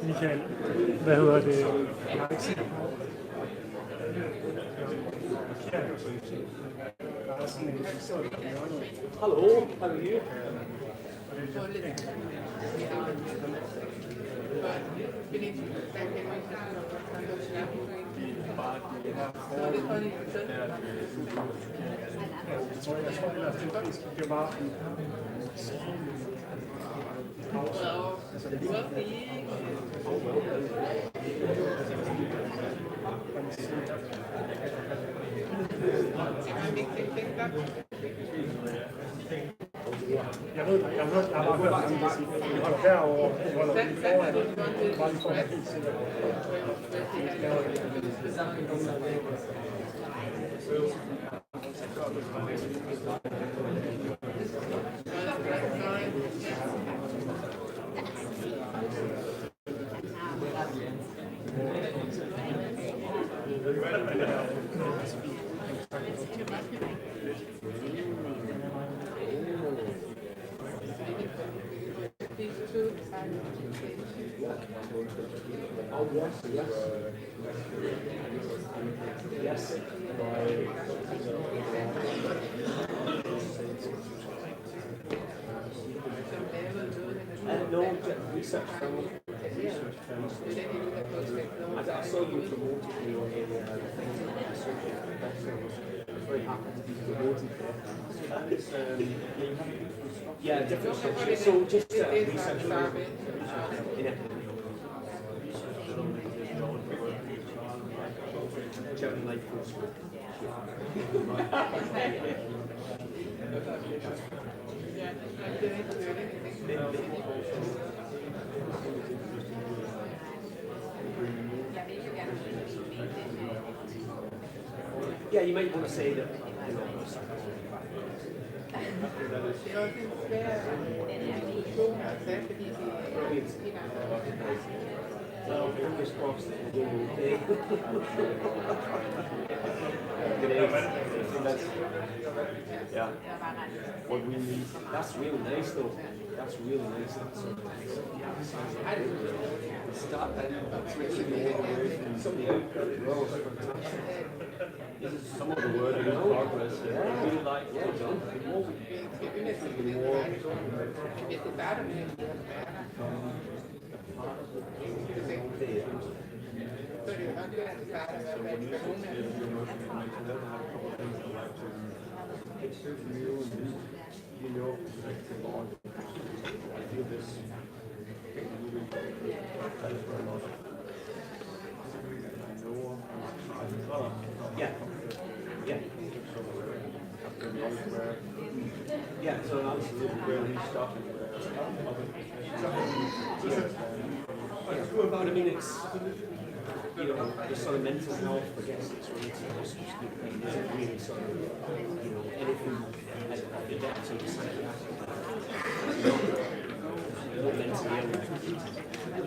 Michael, hvad hedder det? Hello, how are you? Det var jeg ved, jeg har bare hørt mange sige, at vi holder derovre, vi holder foran, bare lige for at helt sikkert. Oh, yes, yes. Yes. No, research fellow. I saw you promoted me on a associate professor. I was very happy to be promoted there. Yeah, different structure. So just research fellow in it. German life course. Yeah, you might want to say that. Well, fingers crossed that we'll do okay. Yeah. What we need. That's really nice though. That's really nice. Start switching away from some of the output. Well, fantastic. This is some of the word in progress. I really like well done. Yeah. Yeah. Yeah, so that's where we started. But I mean, it's, you know, the sort of mental health, I guess it's related to hospital thing, isn't really sort of, you know, anything at the depths of the psychiatric. Not mentally ill.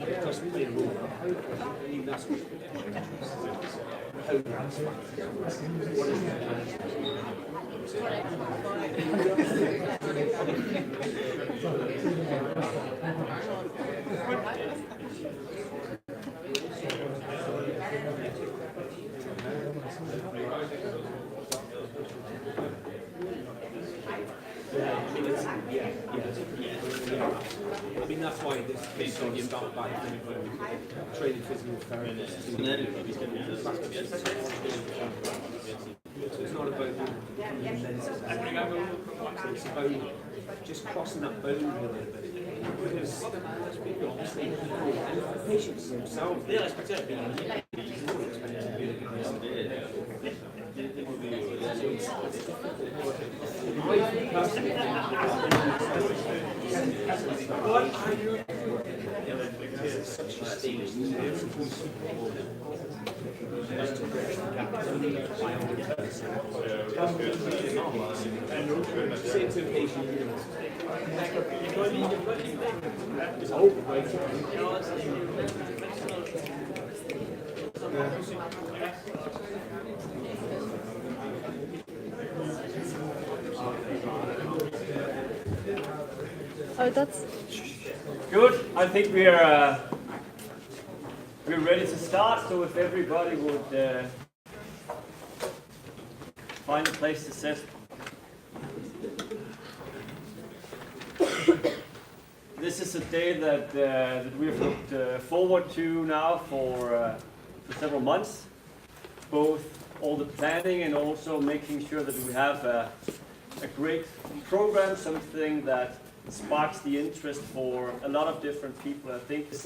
It doesn't play a role. I mean, that's what how that's what is I mean, that's why this sort of started by training physical therapists. So it's not about it's about just crossing that boundary a little bit. Because obviously, and the patients themselves, they expect it to be such a stage. Say to a patient, it's over, right? Oh, that's Good. I think we're ready to start. So if everybody would find a place to sit. This is a day that we've looked forward to now for several months. Both all the planning and also making sure that we have a great program, something that sparks the interest for a lot of different people. I think this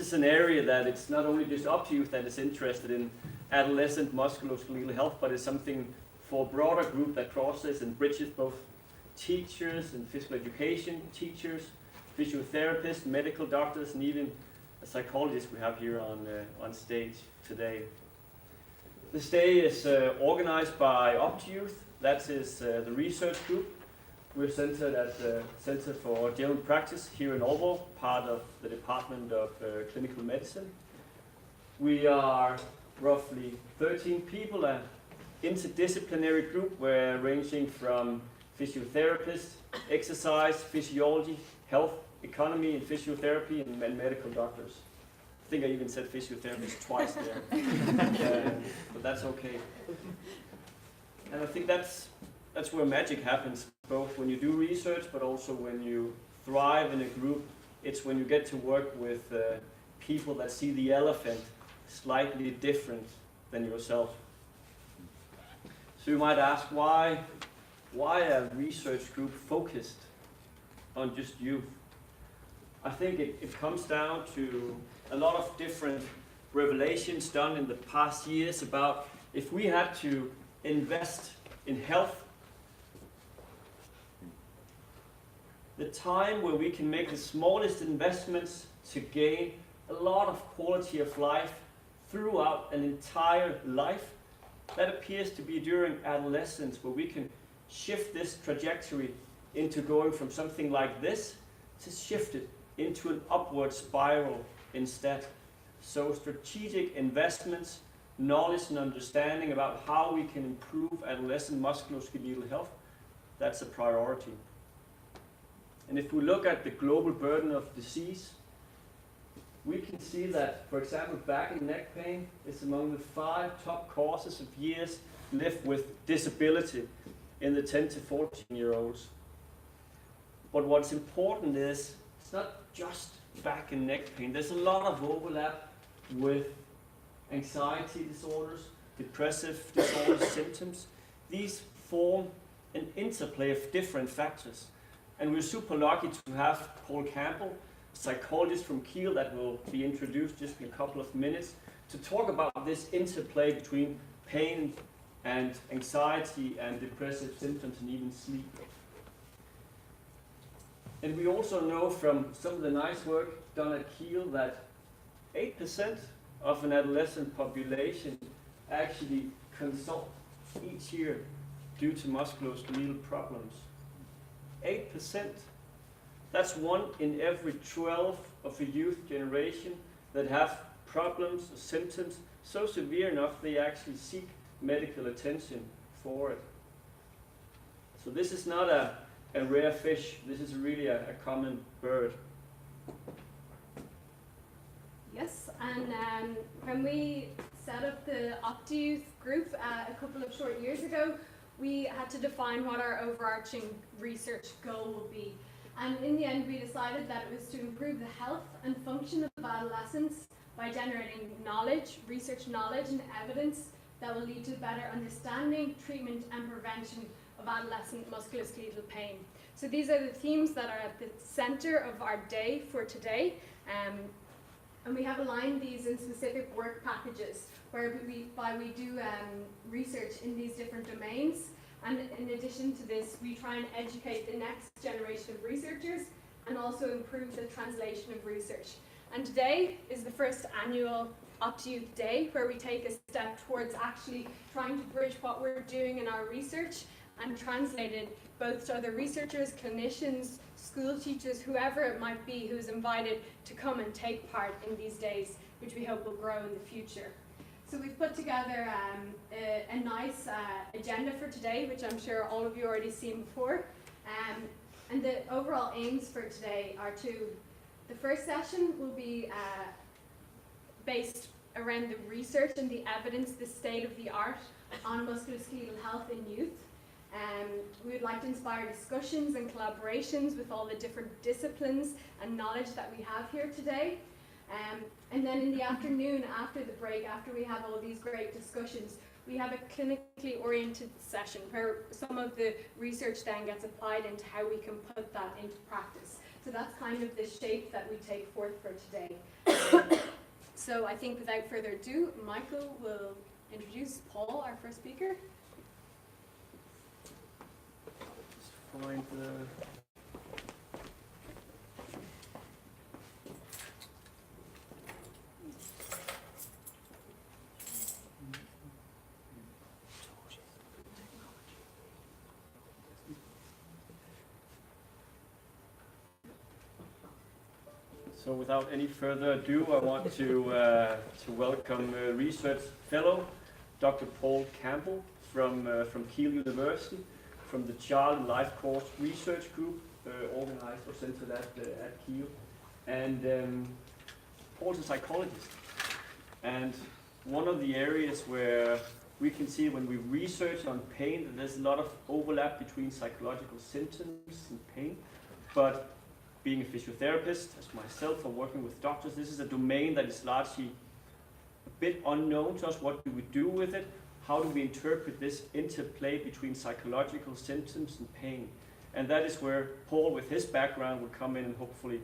is an area that it's not only just up to youth that is interested in adolescent musculoskeletal health, but it's something for a broader group that crosses and bridges both teachers and physical education teachers, physiotherapists, medical doctors, and even a psychologist we have here on stage today. This day is organized by UpToYouth. That is the research group. We're centered at the Center for General Practice here in Aalborg, part of the Department of Clinical Medicine. We are roughly 13 people, an interdisciplinary group. We're ranging from physiotherapists, exercise, physiology, health, economy, and physiotherapy, and medical doctors. I think I even said physiotherapist twice there, but that's okay. And I think that's where magic happens, both when you do research, but also when you thrive in a group. It's when you get to work with people that see the elephant slightly different than yourself. So you might ask, why a research group focused on just youth? I think it comes down to a lot of different revelations done in the past years about if we had to invest in health, the time where we can make the smallest investments to gain a lot of quality of life throughout an entire life, that appears to be during adolescence, where we can shift this trajectory into going from something like this to shift it into an upward spiral instead. So strategic investments, knowledge and understanding about how we can improve adolescent musculoskeletal health, that's a priority. And if we look at the global burden of disease, we can see that, for example, back and neck pain is among the 5 top causes of years lived with disability in the 10 to 14-year-olds. But what's important is it's not just back and neck pain. There's a lot of overlap with anxiety disorders, depressive disorders, symptoms. These form an interplay of different factors. And we're super lucky to have Paul Campbell, a psychologist from Kiel that will be introduced just in a couple of minutes, to talk about this interplay between pain and anxiety and depressive symptoms and even sleep. And we also know from some of the nice work done at Kiel that 8% of an adolescent population actually consult each year due to musculoskeletal problems. 8%. That's 1 in every 12 of a youth generation that have problems or symptoms so severe enough they actually seek medical attention for it. So this is not a rare fish. This is really a common bird. yes. And when we set up the UpToYouth group a couple of short years ago, we had to define what our overarching research goal would be. And in the end, we decided that it was to improve the health and function of adolescents by generating knowledge, research knowledge and evidence that will lead to better understanding, treatment and prevention of adolescent musculoskeletal pain. So these are the themes that are at the center of our day for today. And we have aligned these in specific work packages where we do research in these different domains. And in addition to this, we try and educate the next generation of researchers and also improve the translation of research. And today is the first annual OptYouth Day, where we take a step towards actually trying to bridge what we're doing in our research and translate it both to other researchers, clinicians, school teachers, whoever it might be who's invited to come and take part in these days, which we hope will grow in the future. So we've put together a nice agenda for today, which I'm sure all of you already seen before. And the overall aims for today are the first session will be based around the research and the evidence, the state of the art on musculoskeletal health in youth. We would like to inspire discussions and collaborations with all the different disciplines and knowledge that we have here today. And then in the afternoon, after the break, after we have all these great discussions, we have a clinically oriented session where some of the research then gets applied into how we can put that into practice. So that's kind of the shape that we take forth for today. So I think without further ado, Michael will introduce Paul, our first speaker. Just find the... So without any further ado, I want to welcome research fellow Dr. Paul Campbell from Kiel University, from the Child and Life Course Research Group, organized or centered at Kiel. And Paul's a psychologist. And one of the areas where we can see when we research on pain that there's a lot of overlap between psychological symptoms and pain, but being a physiotherapist, as myself, or working with doctors, this is a domain that is largely a bit unknown to us. What do we do with it? How do we interpret this interplay between psychological symptoms and pain? And that is where Paul, with his background, will come in and hopefully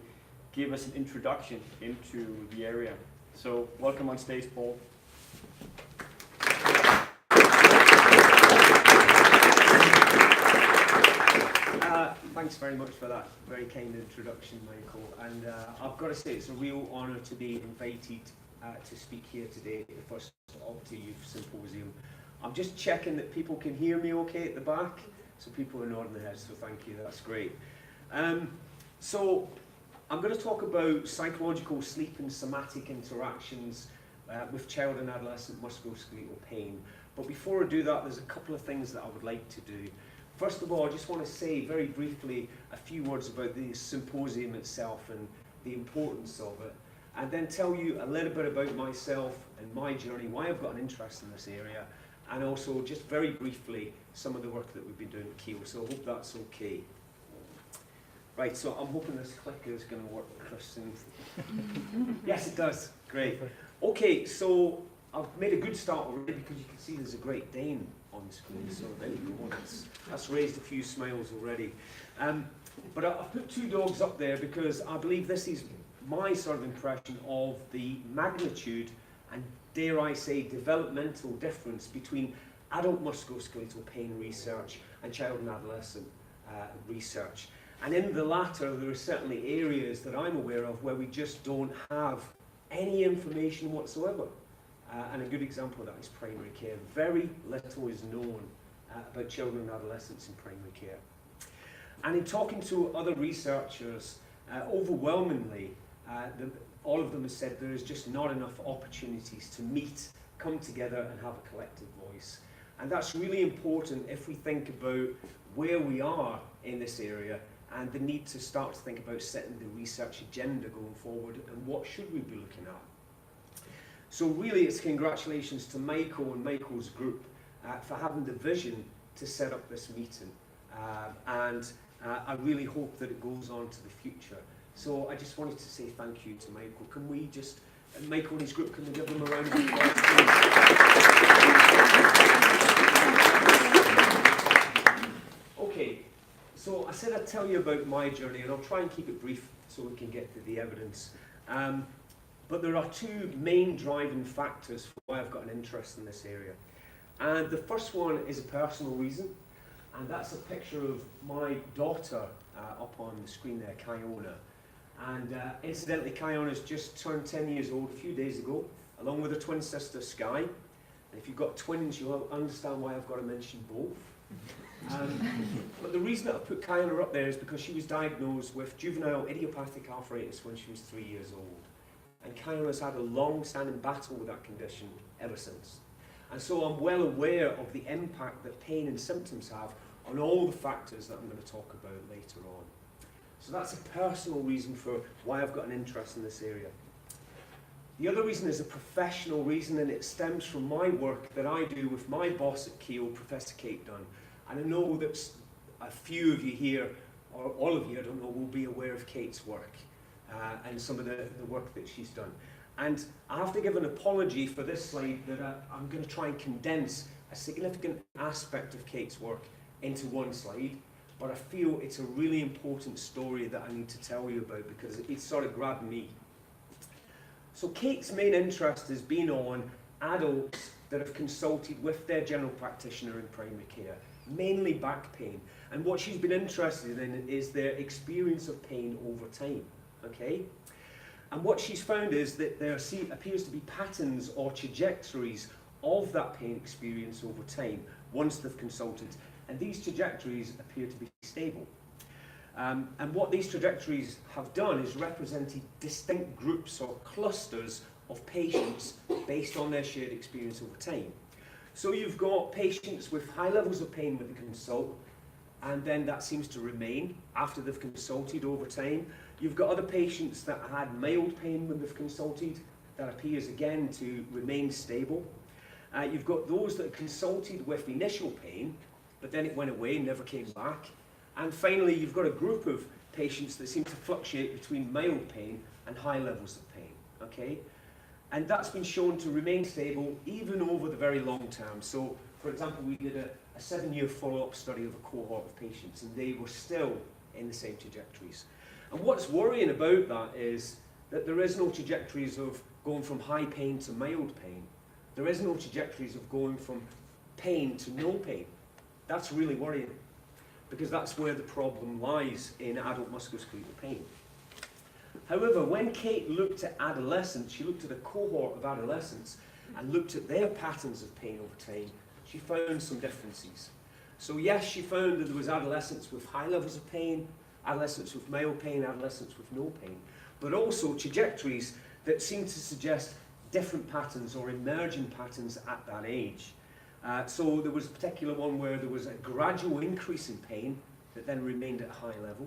give us an introduction into the area. So welcome on stage, Paul. Thanks very much for that very kind introduction, Michael. And I've got to say it's a real honour to be invited to speak here today at the first OptYouth Symposium. I'm just checking that people can hear me okay at the back. So people are nodding their heads, so thank you, that's great. So I'm going to talk about psychological sleep and somatic interactions with child and adolescent musculoskeletal pain. But before I do that, there's a couple of things that I would like to do. First of all, I just want to say very briefly a few words about the symposium itself and the importance of it, and then tell you a little bit about myself and my journey, why I've got an interest in this area, and also just very briefly some of the work that we've been doing at Kiel. So I hope that's okay. Right, so I'm hoping this clicker is going to work, Kristen. Yes, it does. Great. Okay, so I've made a good start already because you can see there's a Great Dane on the screen, so there you go. That's raised a few smiles already. But I've put two dogs up there because I believe this is my sort of impression of the magnitude and, dare I say, developmental difference between adult musculoskeletal pain research and child and adolescent research. And in the latter, there are certainly areas that I'm aware of where we just don't have any information whatsoever. And a good example of that is primary care. Very little is known about children and adolescents in primary care. And in talking to other researchers, overwhelmingly, all of them have said there is just not enough opportunities to meet, come together and have a collective voice. And that's really important if we think about where we are in this area and the need to start to think about setting the research agenda going forward and what should we be looking at. So really it's congratulations to Michael and Michael's group for having the vision to set up this meeting, and I really hope that it goes on to the future. So I just wanted to say thank you to Michael. Can we just, Michael and his group, can we give them a round of applause, please? Okay, so I said I'd tell you about my journey, and I'll try and keep it brief so we can get to the evidence. But there are two main driving factors for why I've got an interest in this area. And the first one is a personal reason, and that's a picture of my daughter up on the screen there, Kiona. And incidentally, Kiona's just turned 10 years old a few days ago, along with her twin sister, Sky. And if you've got twins, you'll understand why I've got to mention both. But the reason that I put Kiona up there is because she was diagnosed with juvenile idiopathic arthritis when she was 3 years old. And Kiona's had a long-standing battle with that condition ever since. And so I'm well aware of the impact that pain and symptoms have on all the factors that I'm going to talk about later on. So that's a personal reason for why I've got an interest in this area. The other reason is a professional reason, and it stems from my work that I do with my boss at Keele, Professor Kate Dunn. And I know that a few of you here, or all of you, I don't know, will be aware of Kate's work and some of the work that she's done. And I have to give an apology for this slide that I'm going to try and condense a significant aspect of Kate's work into one slide, but I feel it's a really important story that I need to tell you about because it sort of grabbed me. So Kate's main interest has been on adults that have consulted with their general practitioner in primary care, mainly back pain. And what she's been interested in is their experience of pain over time, okay? And what she's found is that there appears to be patterns or trajectories of that pain experience over time once they've consulted. And these trajectories appear to be stable. And what these trajectories have done is represented distinct groups or clusters of patients based on their shared experience over time. So you've got patients with high levels of pain when they consult, and then that seems to remain after they've consulted over time. You've got other patients that had mild pain when they've consulted, that appears again to remain stable. You've got those that consulted with initial pain, but then it went away, never came back. And finally, you've got a group of patients that seem to fluctuate between mild pain and high levels of pain, okay? And that's been shown to remain stable even over the very long term. So, for example, we did a 7-year follow-up study of a cohort of patients, and they were still in the same trajectories. And what's worrying about that is that there is no trajectories of going from high pain to mild pain. There is no trajectories of going from pain to no pain. That's really worrying, because that's where the problem lies in adult musculoskeletal pain. However, when Kate looked at adolescents, she looked at a cohort of adolescents and looked at their patterns of pain over time, she found some differences. So yes, she found that there was adolescents with high levels of pain, adolescents with mild pain, adolescents with no pain, but also trajectories that seem to suggest different patterns or emerging patterns at that age. So there was a particular one where there was a gradual increase in pain that then remained at a high level.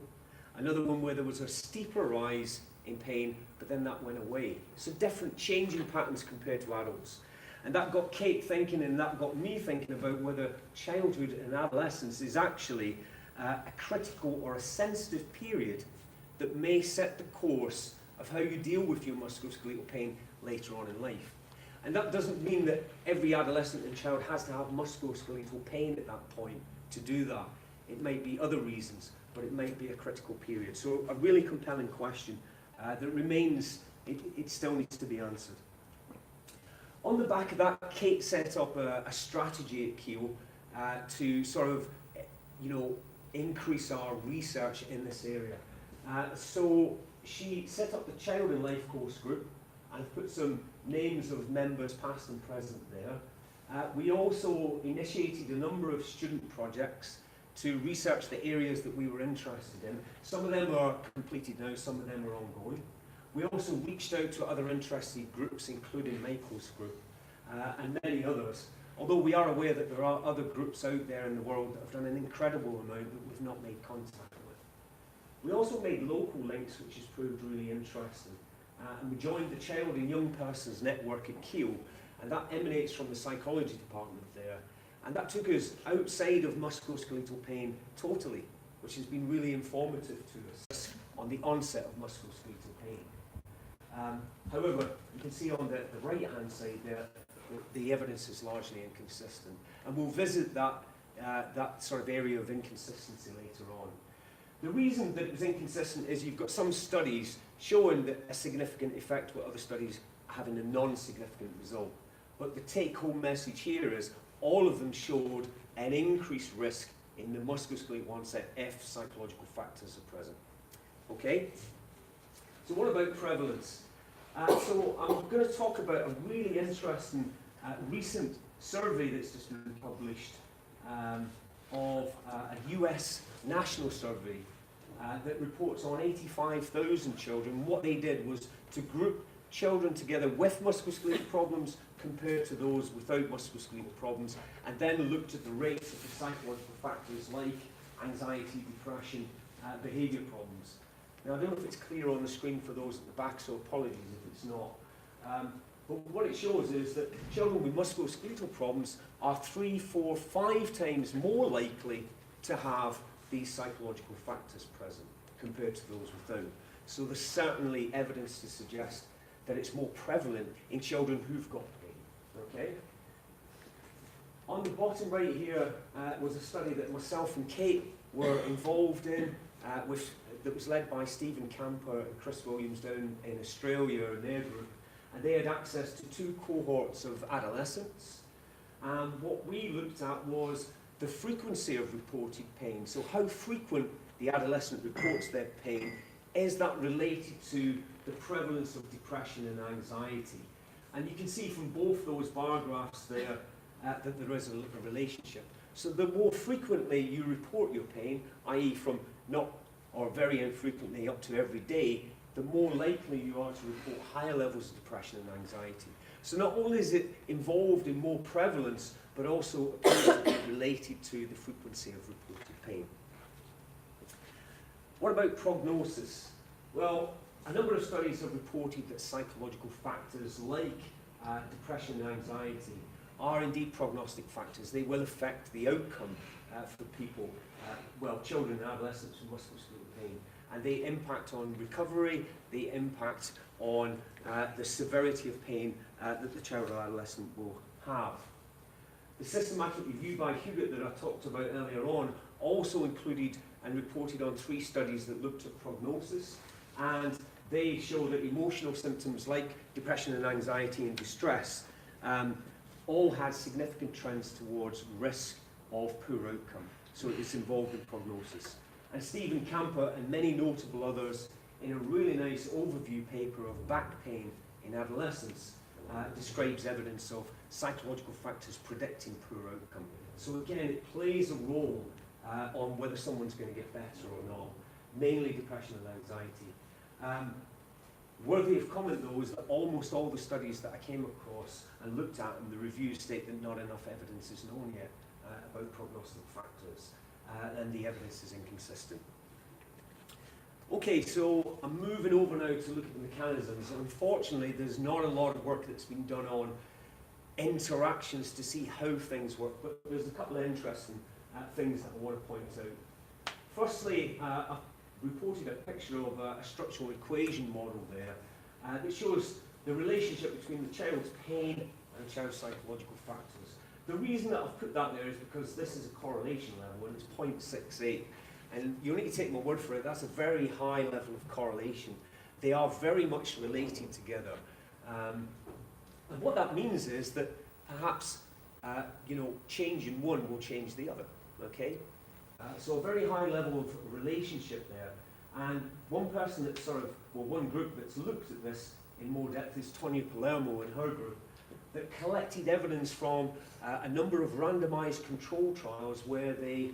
Another one where there was a steeper rise in pain, but then that went away. So different changing patterns compared to adults. And that got Kate thinking, and that got me thinking about whether childhood and adolescence is actually a critical or a sensitive period that may set the course of how you deal with your musculoskeletal pain later on in life. And that doesn't mean that every adolescent and child has to have musculoskeletal pain at that point to do that. It might be other reasons, but it might be a critical period. So a really compelling question that remains, it still needs to be answered. On the back of that, Kate set up a strategy at Keele to sort of, increase our research in this area. So she set up the Child in Life course group. I've put some names of members past and present there. We also initiated a number of student projects to research the areas that we were interested in. Some of them are completed now, some of them are ongoing. We also reached out to other interested groups, including Michael's group, and many others, although we are aware that there are other groups out there in the world that have done an incredible amount that we've not made contact with. We also made local links, which has proved really interesting. And we joined the Child and Young Persons Network at Keele, and that emanates from the psychology department there. And that took us outside of musculoskeletal pain totally, which has been really informative to us on the onset of musculoskeletal pain. However, you can see on the right-hand side there, the evidence is largely inconsistent. And we'll visit that, that sort of area of inconsistency later on. The reason that it was inconsistent is you've got some studies showing that a significant effect, but other studies having a non-significant result. But the take-home message here is all of them showed an increased risk in the musculoskeletal onset if psychological factors are present. Okay? So what about prevalence? So I'm going to talk about a really interesting recent survey that's just been published of a US national survey that reports on 85,000 children. What they did was to group children together with musculoskeletal problems compared to those without musculoskeletal problems, and then looked at the rates of the psychological factors like anxiety, depression, behaviour problems. Now, I don't know if it's clear on the screen for those at the back, so apologies if it's not. But what it shows is that children with musculoskeletal problems are 3, 4, 5 times more likely to have these psychological factors present compared to those without. So there's certainly evidence to suggest that it's more prevalent in children who've got pain. Okay? On the bottom right here was a study that myself and Kate were involved in, that was led by Stephen Camper and Chris Williams down in Australia in their group. And they had access to 2 cohorts of adolescents. And what we looked at was the frequency of reported pain. So how frequent the adolescent reports their pain, is that related to the prevalence of depression and anxiety? And you can see from both those bar graphs there that there is a relationship. So the more frequently you report your pain, i.e. from not or very infrequently up to every day, the more likely you are to report higher levels of depression and anxiety. So not only is it involved in more prevalence, but also related to the frequency of reported pain. What about prognosis? Well, a number of studies have reported that psychological factors like depression and anxiety are indeed prognostic factors. They will affect the outcome for people, children and adolescents with musculoskeletal pain. And they impact on recovery, they impact on the severity of pain that the child or adolescent will have. The systematic review by Hewlett that I talked about earlier on also included and reported on 3 studies that looked at prognosis, and they show that emotional symptoms like depression and anxiety and distress all had significant trends towards risk of poor outcome. So it's involved in prognosis. And Stephen Camper and many notable others, in a really nice overview paper of back pain in adolescents, describes evidence of psychological factors predicting poor outcome. So again, it plays a role on whether someone's going to get better or not, mainly depression and anxiety. Worthy of comment though is that almost all the studies that I came across and looked at in the reviews state that not enough evidence is known yet about prognostic factors, and the evidence is inconsistent. Okay, so I'm moving over now to look at the mechanisms. Unfortunately, there's not a lot of work that's been done on interactions to see how things work, but there's a couple of interesting things that I want to point out. Firstly, I've reported a picture of a structural equation model there that shows the relationship between the child's pain and the child's psychological factors. The reason that I've put that there is because this is a correlation level and it's 0.68. And you only need to take my word for it, that's a very high level of correlation. They are very much related together. And what that means is that perhaps change in one will change the other. Okay? So a very high level of relationship there. And one person that's one group that's looked at this in more depth is Tonya Palermo and her group, that collected evidence from a number of randomized control trials where they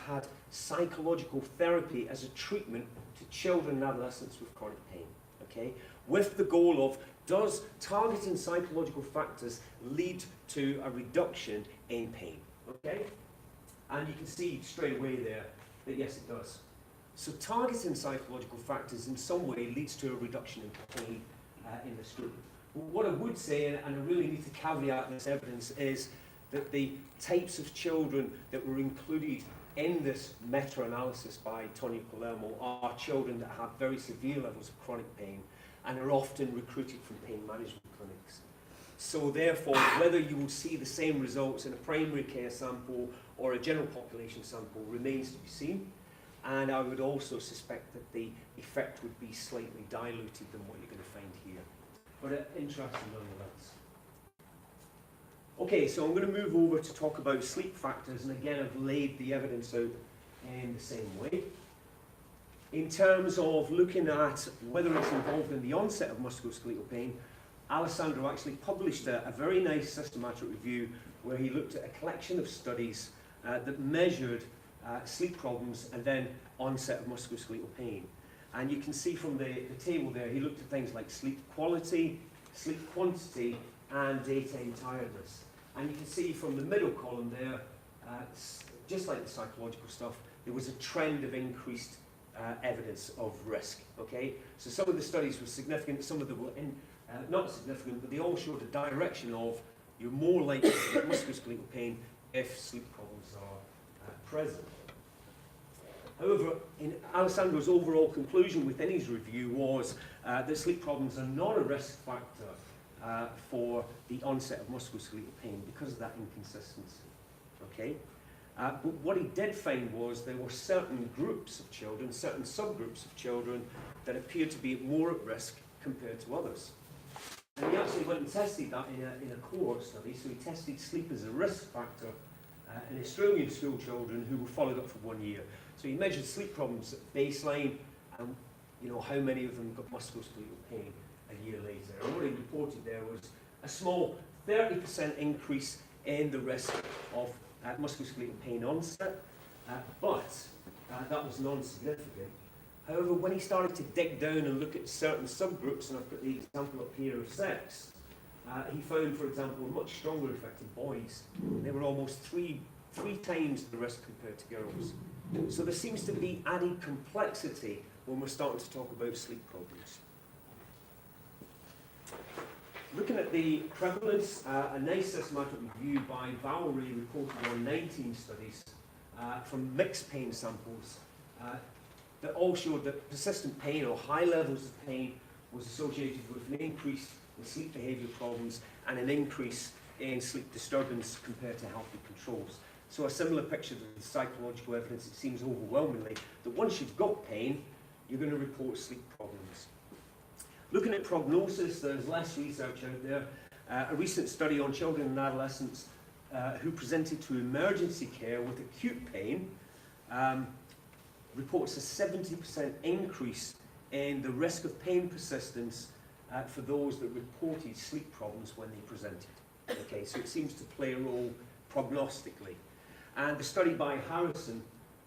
had psychological therapy as a treatment to children and adolescents with chronic pain, okay? With the goal of, does targeting psychological factors lead to a reduction in pain, okay? And you can see straight away there that yes, it does. So targeting psychological factors in some way leads to a reduction in pain in this group. What I would say, and I really need to caveat this evidence, is that the types of children that were included in this meta-analysis by Tonio Palermo are children that have very severe levels of chronic pain and are often recruited from pain management clinics. So therefore, whether you will see the same results in a primary care sample or a general population sample remains to be seen. And I would also suspect that the effect would be slightly diluted than what you're going to find here. But interesting nonetheless. Okay, so I'm going to move over to talk about sleep factors, and again I've laid the evidence out in the same way. In terms of looking at whether it's involved in the onset of musculoskeletal pain, Alessandro actually published a very nice systematic review where he looked at a collection of studies that measured sleep problems and then onset of musculoskeletal pain. And you can see from the table there, he looked at things like sleep quality, sleep quantity, and daytime tiredness. And you can see from the middle column there, just like the psychological stuff, there was a trend of increased evidence of risk. Okay, so some of the studies were significant, some of them were not significant, but they all showed a direction of you're more likely to get musculoskeletal pain if sleep problems are present. However, in Alessandro's overall conclusion within his review was that sleep problems are not a risk factor for the onset of musculoskeletal pain because of that inconsistency. Okay? But what he did find was there were certain groups of children, certain subgroups of children that appeared to be more at risk compared to others. And he actually went and tested that in a cohort study. So he tested sleep as a risk factor in Australian school children who were followed up for 1 year. So he measured sleep problems at baseline and how many of them got musculoskeletal pain a year later. And what he reported there was a small 30% increase in the risk of musculoskeletal pain onset, but that was non-significant. However, when he started to dig down and look at certain subgroups, and I've got the example up here of sex, he found, for example, a much stronger effect in boys. They were almost three times the risk compared to girls. So there seems to be added complexity when we're starting to talk about sleep problems. Looking at the prevalence, a nice systematic review by Valerie reported on 19 studies from mixed pain samples that all showed that persistent pain or high levels of pain was associated with an increase in sleep behaviour problems and an increase in sleep disturbance compared to healthy controls. So a similar picture to the psychological evidence. It seems overwhelmingly that once you've got pain, you're going to report sleep problems. Looking at prognosis, there's less research out there. A recent study on children and adolescents who presented to emergency care with acute pain reports a 70% increase in the risk of pain persistence for those that reported sleep problems when they presented. Okay, so it seems to play a role prognostically. And the study by Harrison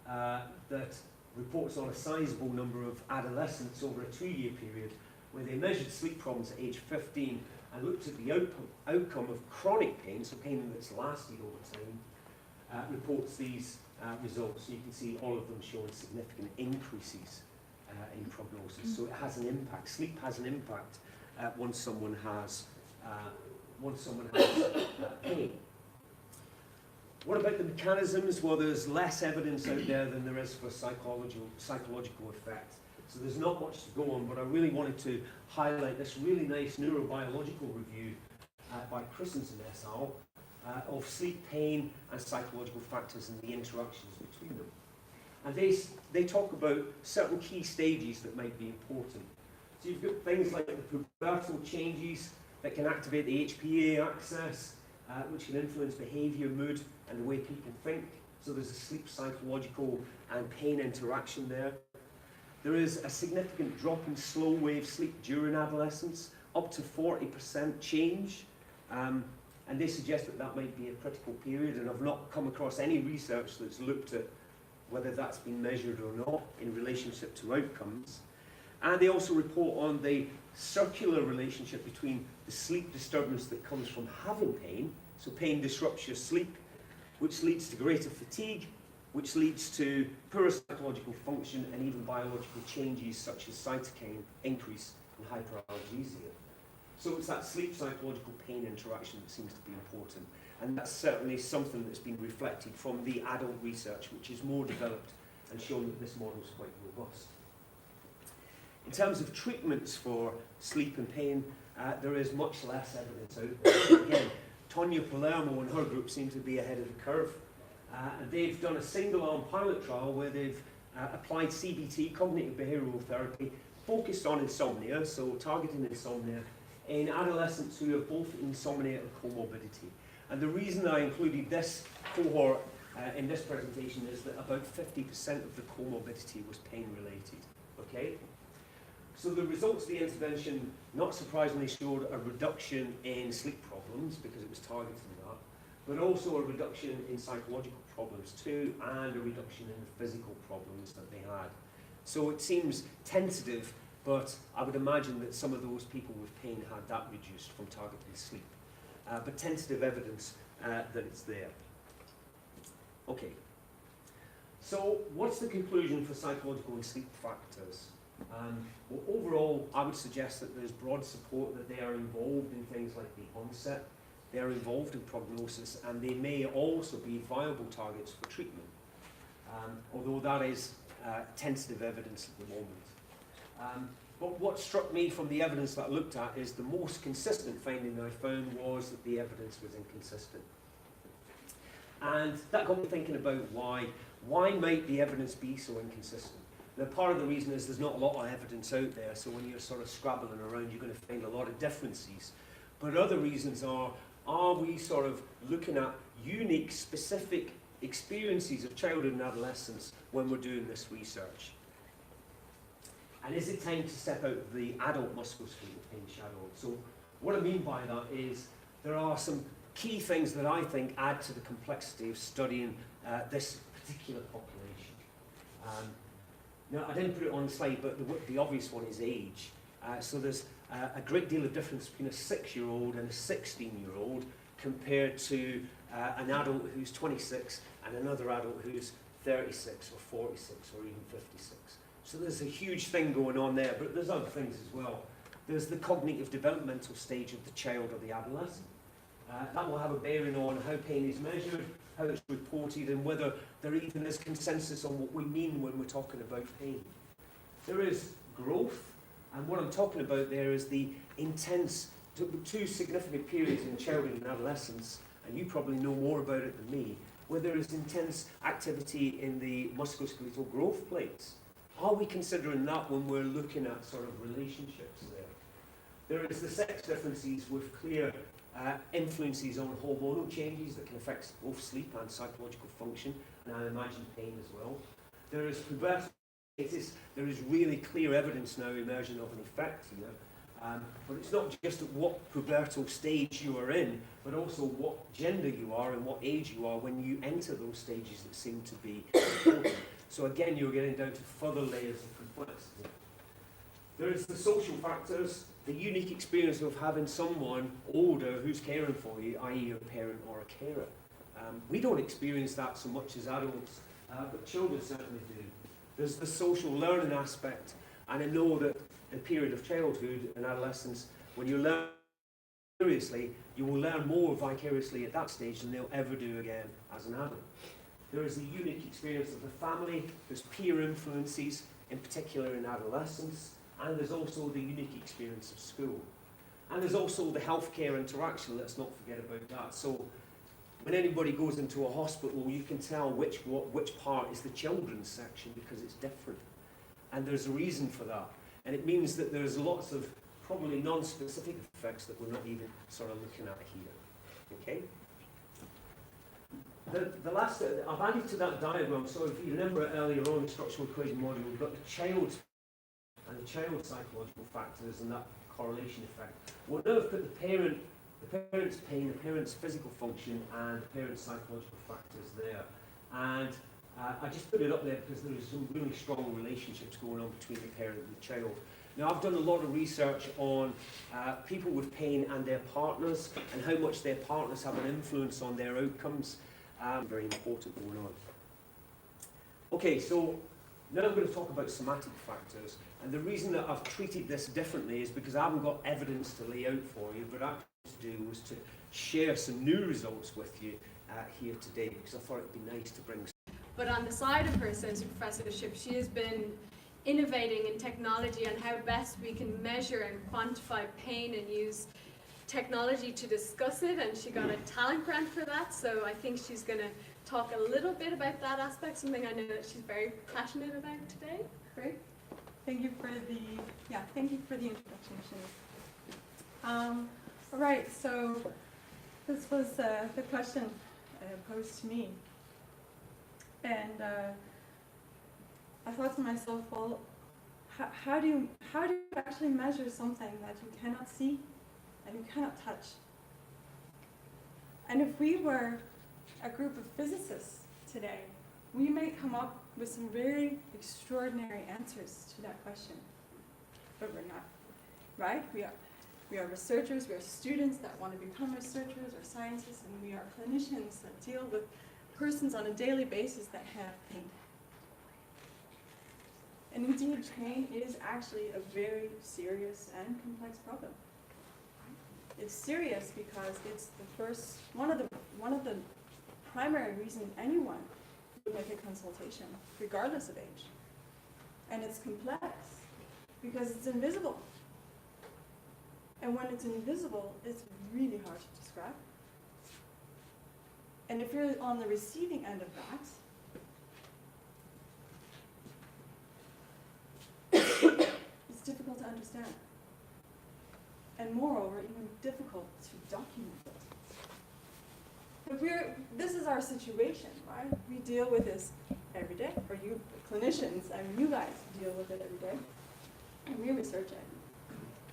that reports on a sizable number of adolescents over a 2-year period where they measured sleep problems at age 15 and looked at the outcome of chronic pain, so pain that's lasted over time, reports these results. So you can see all of them showing significant increases in prognosis. So it has an impact. Sleep has an impact once someone has pain. What about the mechanisms? Well, there's less evidence out there than there is for psychological effect. So there's not much to go on, but I really wanted to highlight this really nice neurobiological review by Christensen et al. Of sleep, pain, and psychological factors and the interactions between them. And they talk about certain key stages that might be important. So you've got things like the pubertal changes that can activate the HPA axis, which can influence behaviour, mood, and the way people think. So there's a sleep psychological and pain interaction there. There is a significant drop in slow wave sleep during adolescence, up to 40% change. And they suggest that that might be a critical period, and I've not come across any research that's looked at whether that's been measured or not in relationship to outcomes. And they also report on the circular relationship between the sleep disturbance that comes from having pain, so pain disrupts your sleep, which leads to greater fatigue, which leads to poorer psychological function and even biological changes such as cytokine increase and hyperalgesia. So it's that sleep psychological pain interaction that seems to be important. And that's certainly something that's been reflected from the adult research, which is more developed and shown that this model is quite robust. In terms of treatments for sleep and pain, there is much less evidence out there. Again, Tonya Palermo and her group seem to be ahead of the curve. And they've done a single-arm pilot trial where they've applied CBT, cognitive behavioural therapy, focused on insomnia, so targeting insomnia, in adolescents who have both insomnia and comorbidity. And the reason I included this cohort in this presentation is that about 50% of the comorbidity was pain-related. Okay? So the results of the intervention, not surprisingly, showed a reduction in sleep problems because it was targeting that, but also a reduction in psychological problems too, and a reduction in the physical problems that they had. So it seems tentative, but I would imagine that some of those people with pain had that reduced from targeting sleep. But tentative evidence that it's there. Okay. So what's the conclusion for psychological and sleep factors? Well, overall, I would suggest that there's broad support that they are involved in things like the onset, they are involved in prognosis, and they may also be viable targets for treatment, although that is tentative evidence at the moment. But what struck me from the evidence that I looked at is the most consistent finding I found was that the evidence was inconsistent. And that got me thinking about why. Why might the evidence be so inconsistent? Now, part of the reason is there's not a lot of evidence out there, so when you're sort of scrabbling around, you're going to find a lot of differences. But other reasons are we sort of looking at unique, specific experiences of childhood and adolescence when we're doing this research? And is it time to step out of the adult musculoskeletal shadow? So what I mean by that is there are some key things that I think add to the complexity of studying this particular population. Now, I didn't put it on the slide, but the obvious one is age. So there's a great deal of difference between a 6-year-old and a 16-year-old compared to an adult who's 26 and another adult who's 36 or 46 or even 56. So there's a huge thing going on there, but there's other things as well. There's the cognitive developmental stage of the child or the adolescent. That will have a bearing on how pain is measured, how it's reported, and whether there even is consensus on what we mean when we're talking about pain. There is growth, and what I'm talking about there is the intense, two significant periods in childhood and adolescence, and you probably know more about it than me, where there is intense activity in the musculoskeletal growth plates. Are we considering that when we're looking at sort of relationships there? There is the sex differences with clear influences on hormonal changes that can affect both sleep and psychological function, and I imagine pain as well. There is pubertal status. There is really clear evidence now emerging of an effect here, but it's not just at what pubertal stage you are in, but also what gender you are and what age you are when you enter those stages that seem to be important. So again, you're getting down to further layers of complexity. There is the social factors, the unique experience of having someone older who's caring for you, i.e. a parent or a carer. We don't experience that so much as adults, but children certainly do. There's the social learning aspect, and I know that the period of childhood and adolescence, when you learn vicariously, you will learn more vicariously at that stage than they'll ever do again as an adult. There is the unique experience of the family, there's peer influences, in particular in adolescence, and there's also the unique experience of school. And there's also the healthcare interaction, let's not forget about that. So when anybody goes into a hospital, you can tell which part is the children's section because it's different. And there's a reason for that. And it means that there's lots of probably non-specific effects that we're not even sort of looking at here. Okay? The last, I've added to that diagram, so if you remember earlier on in the structural equation model, we've got the child and the child's psychological factors and that correlation effect. Well, now I've put the parent's pain, the parent's physical function, and the parent's psychological factors there. And I just put it up there because there is some really strong relationships going on between the parent and the child. Now, I've done a lot of research on people with pain and their partners, and how much their partners have an influence on their outcomes. Very important going on. Okay, so now I'm going to talk about somatic factors, and the reason that I've treated this differently is because I haven't got evidence to lay out for you, but actually to do was to share some new results with you here today, because I thought it'd be nice to bring. But on the side of her associate professorship, she has been innovating in technology and how best we can measure and quantify pain and use technology to discuss it, and she got a talent grant for that, so I think she's going to talk a little bit about that aspect, something I know that she's very passionate about today. Great. Thank you for the introduction, Shanice. All right, so this was the question posed to me, and I thought to myself, well, how do you actually measure something that you cannot see and you cannot touch? And if we were a group of physicists today, we may come up with some very extraordinary answers to that question, but we're not, right? We are researchers, we are students that want to become researchers or scientists, and we are clinicians that deal with persons on a daily basis that have pain. And indeed, pain is actually a very serious and complex problem. It's serious because it's one of the primary reasons anyone would make a consultation, regardless of age. And it's complex because it's invisible. And when it's invisible, it's really hard to describe. And if you're on the receiving end of that, it's difficult to understand. And moreover, even difficult to document it. But this is our situation, right? We deal with this every day, or you clinicians, I mean you guys deal with it every day, and we research it.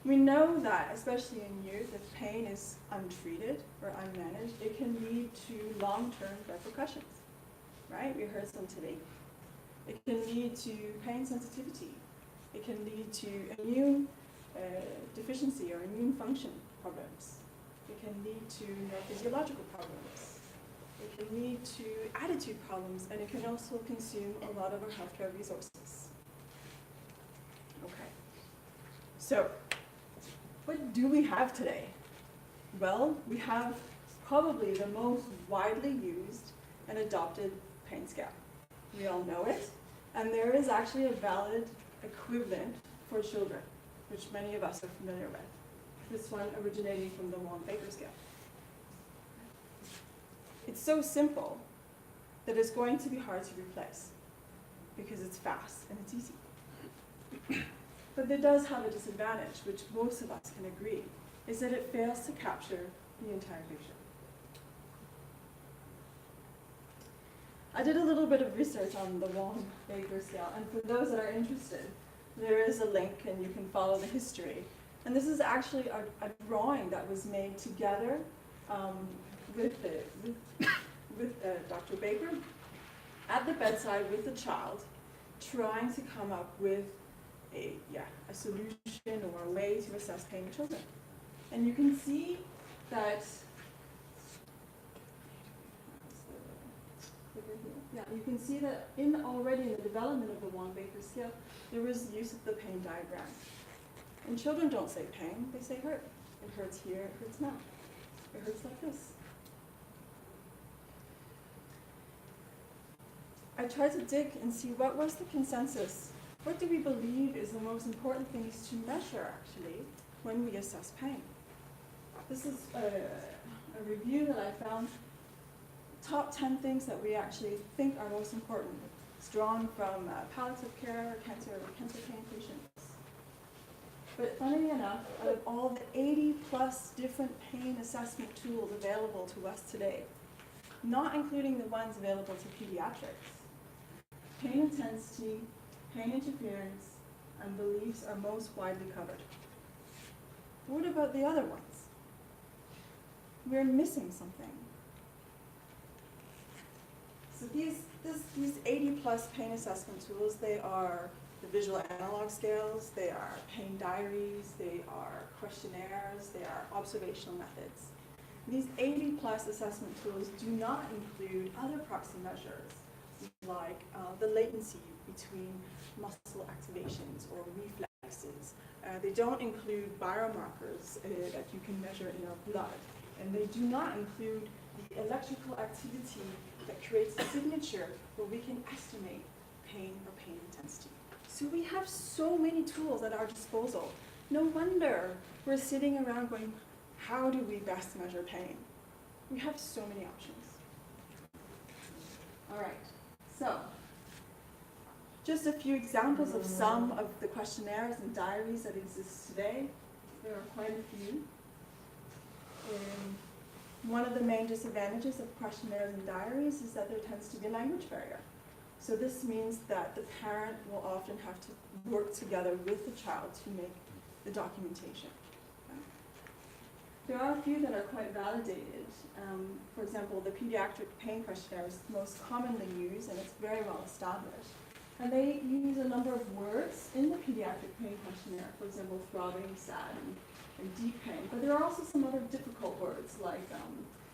We know that, especially in youth, if pain is untreated or unmanaged, it can lead to long-term repercussions, right? We heard some today. It can lead to pain sensitivity. It can lead to immune deficiency or immune function problems. It can lead to neurophysiological problems. It can lead to attitude problems, and it can also consume a lot of our healthcare resources. Okay. So, what do we have today? Well, we have probably the most widely used and adopted pain scale. We all know it, and there is actually a valid equivalent for children, which many of us are familiar with. This one originating from the Wong-Baker scale. It's so simple that it's going to be hard to replace because it's fast and it's easy. But it does have a disadvantage, which most of us can agree, is that it fails to capture the entire picture. I did a little bit of research on the Wong-Baker scale, and for those that are interested, there is a link and you can follow the history. And this is actually a drawing that was made together with Dr. Baker at the bedside with the child, trying to come up with a solution or a way to assess pain in children. And you can see that, you can see that already in the development of the Wong-Baker scale, there was use of the pain diagram. And children don't say pain, they say hurt. It hurts here, it hurts now. It hurts like this. I tried to dig and see what was the consensus. What do we believe is the most important things to measure, actually, when we assess pain? This is a review that I found. Top 10 things that we actually think are most important. It's drawn from palliative care, cancer pain patients. But funnily enough, out of all the 80 plus different pain assessment tools available to us today, not including the ones available to pediatrics, pain intensity, pain interference, and beliefs are most widely covered. What about the other ones? We're missing something. So these 80 plus pain assessment tools, they are the visual analog scales, they are pain diaries, they are questionnaires, they are observational methods. These 80 plus assessment tools do not include other proxy measures like the latency between muscle activations or reflex indexes. They don't include biomarkers that you can measure in our blood. And they do not include the electrical activity that creates a signature where we can estimate pain or pain intensity. So we have so many tools at our disposal. No wonder we're sitting around going, how do we best measure pain? We have so many options. All right, so just a few examples of some of the questionnaires and diaries that exist today. There are quite a few. One of the main disadvantages of questionnaires and diaries is that there tends to be a language barrier. So this means that the parent will often have to work together with the child to make the documentation. There are a few that are quite validated. For example, the pediatric pain questionnaire is most commonly used, and it's very well established. And they use a number of words in the pediatric pain questionnaire, for example, throbbing, sad, and deep pain. But there are also some other difficult words like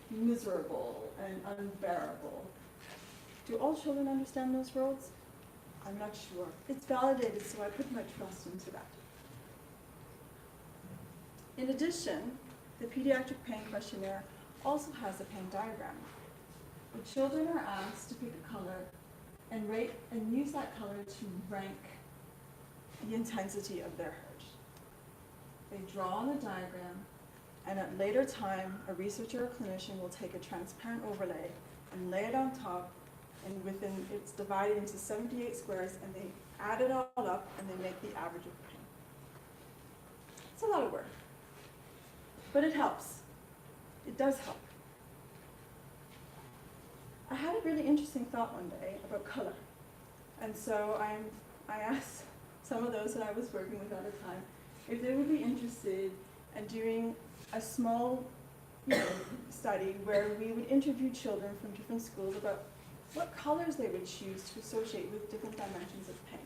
miserable and unbearable. Do all children understand those words? I'm not sure. It's validated, so I put my trust into that. In addition, the pediatric pain questionnaire also has a pain diagram. The children are asked to pick a color and rate and use that color to rank the intensity of their hurt. They draw on the diagram, and at later time, a researcher or clinician will take a transparent overlay and lay it on top, and it's divided into 78 squares, and they add it all up, and they make the average of the pain. It's a lot of work, but it helps. It does help. I had a really interesting thought one day about color, and so I asked some of those that I was working with at the time if they would be interested in doing a small study where we would interview children from different schools about what colors they would choose to associate with different dimensions of pain.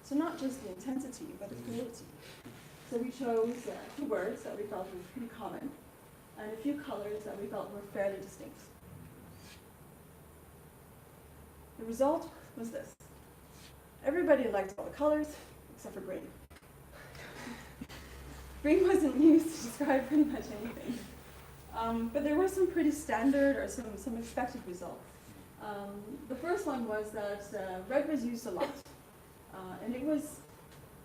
So not just the intensity, but the fluidity. So we chose a few words that we felt were pretty common, and a few colors that we felt were fairly distinct. The result was this. Everybody liked all the colors, except for green. Green wasn't used to describe pretty much anything. But there were some pretty standard or some expected results. The first one was that red was used a lot. And it was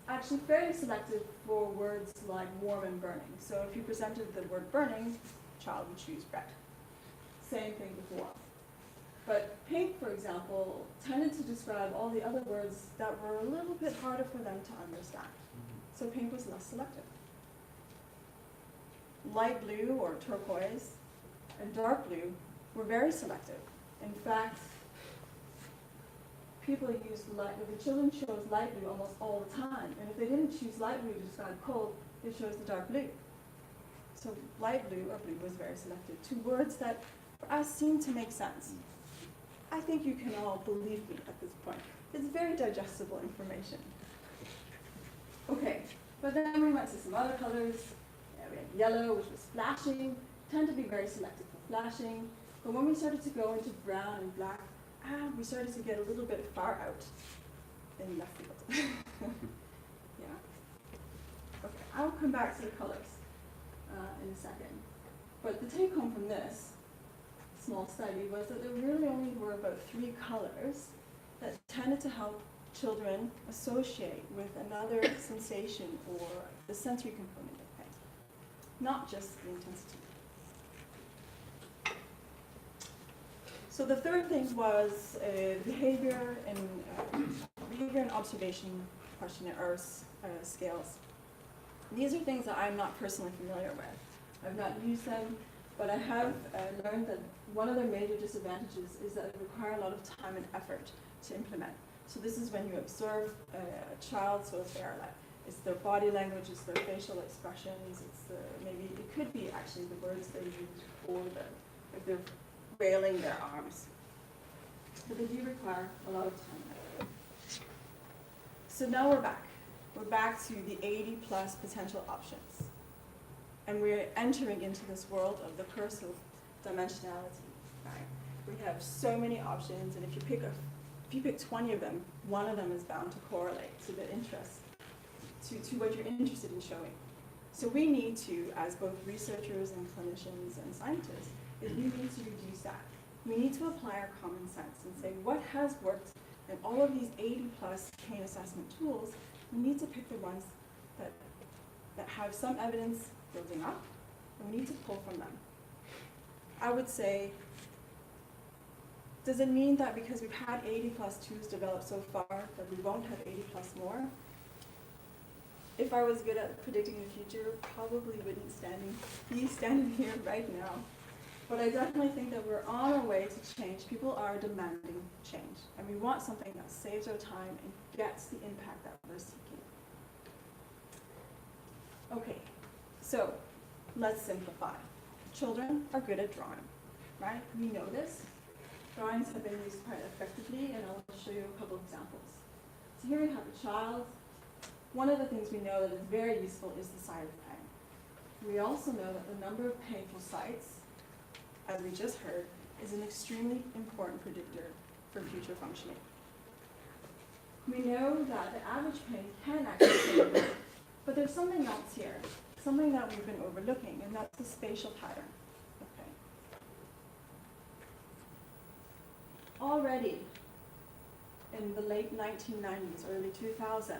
actually fairly selective for words like warm and burning. So if you presented the word burning, the child would choose red. Same thing with warm. But pink, for example, tended to describe all the other words that were a little bit harder for them to understand. So pink was less selective. Light blue or turquoise and dark blue were very selective. In fact, the children chose light blue almost all the time. And if they didn't choose light blue to describe cold, they chose the dark blue. So light blue or blue was very selective. Two words that for us seemed to make sense. I think you can all believe me at this point. It's very digestible information. Okay, but then we went to some other colors. We had yellow, which was flashing, tend to be very selective for flashing. But when we started to go into brown and black, we started to get a little bit far out in left field. Yeah. Okay, I'll come back to the colors in a second. But the take home from this small study was that there really only were about 3 colors that tended to help children associate with another sensation or the sensory component of pain, not just the intensity. So the third thing was behavior and observation questionnaire or scales. These are things that I'm not personally familiar with. I've not used them, but I have learned that one of their major disadvantages is that they require a lot of time and effort to implement. So this is when you observe a child, so it's their body language, it's their facial expressions, maybe it could be actually the words they use or if they're railing their arms. But they do require a lot of time and effort. So now we're back. We're back to the 80 plus potential options. And we're entering into this world of the curse of dimensionality. Right? We have so many options, and if you pick 20 of them, one of them is bound to correlate to the interest. to what you're interested in showing. So we need to, as both researchers and clinicians and scientists, is we need to reduce that. We need to apply our common sense and say what has worked in all of these 80 plus pain assessment tools. We need to pick the ones that have some evidence building up, and we need to pull from them. I would say, does it mean that because we've had 80 plus tools developed so far that we won't have 80 plus more? If I was good at predicting the future, probably wouldn't be standing here right now. But I definitely think that we're on our way to change. People are demanding change, and we want something that saves our time and gets the impact that we're seeking. Okay, so let's simplify. Children are good at drawing, right? We know this. Drawings have been used quite effectively, and I'll show you a couple of examples. So here we have a child. One of the things we know that is very useful is the site of pain. We also know that the number of painful sites, as we just heard, is an extremely important predictor for future functioning. We know that the average pain can actually be, but there's something else here, something that we've been overlooking, and that's the spatial pattern of pain. Already in the late 1990s, early 2000,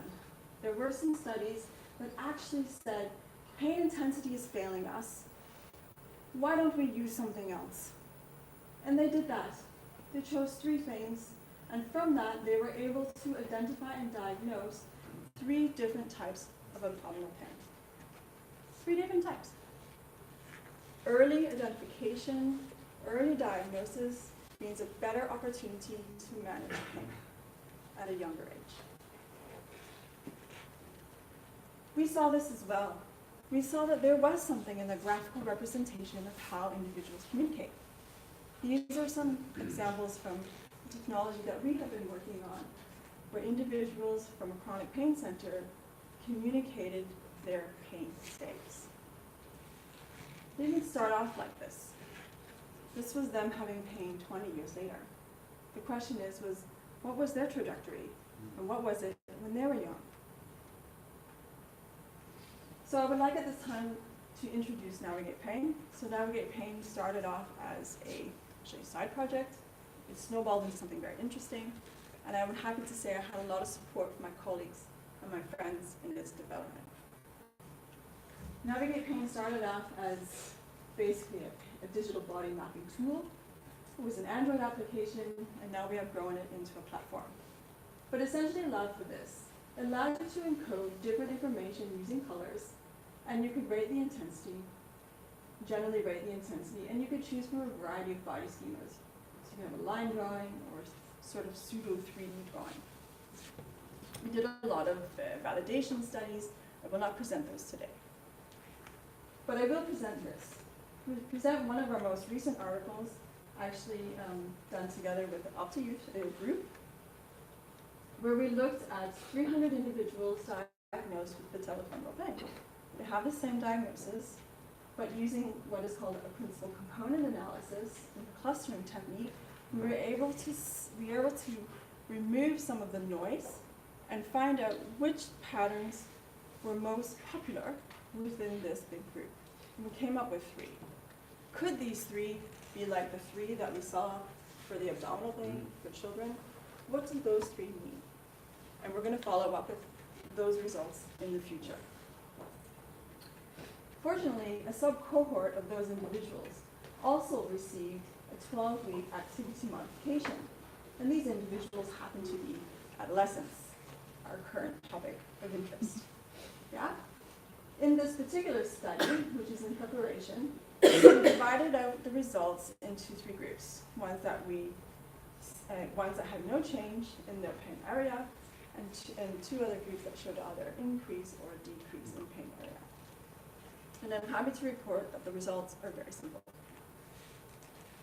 there were some studies that actually said pain intensity is failing us. Why don't we use something else? And they did that. They chose 3 things, and from that they were able to identify and diagnose 3 different types of abdominal pain. 3 different types. Early identification, early diagnosis means a better opportunity to manage pain at a younger age. We saw this as well. We saw that there was something in the graphical representation of how individuals communicate. These are some examples from technology that we have been working on, where individuals from a chronic pain center communicated their pain states. They didn't start off like this. This was them having pain 20 years later. The question was what was their trajectory, and what was it when they were young? So I would like at this time to introduce Navigate Pain. So Navigate Pain started off as a side project. It snowballed into something very interesting, and I'm happy to say I had a lot of support from my colleagues and my friends in its development. Navigate Pain started off as basically a digital body mapping tool. It was an Android application, and now we have grown it into a platform. But essentially it allowed for this. It allowed you to encode different information using colors, and you could rate the intensity, generally rate the intensity, and you could choose from a variety of body schemas. So you can have a line drawing or sort of pseudo 3D drawing. We did a lot of validation studies. I will not present those today. But I will present this. We present one of our most recent articles, actually done together with the Opta Youth group, where we looked at 300 individuals diagnosed with patellofemoral pain. They have the same diagnosis, but using what is called a principal component analysis and clustering technique, we were able to remove some of the noise and find out which patterns were most popular within this big group. And we came up with 3. Could these 3 be like the 3 that we saw for the abdominal pain for children? What do those 3 mean? And we're going to follow up with those results in the future. Fortunately, a sub-cohort of those individuals also received a 12-week activity modification. And these individuals happen to be adolescents, our current topic of interest. Yeah? In this particular study, which is in preparation, we divided out the results into 3 groups. Ones that had no change in their pain area, and 2 other groups that showed either increase or decrease in pain area. And I'm happy to report that the results are very simple.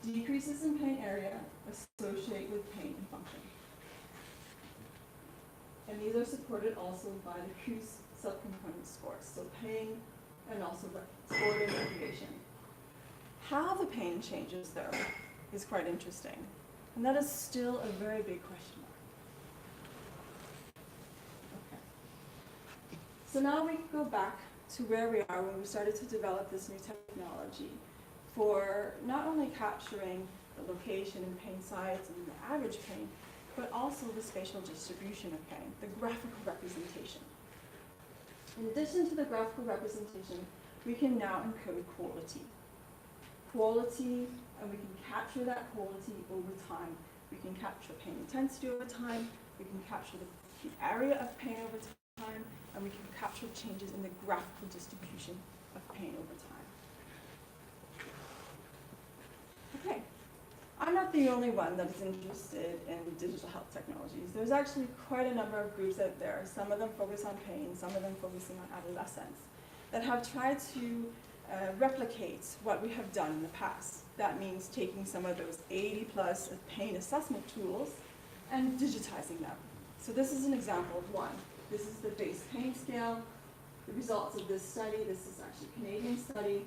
Decreases in pain area associate with pain and function. And these are supported also by the CUS subcomponent scores, so pain and also sport and recreation. How the pain changes, though, is quite interesting. And that is still a very big question mark. Okay. So now we go back to where we are when we started to develop this new technology for not only capturing the location and pain sites and the average pain, but also the spatial distribution of pain, the graphical representation. In addition to the graphical representation, we can now encode quality. Quality, and we can capture that quality over time. We can capture pain intensity over time, we can capture the area of pain over time, and we can capture changes in the graphical distribution of pain over time. Okay, I'm not the only one that is interested in digital health technologies. There's actually quite a number of groups out there. Some of them focus on pain, some of them focusing on adolescence, that have tried to replicate what we have done in the past. That means taking some of those 80 plus pain assessment tools and digitizing them. So this is an example of one. This is the base pain scale. The results of this study, this is actually a Canadian study,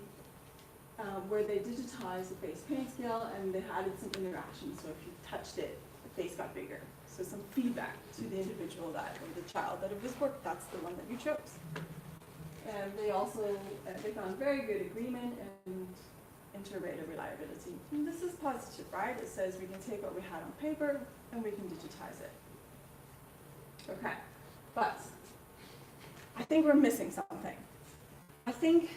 where they digitized the base pain scale and they added some interaction. So if you touched it, the face got bigger. So some feedback to the individual or the child that it was worked, that's the one that you chose. And they also, they found very good agreement and inter-rater reliability. And this is positive, right? It says we can take what we had on paper and we can digitize it. Okay, but I think we're missing something. I think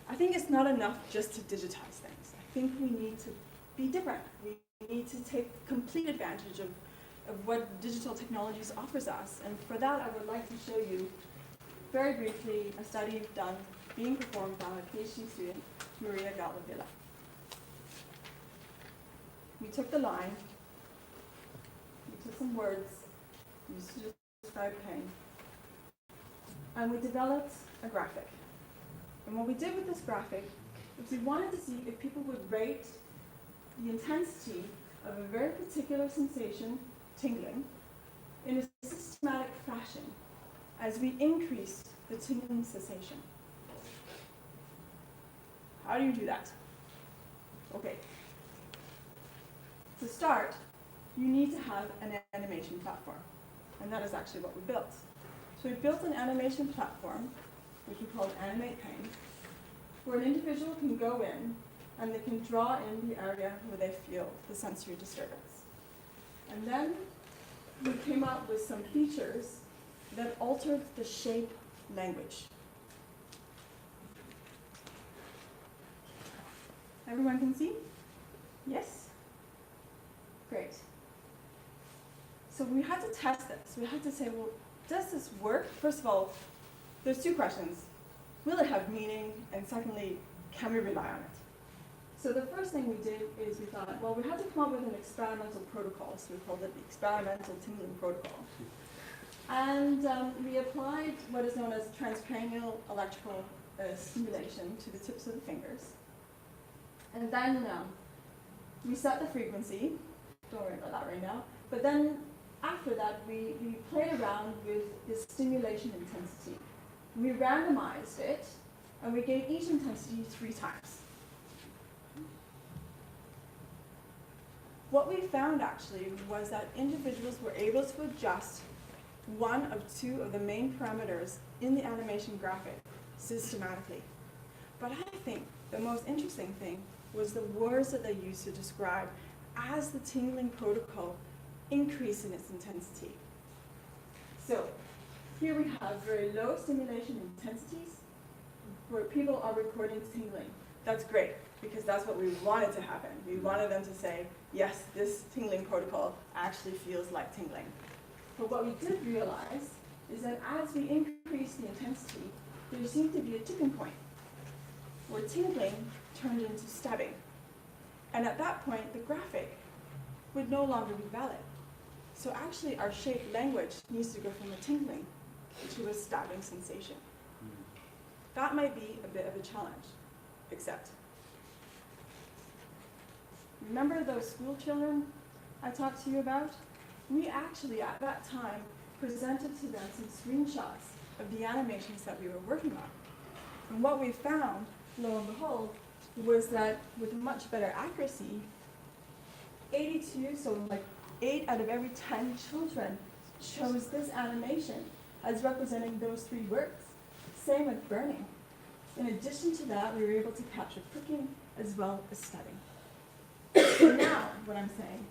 it's not enough just to digitize things. I think we need to be different. We need to take complete advantage of what digital technologies offers us. And for that, I would like to show you very briefly a study being performed by a PhD student, Maria Gallavilla. We took the line, we took some words used to describe pain, and we developed a graphic. And what we did with this graphic was we wanted to see if people would rate the intensity of a very particular sensation, tingling, in a systematic fashion as we increased the tingling cessation. How do you do that? Okay. To start, you need to have an animation platform. And that is actually what we built. So we built an animation platform, which we called Animate Pain, where an individual can go in and they can draw in the area where they feel the sensory disturbance. And then we came up with some features that altered the shape language. Everyone can see? Yes? Great. So we had to test this. We had to say, well, does this work? First of all, there's two questions. Will it have meaning? And secondly, can we rely on it? So the first thing we did is we thought, well, we had to come up with an experimental protocol. So we called it the experimental tingling protocol. And we applied what is known as transcranial electrical stimulation to the tips of the fingers. And then we set the frequency. Don't worry about that right now. But then after that, we played around with the stimulation intensity. We randomized it, and we gave each intensity 3 times. What we found actually was that individuals were able to adjust one of 2 of the main parameters in the animation graphic systematically. But I think the most interesting thing was the words that they used to describe as the tingling protocol increased in its intensity. So here we have very low stimulation intensities where people are recording tingling. That's great, because that's what we wanted to happen. We wanted them to say, yes, this tingling protocol actually feels like tingling. But what we did realize is that as we increased the intensity, there seemed to be a tipping point where tingling turned into stabbing. And at that point, the graphic would no longer be valid. So actually, our shape language needs to go from a tingling to a stabbing sensation. That might be a bit of a challenge, except. Remember those school children I talked to you about? We actually, at that time, presented to them some screenshots of the animations that we were working on. And what we found, lo and behold, was that with much better accuracy, 82, so like 8 out of every 10 children chose this animation as representing those 3 words. Same with burning. In addition to that, we were able to capture cooking as well as studying. So now, what I'm saying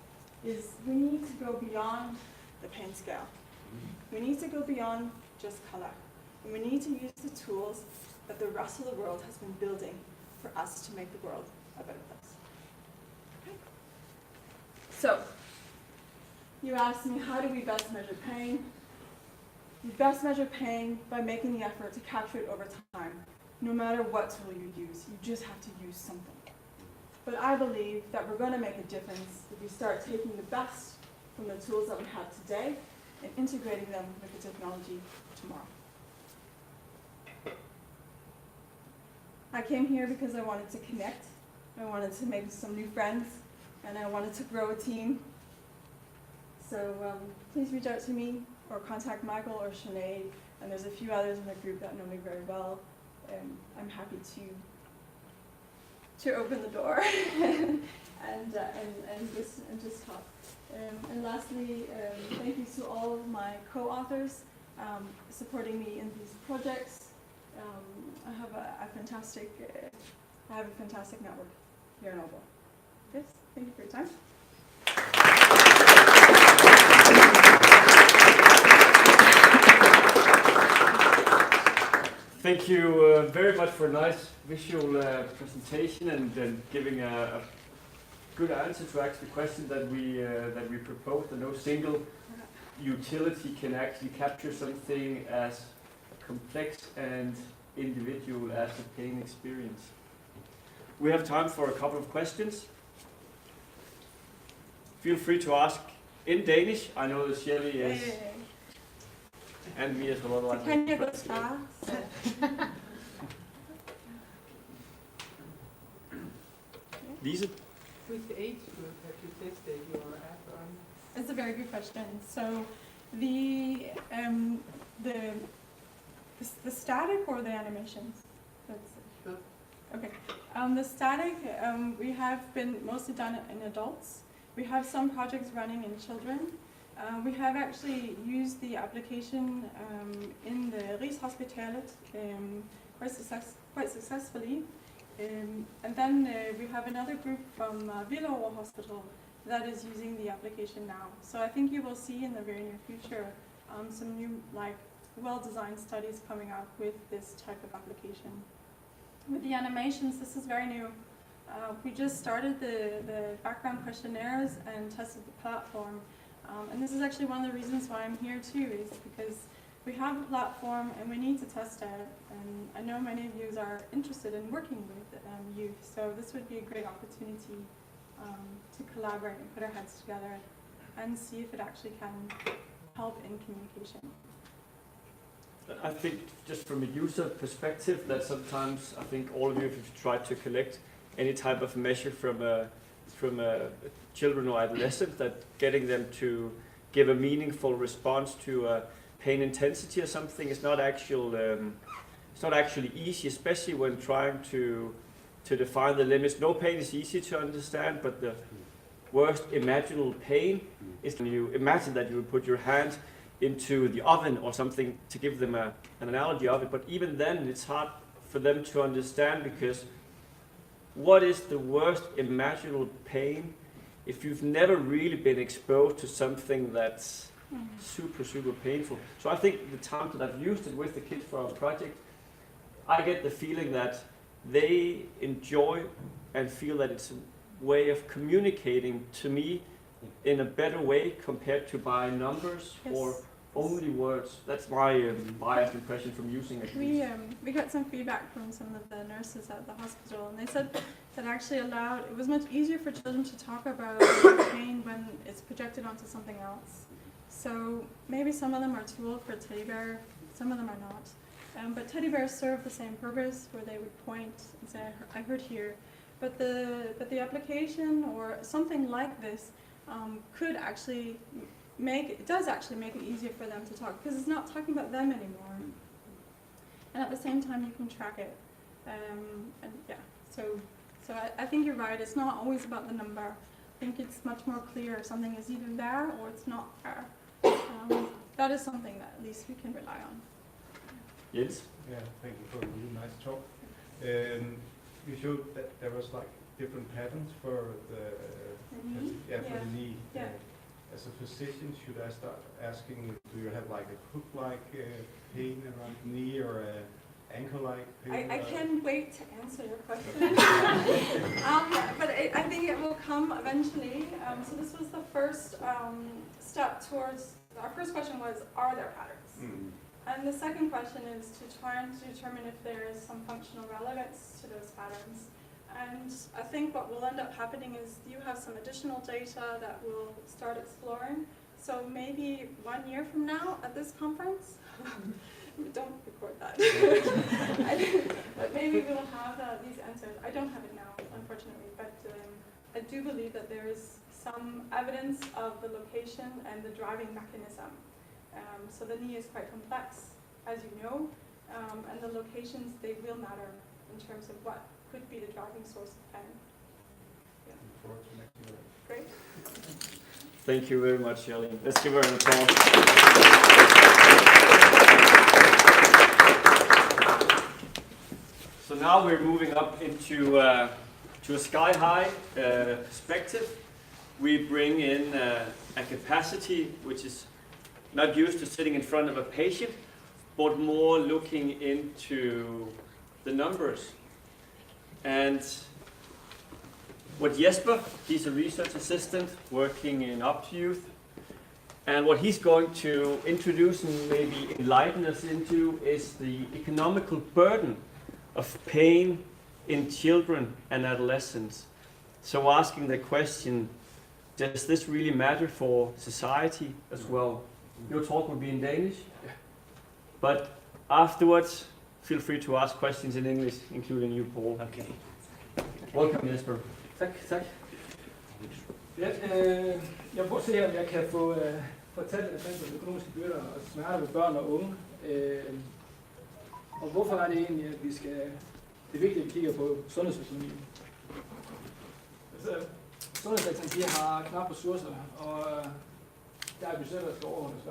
is we need to go beyond the pain scale. We need to go beyond just color. And we need to use the tools that the rest of the world has been building for us to make the world a better place. Okay. So, you asked me, how do we best measure pain? We best measure pain by making the effort to capture it over time. No matter what tool you use, you just have to use something. But I believe that we're going to make a difference if we start taking the best from the tools that we have today and integrating them with the technology tomorrow. I came here because I wanted to connect, I wanted to make some new friends, and I wanted to grow a team. So please reach out to me or contact Michael or Sinead, and there's a few others in the group that know me very well. I'm happy to open the door and just talk. And lastly, thank you to all of my co-authors supporting me in these projects. I have a fantastic network here in Oslo. Yes, thank you for your time. Thank you very much for a nice visual presentation and giving a good answer to actually the question that we proposed. That no single utility can actually capture something as complex and individual as the pain experience. We have time for a couple of questions. Feel free to ask in Danish. I know that Shelley is, and me as well. Kan jeg godt svare? Lisa? Which age group have you tested your app on? That's a very good question. So the static or the animations? Both. Okay. The static, we have been mostly done in adults. We have some projects running in children. We have actually used the application in the Rigshospitalet quite successfully. And then we have another group from Hvidovre Hospital that is using the application now. So I think you will see in the very near future some new, well-designed studies coming out with this type of application. With the animations, this is very new. We just started the background questionnaires and tested the platform. And this is actually one of the reasons why I'm here too, is because we have a platform and we need to test it. And I know many of you are interested in working with youth, so this would be a great opportunity to collaborate and put our heads together and see if it actually can help in communication. I think just from a user perspective that sometimes I think all of you, if you've tried to collect any type of measure from children or adolescents, that getting them to give a meaningful response to pain intensity or something is not it's not actually easy, especially when trying to define the limits. No pain is easy to understand, but the worst imaginable pain is when you imagine that you would put your hand into the oven or something, to give them an analogy of it. But even then, it's hard for them to understand, because what is the worst imaginable pain if you've never really been exposed to something that's super, super painful? So I think the time that I've used it with the kids for our project, I get the feeling that they enjoy and feel that it's a way of communicating to me in a better way compared to by numbers or only words. That's my biased impression from using it. We got some feedback from some of the nurses at the hospital, and they said that actually it was much easier for children to talk about pain when it's projected onto something else. So maybe some of them are too old for teddy bear, some of them are not. But teddy bears serve the same purpose, where they would point and say, I heard here. But the application or something like this could actually does actually make it easier for them to talk, because it's not talking about them anymore. And at the same time, you can track it. And yeah, so I think you're right. It's not always about the number. I think it's much more clear something is either there or it's not there. That is something that at least we can rely on. Jens? Yeah, thank you for a really nice talk. You showed that there was like different patterns for the for the knee. Yeah. As a physician, should I start asking, do you have like a hook-like pain around the knee or a ankle-like pain? I can't wait to answer your question. But I think it will come eventually. So this was the first step towards, our first question was, are there patterns? Mm. And the second question is to try and determine if there is some functional relevance to those patterns. And I think what will end up happening is you have some additional data that we'll start exploring. So maybe 1 year from now at this conference, don't record that. But maybe we'll have these answers. I don't have it now, unfortunately, but I do believe that there is some evidence of the location and the driving mechanism. So the knee is quite complex, as you know, and the locations, they will matter in terms of what could be the driving source of pain. Yeah. Look forward to next year. Great. Thank you very much, Shelley. Let's give her an applause. So now we're moving up into to a sky-high perspective. We bring in a capacity which is not used to sitting in front of a patient, but more looking into the numbers. And what Jesper, he's a research assistant working in OptYouth, and what he's going to introduce and maybe enlighten us into is the economical burden of pain in children and adolescents. So asking the question, does this really matter for society as well? Your talk will be in Danish, but afterwards, feel free to ask questions in English, including you, Paul. Okay. Welcome, Jesper. Tak. Ja, jeg prøver at se, om jeg kan få fortalt lidt om økonomiske byrder og smerte ved børn og unge. Og hvorfor er det egentlig, at det er vigtigt, at vi kigger på sundhedsøkonomien. Altså, sundhedssektoren, de har knap ressourcer, og der er budgetter, der skal overholdes.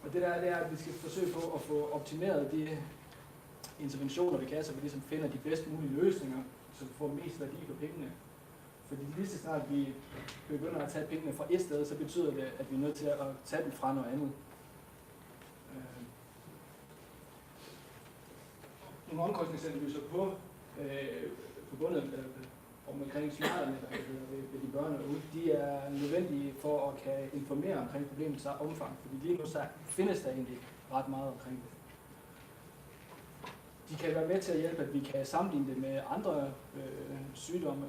Og det er, at vi skal forsøge på at få optimeret de interventioner, vi kan, så vi ligesom finder de bedst mulige løsninger, så vi får mest værdi for pengene. Fordi lige så snart vi begynder at tage pengene fra et sted, så betyder det, at vi er nødt til at tage dem fra noget andet. Nogle omkostningsanalyser på forbundet omkring smerterne ved de børn og unge, de er nødvendige for at kan informere omkring problemets omfang, fordi lige nu så findes der egentlig ret meget omkring det. De kan være med til at hjælpe, at vi kan sammenligne det med andre sygdomme,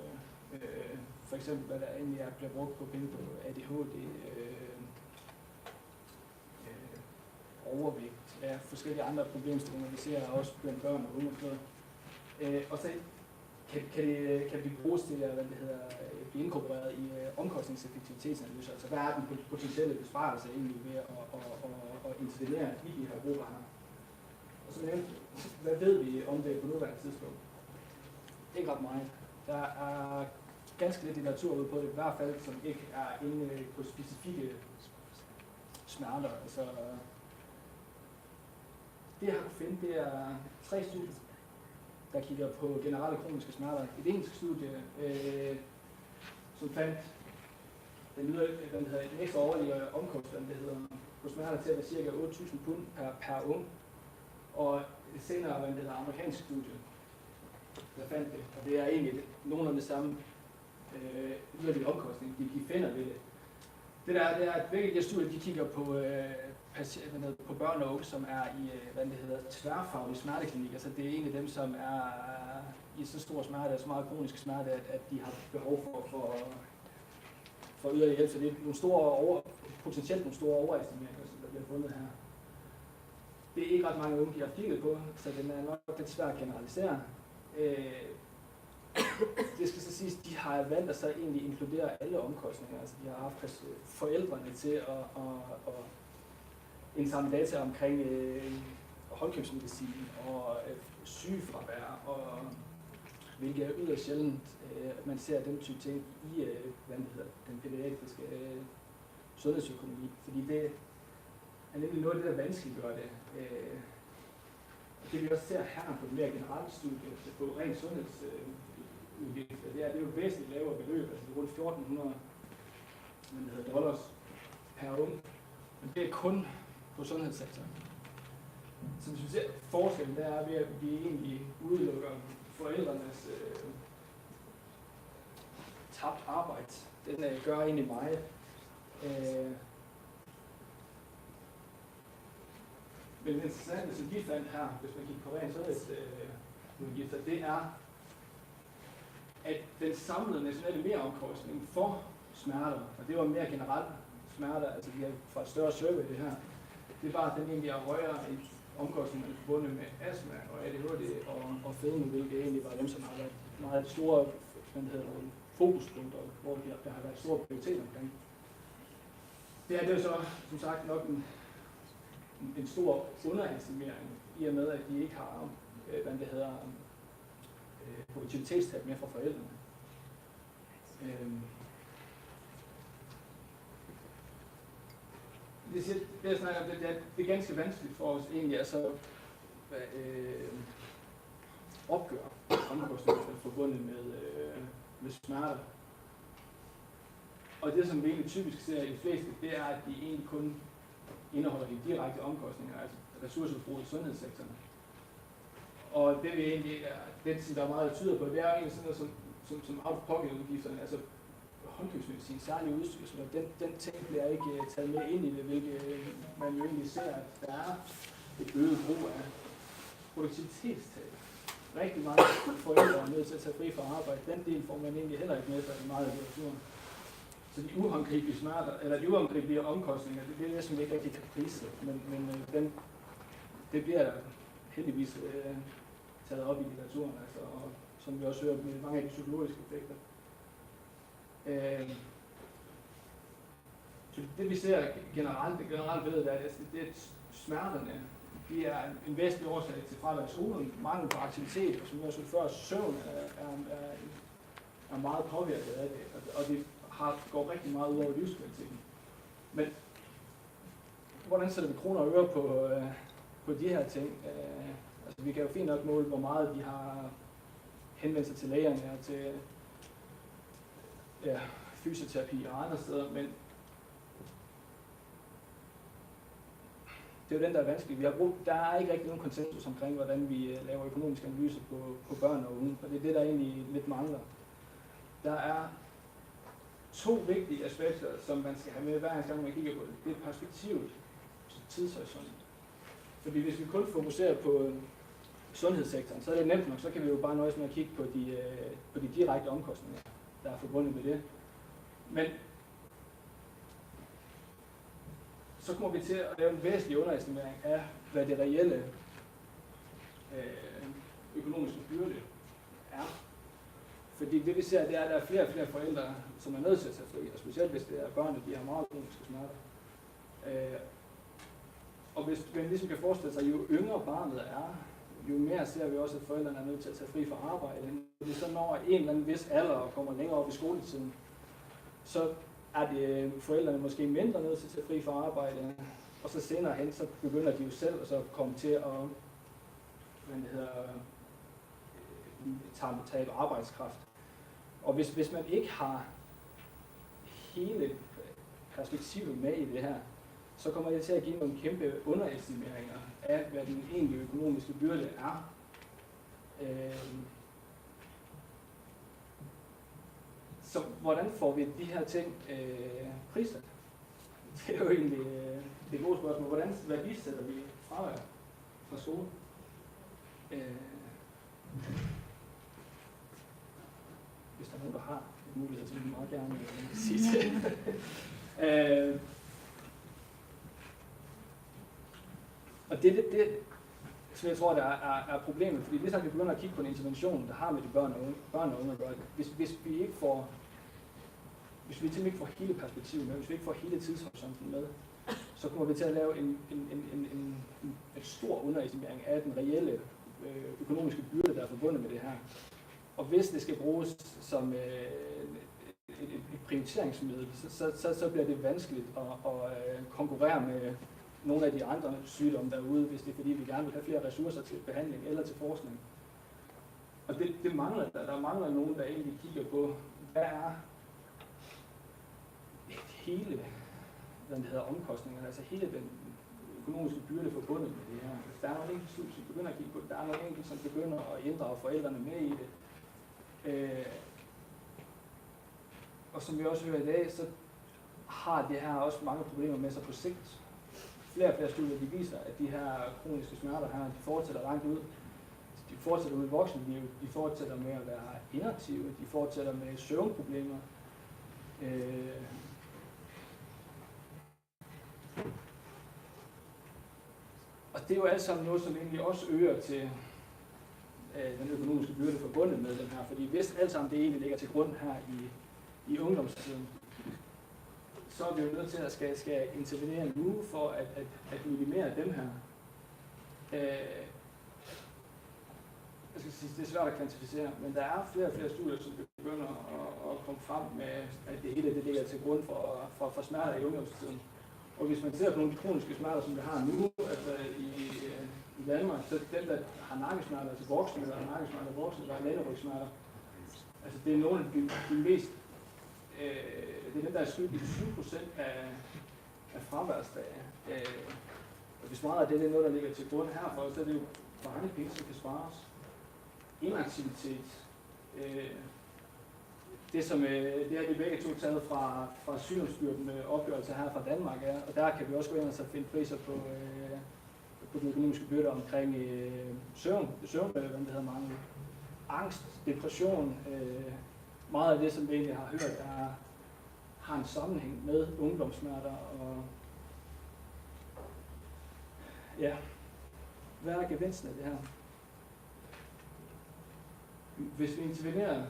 for eksempel hvad der egentlig bliver brugt på penge på ADHD, overvægt, forskellige andre problemstillinger, vi ser også blandt børn og unge. Og så kan vi bruges til at blive inkorporeret i omkostningseffektivitetsanalyser. Altså hvad er den potentielle besparelse egentlig ved at intervenere i de her grupper her? Og så hvad ved vi om det på nuværende tidspunkt? Ikke ret meget. Der er ganske lidt litteratur ude på det, i hvert fald som ikke er inde på specifikke smerter. Altså, det jeg har kunnet finde, det er 3 studier, der kigger på generelle kroniske smerter. Et engelsk studie, som fandt den ekstraårlige omkostning, der hedder på smerter til at være ca. 8.000 pund per ung. Og et senere amerikansk studie, der fandt det. Og det er egentlig nogenlunde det samme yderligere omkostning, de finder ved det. Det er, at begge de studier, de kigger på børn og unge, som er i tværfaglig smerteklinik. Altså det er egentlig dem, som er i så stor smerte, så meget kronisk smerte, at de har behov for yderligere hjælp. Så det er potentielt nogle store overestimeringer, som der bliver fundet her. Det er ikke ret mange unge, de har kigget på, så den er nok lidt svært at generalisere. Det skal så siges, de har valgt at så egentlig inkludere alle omkostninger. Altså de har haft forældrene til at indsamle data omkring håndkøbsmedicin og sygefravær, og hvilket er yderst sjældent, at man ser den type ting i den pædiatriske sundhedsøkonomi. Fordi er nemlig noget af det, der vanskeliggør det. Og det vi også ser her på et mere generelt studie, på rent sundhedsudgifter, det er jo et væsentligt lavere beløb, altså det er rundt 1.400 dollars per ung. Men det er kun på sundhedssektoren. Så hvis vi ser forskellen, der er ved, at vi egentlig udelukker forældrenes tabt arbejde. Den gør egentlig meget. Men det interessante, som vi fandt her, hvis man kigger på rent sundhedsudgifter, det er, at den samlede nationale mereomkostning for smerter, og det var mere generelt smerter, altså vi har fra et større survey det her, det var, at den egentlig er højere end omkostningerne forbundet med astma og ADHD og fedme, hvilket egentlig var dem, som har været meget store fokuspunkter, hvor der har været store prioriteter omkring. Det er jo så, som sagt, nok en stor underestimering, i og med, at de ikke har, produktivitetstab mere fra forældrene. Det jeg snakker om, det er ganske vanskeligt for os egentlig, altså opgøre omkostninger forbundet med smerter. Og det, som vi egentlig typisk ser i de fleste, det er, at de egentlig kun indeholder de direkte omkostninger, altså ressourceforbrug i sundhedssektoren. Og det vi egentlig det, som der er meget tyder på, det er egentlig sådan noget som out-of-pocket-udgifterne, altså håndkøbsmedicin, særlig udstyr, så den ting bliver ikke taget med ind i det, hvilket man jo egentlig ser, at der er et øget brug af produktivitetstab. Rigtig mange forældre er nødt til at tage fri fra arbejde. Den del får man egentlig heller ikke med sig i meget af litteraturen. Så de uhåndgribelige smerter, eller de uhåndgribelige omkostninger, det er det, som vi ikke rigtig kan prissætte, men det bliver heldigvis taget op i litteraturen, altså, og som vi også hører med mange af de psykologiske effekter. Så det vi ser generelt ved, det er, at smerterne, de er en væsentlig årsag til fravær i skolen, mangel på aktivitet, og som jeg så før, søvn er meget påvirket af det, og det går rigtig meget ud over livskvaliteten. Men hvordan sætter vi kroner og øre på de her ting? Altså, vi kan jo fint nok måle, hvor meget de har henvendt sig til lægerne og til fysioterapi og andre steder, men det er jo den, der er vanskelig. Der er ikke rigtig nogen konsensus omkring, hvordan vi laver økonomiske analyser på børn og unge, og det er det, der egentlig lidt mangler. Der er to vigtige aspekter, som man skal have med hver gang, man kigger på det. Det er perspektivet, tidshorisonten. Fordi hvis vi kun fokuserer på sundhedssektoren, så er det nemt nok, så kan vi jo bare nøjes med at kigge på de direkte omkostninger, der er forbundet med det. Men så kommer vi til at lave en væsentlig underestimering af, hvad det reelle økonomiske byrde er. Fordi det vi ser, det er, at der er flere og flere forældre, som er nødt til at tage fri, og specielt hvis det er børn, de har meget kroniske smerter. Og hvis man ligesom kan forestille sig, jo yngre barnet er, jo mere ser vi også, at forældrene er nødt til at tage fri fra arbejde. Hvis så når en eller anden vis alder og kommer længere op i skoletiden, så er det forældrene måske mindre nødt til at tage fri fra arbejde, og så senere hen, så begynder de jo selv at så komme til at tabe arbejdskraft. Og hvis man ikke har hele perspektivet med i det her, så kommer det til at give nogle kæmpe underestimeringer af, hvad den egentlige økonomiske byrde er. Så hvordan får vi de her ting prissat? Det er jo egentlig det gode spørgsmål. Hvad sætter vi fravær fra skole? Hvis der er nogen, der har en mulighed, så vil jeg meget gerne sige det. Og det, som jeg tror, der er problemet, fordi det er, at vi begynder at kigge på en intervention, der har med de børn og unge at gøre. Hvis vi simpelthen ikke får hele perspektivet med, hvis vi ikke får hele tidshorisonten med, så kommer vi til at lave en stor underestimering af den reelle økonomiske byrde, der er forbundet med det her. Og hvis det skal bruges som et prioriteringsmiddel, så bliver det vanskeligt at konkurrere nogle af de andre sygdomme derude, hvis det er fordi, vi gerne vil have flere ressourcer til behandling eller til forskning. Og det mangler der. Der mangler nogen, der egentlig kigger på, hvad er hele, hvad det hedder, omkostningerne, altså hele den økonomiske byrde forbundet med det her. Der er nogle enkelte studier, som begynder at kigge på det. Der er nogle enkelte, som begynder at inddrage forældrene med i det. Og som vi også hører i dag, så har det her også mange problemer med sig på sigt. Flere og flere studier de viser, at de her kroniske smerter her, de fortsætter langt ud. De fortsætter ud i voksenlivet, de fortsætter med at være inaktive, de fortsætter med søvnproblemer. Og det er jo alt sammen noget, som egentlig også øger til den økonomiske byrde forbundet med den her. Fordi hvis alt sammen det egentlig ligger til grund her i ungdomstiden, så er vi jo nødt til at skal intervenere nu for at minimere dem her. Jeg skal sige, det er svært at kvantificere, men der er flere og flere studier, som begynder at komme frem med, at det hele det ligger til grund for smerter i ungdomstiden. Og hvis man ser på nogle kroniske smerter, som vi har nu, altså i Danmark, så dem, der har nakkesmerter, altså voksne, der har nakkesmerter, voksne, der har lænderygsmerter, altså det er nogle af de mest, det er dem, der er skyld i 20% af fraværsdage. Og hvis meget af det er noget, der ligger til grund herfor, så er det jo mange penge, som kan spares. Inaktivitet. Det har vi begge to taget fra sygdomsbyrden opgørelse her fra Danmark, og der kan vi også gå ind og finde priser på den økonomiske byrde omkring søvn, hvad det hedder mange, angst, depression, meget af det, som vi egentlig har hørt, har en sammenhæng med ungdomssmerter og ja, hvad er gevinsten af det her? Hvis vi intervenerer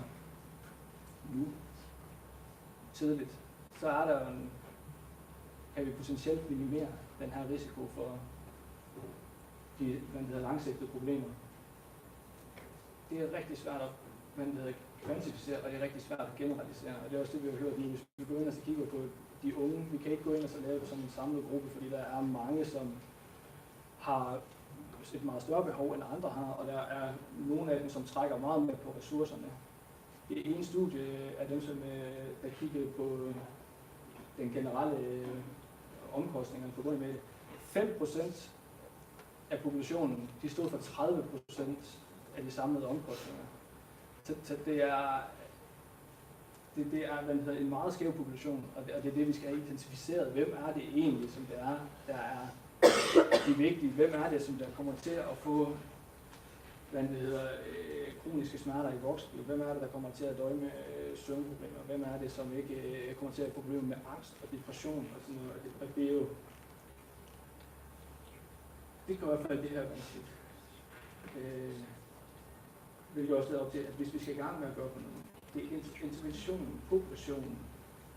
nu tidligt, så er der kan vi potentielt minimere den her risiko for de langsigtede problemer. Det er rigtig svært at kvantificere, og det er rigtig svært at generalisere. Og det er også det, vi har hørt nu. Hvis vi går ind og kigger på de unge, vi kan ikke gå ind og så lave sådan en samlet gruppe, fordi der er mange, som har et meget større behov end andre har, og der er nogle af dem, som trækker meget mere på ressourcerne. Det ene studie af dem, som der kiggede på den generelle omkostninger forbundet med det. 5% af populationen, de stod for 30% af de samlede omkostninger. Så det er en meget skæv population, og det er det, vi skal have identificeret. Hvem er det egentlig, som det er, der er de vigtige? Hvem er det, som der kommer til at få kroniske smerter i voksenlivet? Hvem er det, der kommer til at døje med søvnproblemer? Hvem er det, som ikke kommer til at have problemer med angst og depression og sådan noget? Og det er jo... Det kan i hvert fald det her vanskeligt. Hvilket også leder op til, at hvis vi skal i gang med at gøre på noget, det er interventionen, populationen,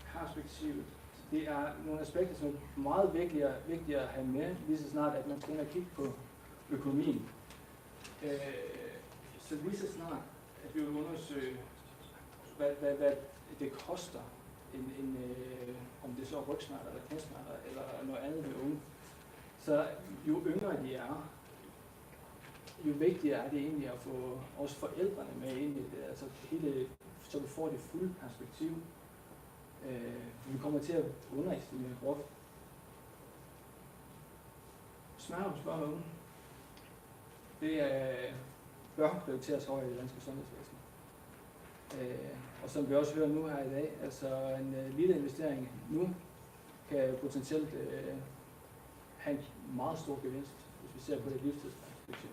perspektivet. Det er nogle aspekter, som er meget vigtigere at have med, lige så snart, at man skal ind og kigge på økonomien. Så lige så snart, at vi vil undersøge, hvad det koster, om det så er rygsmerter eller knæsmerter eller noget andet med unge. Så jo yngre de er, jo vigtigere er det egentlig at få også forældrene med ind i det, altså så vi får det fulde perspektiv. Vi kommer til at underestimere groft. Smerter hos børn og unge, det bør prioriteres højere i det danske sundhedsvæsen. Og som vi også hører nu her i dag, altså en lille investering nu kan potentielt have en meget stor gevinst, hvis vi ser på det livstidsperspektiv.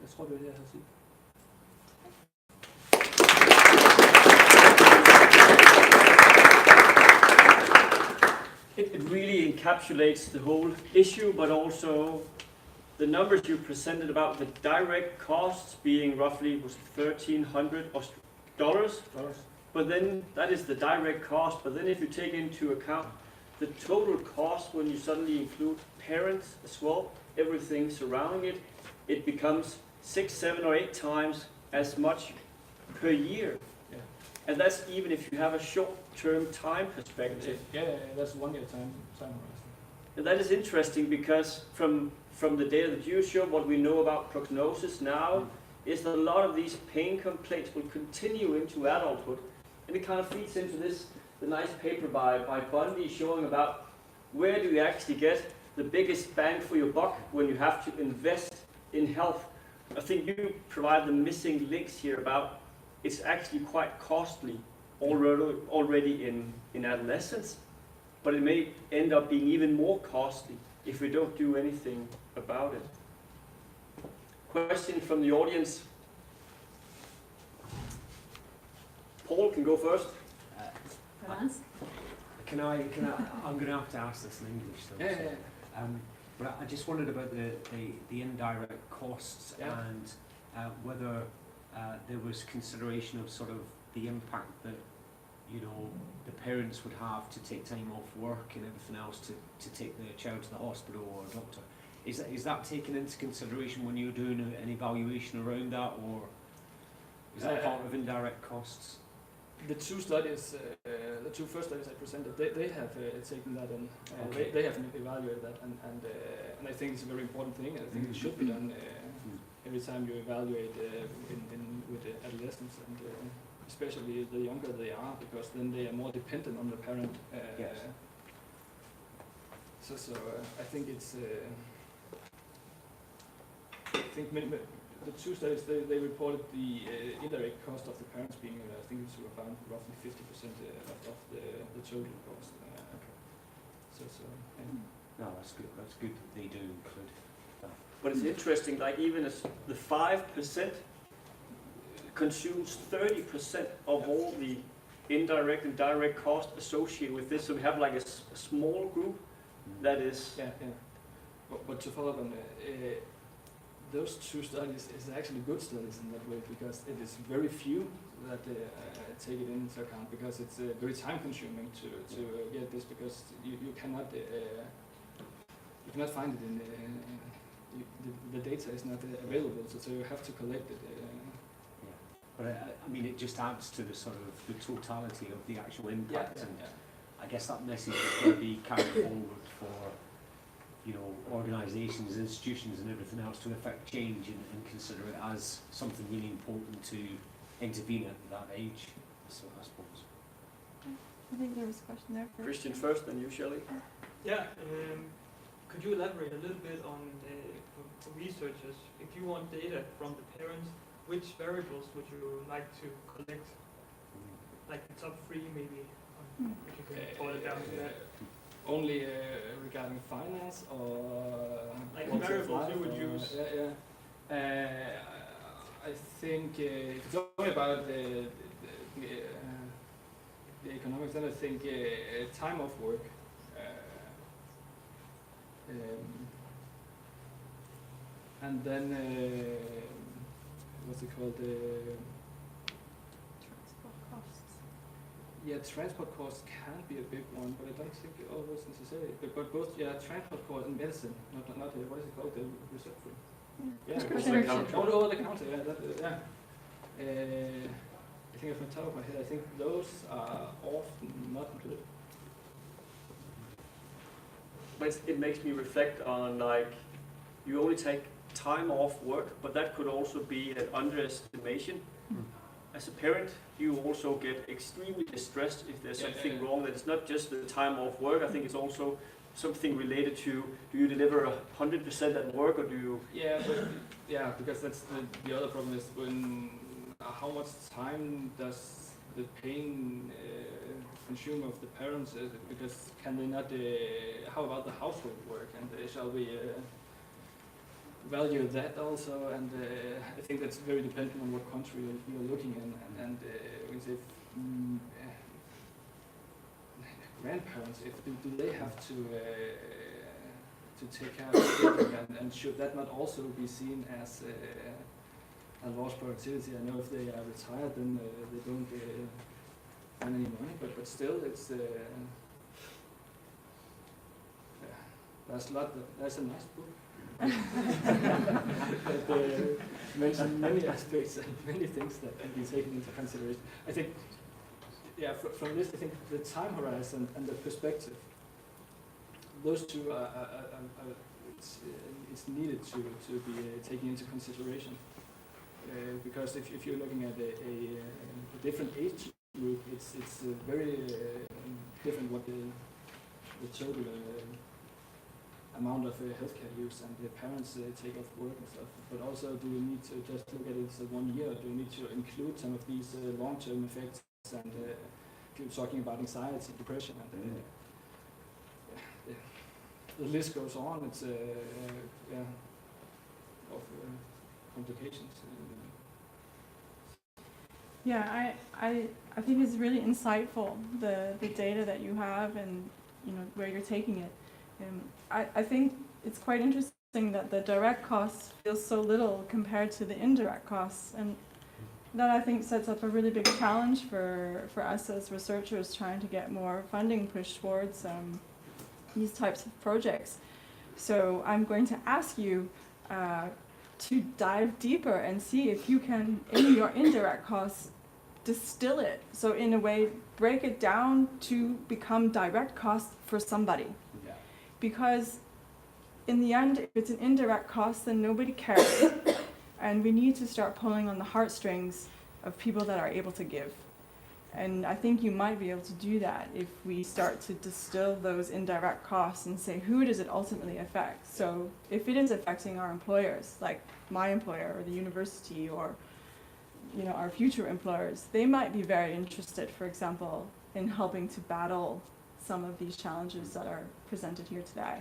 Jeg tror, det er det, jeg har at sige. It really encapsulates the whole issue, but also the numbers you presented about the direct costs being roughly was $1,300. But then that is the direct cost. But then if you take into account the total cost when you suddenly include parents as well, everything surrounding it, it becomes 6, 7, or 8 times as much per year. Yeah. And that's even if you have a short-term time perspective. Yeah, that's 1 year time horizon. And that is interesting because from the data that you showed, what we know about prognosis now is that a lot of these pain complaints will continue into adulthood. And it kind of feeds into the nice paper by Bundy showing about where do you actually get the biggest bang for your buck when you have to invest in health. I think you provide the missing links here about it's actually quite costly already in adolescence, but it may end up being even more costly if we don't do anything about it. Question from the audience. Paul can go first. Can I, I'm going to have to ask this in English though. Yeah. But I just wondered about the indirect costs and whether there was consideration of sort of the impact that, you know, the parents would have to take time off work and everything else to take their child to the hospital or a doctor. Is that taken into consideration when you're doing an evaluation around that, or is that part of indirect costs? The two studies, the two first studies I presented, they have taken that in. Okay. They have evaluated that, and I think it's a very important thing. And I think it should be done every time you evaluate with the adolescents, and especially the younger they are, because then they are more dependent on the parent. Yes. So I think it's. I think the two studies they reported the indirect cost of the parents being I think it's around roughly 50% of the total cost. No, that's good. That's good that they do include that. But it's interesting, like even as the 5% consumes 30% of all the indirect and direct cost associated with this. So we have like a small group that is. Yeah. But to follow up on those two studies is actually good studies in that way, because it is very few that take it into account, because it's very time consuming to get this, because you cannot find it in the data is not available, so you have to collect it. Yeah. But I mean, it just adds to the sort of the totality of the actual impact, and I guess that message is going to be carried forward for, you know, organisations, institutions and everything else to affect change and consider it as something really important to intervene at that age, so I suppose. I think there was a question there first. Christian first, then you, Shelley. Yeah, could you elaborate a little bit on, for researchers, if you want data from the parents, which variables would you like to collect? Like the top 3 maybe, if you can boil it down to that. Only regarding finance, or like quality of variables life, you would or- use? I think if it's only about the economics, then I think time off work. And then what's it called? Transport costs. Yeah, transport costs can be a big one, but I don't think always necessary. But both, transport costs and medicine, not what is it called, the reception. Yeah, Prescription. over the counter. Yeah, I think off the top of my head, I think those are often not included. But it makes me reflect on, like, you only take time off work, but that could also be an underestimation. As a parent, you also get extremely distressed if there's something wrong. That it's not just the time off work. I think it's also something related to, do you deliver 100% at work, or do you? Yeah, because that's the other problem is when how much time does the pain consume of the parents? Because can they not? How about the household work? And shall we value that also? And I think that's very dependent on what country you're looking in. And we say grandparents, do they have to take care of children, and should that not also be seen as a lost productivity? I know if they are retired, then they don't earn any money, but still, it's that's a nice book. That mentions many aspects and many things that can be taken into consideration. I think from this, I think the time horizon and the perspective, those two it's needed to be taken into consideration. Because if you're looking at a different age group, it's very different what the total amount of healthcare use and the parents take off work and stuff. But also, do we need to just look at it as 1 year? Do we need to include some of these long-term effects? And if you're talking about anxiety, depression, and the list goes on. It's of complications. Yeah, I think it's really insightful, the data that you have and where you're taking it. I think it's quite interesting that the direct costs feel so little compared to the indirect costs, and that I think sets up a really big challenge for us as researchers trying to get more funding pushed towards these types of projects. So I'm going to ask you to dive deeper and see if you can, in your indirect costs, distill it. So in a way, break it down to become direct costs for somebody. Yeah. Because in the end, if it's an indirect cost, then nobody cares. And we need to start pulling on the heartstrings of people that are able to give. And I think you might be able to do that if we start to distill those indirect costs and say, who does it ultimately affect? So if it is affecting our employers, like my employer or the university or our future employers, they might be very interested, for example, in helping to battle some of these challenges that are presented here today.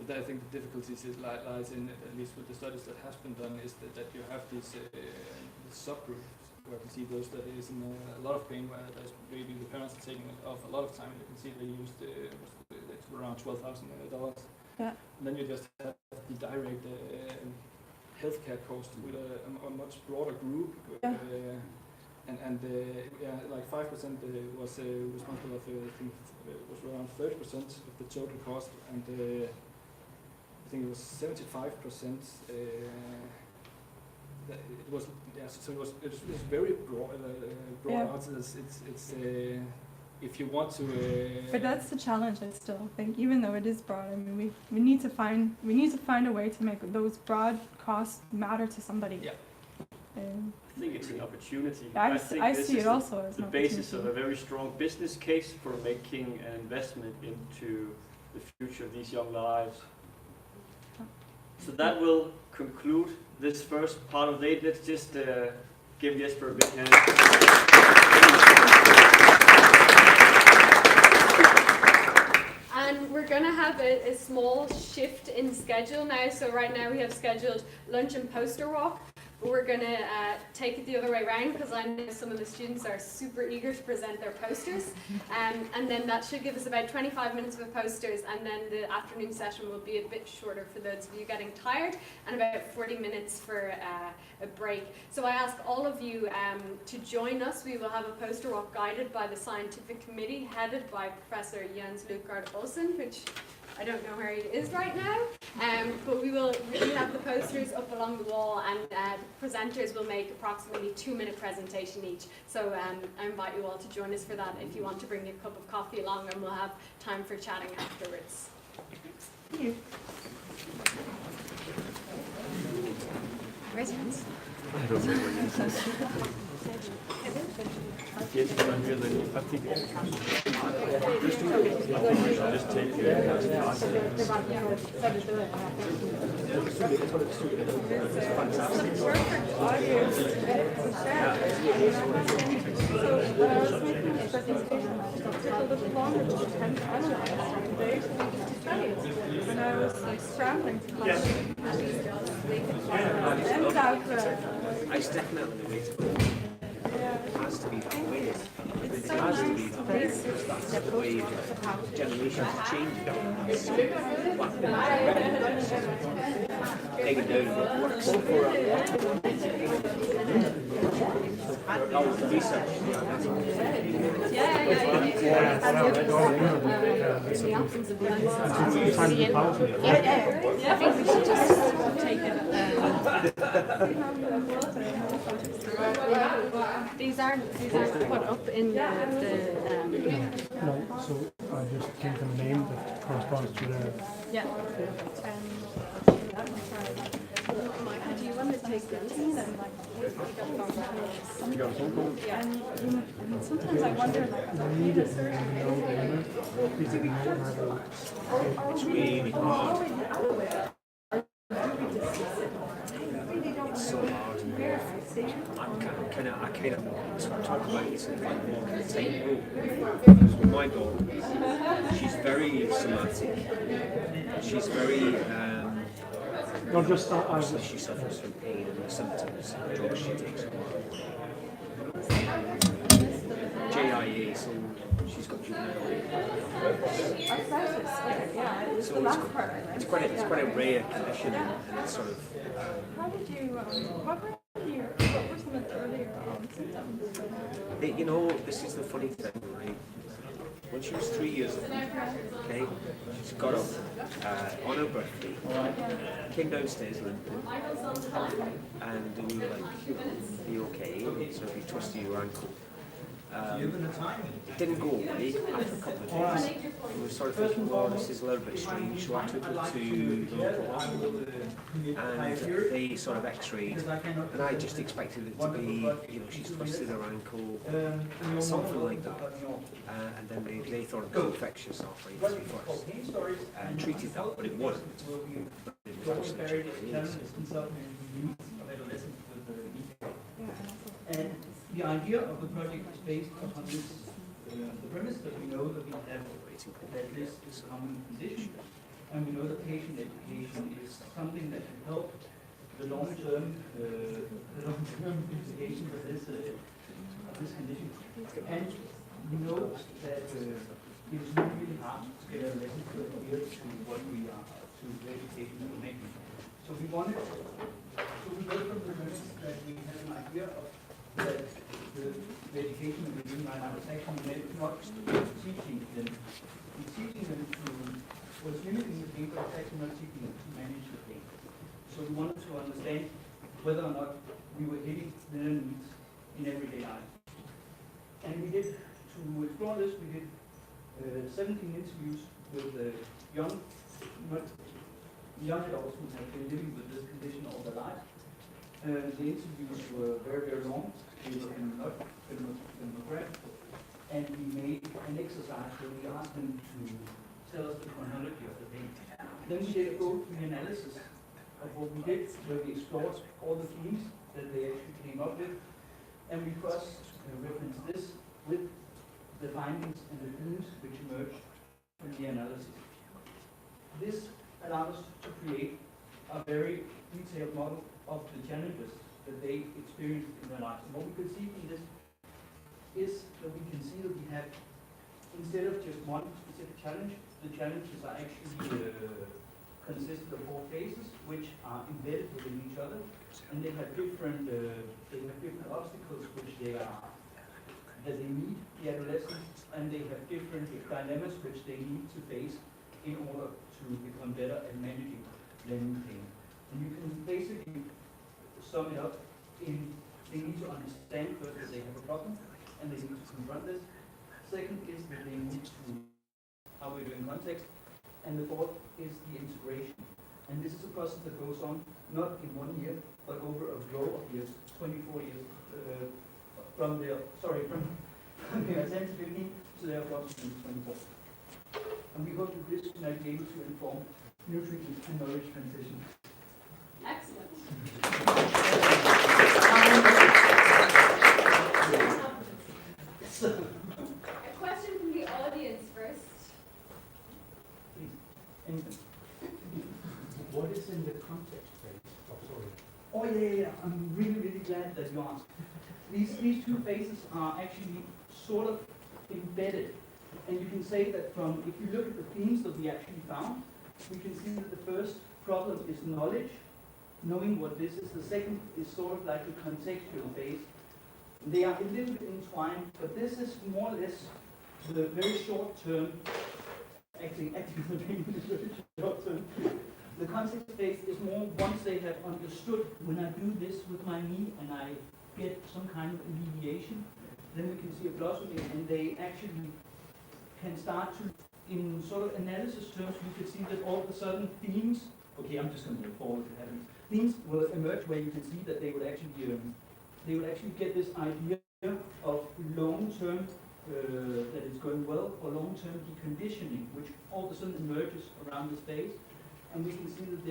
But I think the difficulties lies in, at least with the studies that has been done, is that you have these subgroups where you can see those that is in a lot of pain, where there's maybe the parents are taking off a lot of time. You can see they used it's around $12,000. Yeah. And then you just have the direct healthcare cost with a much broader group. Yeah. Like 5% was responsible of, I think it was around 30% of the total cost, and I think it was 75%. It was so it was very broad. Yeah. Out. It's if you want to. But that's the challenge. I still think, even though it is broad, I mean, we need to find a way to make those broad costs matter to somebody. Yeah. I think it's an opportunity. I think I this see is it also as the an basis of opportunity. a very strong business case for making an investment into the future of these young lives. So that will conclude this first part of the day. Let's just give Jesper a big hand. And we're going to have a small shift in schedule now. So right now we have scheduled lunch and poster walk. But we're going to take it the other way around, because I know some of the students are super eager to present their posters. And then that should give us about 25 minutes for posters, and then the afternoon session will be a bit shorter for those of you getting tired, and about 40 minutes for a break. So I ask all of you to join us. We will have a poster walk guided by the scientific committee, headed by Professor Jens Lukard Olsen, which I don't know where he is right now, but we have the posters up along the wall, and presenters will make approximately 2-minute presentation each. So I invite you all to join us for that if you want to bring your cup of coffee along, and we'll have time for chatting afterwards. Thank you. Raise your hands. I don't know what it says. Yes, but I'm really, I think just take Perfect audience to share. So when I was making this presentation, it took a little longer to attend to analyze the data to study it. And I was like scrambling to find it. Ended up It's definitely waiting. It has to be waited. it's It so has to nice be to because read that's the way generations change. Taken down what works for Oh, the research. Yeah, that's all. In the absence of lunch. I think we should just take it. These aren't put up in the No, so I just gave them a name that corresponds to their. yeah. Michael, do you want to take this? Sometimes I wonder, like, It's really hard. It's so hard. I kind of talk about it like walking a tightrope. Because with my daughter, she's very somatic. She's very. not just Obviously, she suffers from pain and the symptoms. The drugs she takes. JIA, so she's got juvenile. So it's quite a rare condition, and it's sort of. how did you, what were some of the earlier symptoms? You know, this is the funny thing, right? When she was 3 years old, okay, she got up on her birthday, came downstairs limping, and we were like, "Are you okay?" So we twisted your ankle. It didn't go away after a couple of days. We were sort of thinking, well, this is a little bit strange. So I took her to the local hospital, and they sort of x-rayed, and I just expected it to be, you know, she's twisted her ankle, something like that. And then they thought it was infectious arthritis first, and treated that, but it wasn't. It was actually JIA. And the idea of the project is based upon this, the premise that we know that we have that this is a common condition, and we know that patient education is something that can help the long-term implications of this condition. And we know that it is really, really hard to get a lesson to adhere to what we are, to the education that we're making. So we wanted, so we go from the premise that we have an idea of that the education that we're doing right now is actually meant not teaching them. It's teaching them to, well, it's mimicking the pain, but it's actually not teaching them to manage the pain. So we wanted to understand whether or not we were hitting their needs in everyday life. And we did, to explore this, we did 17 interviews with young adults who have been living with this condition all their life. The interviews were very, very long. They were filmographed, and we made an exercise where we asked them to tell us the chronology of the pain. Then we did a full analysis of what we did, where we explored all the themes that they actually came up with, and we cross-referenced this with the findings and the themes which emerged from the analysis. This allowed us to create a very detailed model of the challenges that they experienced in their lives. And what we could see from this is that we can see that we have, instead of just one specific challenge, the challenges are actually consisted of 4 phases, which are embedded within each other, and they have different obstacles which that they meet the adolescents, and they have different dilemmas which they need to face in order to become better at managing their new pain. And you can basically sum it up in they need to understand first that they have a problem and they need to confront this. Second is that they need to how we do in context. And the fourth is the integration. And this is a process that goes on not in 1 year, but over a row of years, 24 years, from their 10 to 15 to their approximately 24. And we hope that this will be able to inform new treatment and knowledge transition. Excellent. A question from the audience first. Please. Anything. What is in the context phase? Oh, sorry. Oh yeah. I'm really, really glad that you asked. These 2 phases are actually sort of embedded. And you can say that from, if you look at the themes that we actually found, we can see that the first problem is knowledge, knowing what this is. The second is sort of like a contextual phase. They are a little bit entwined, but this is more or less the very short term. Actually, the pain is very short term. The context phase is more once they have understood when I do this with my knee and I get some kind of alleviation, then we can see a blossoming, and they actually can start to, in sort of analysis terms, we could see that all of a sudden themes, okay, I'm just going to move forward to heaven, themes will emerge where you can see that they would actually get this idea of long-term, that is going well, or long-term deconditioning, which all of a sudden emerges around this phase. And we can see that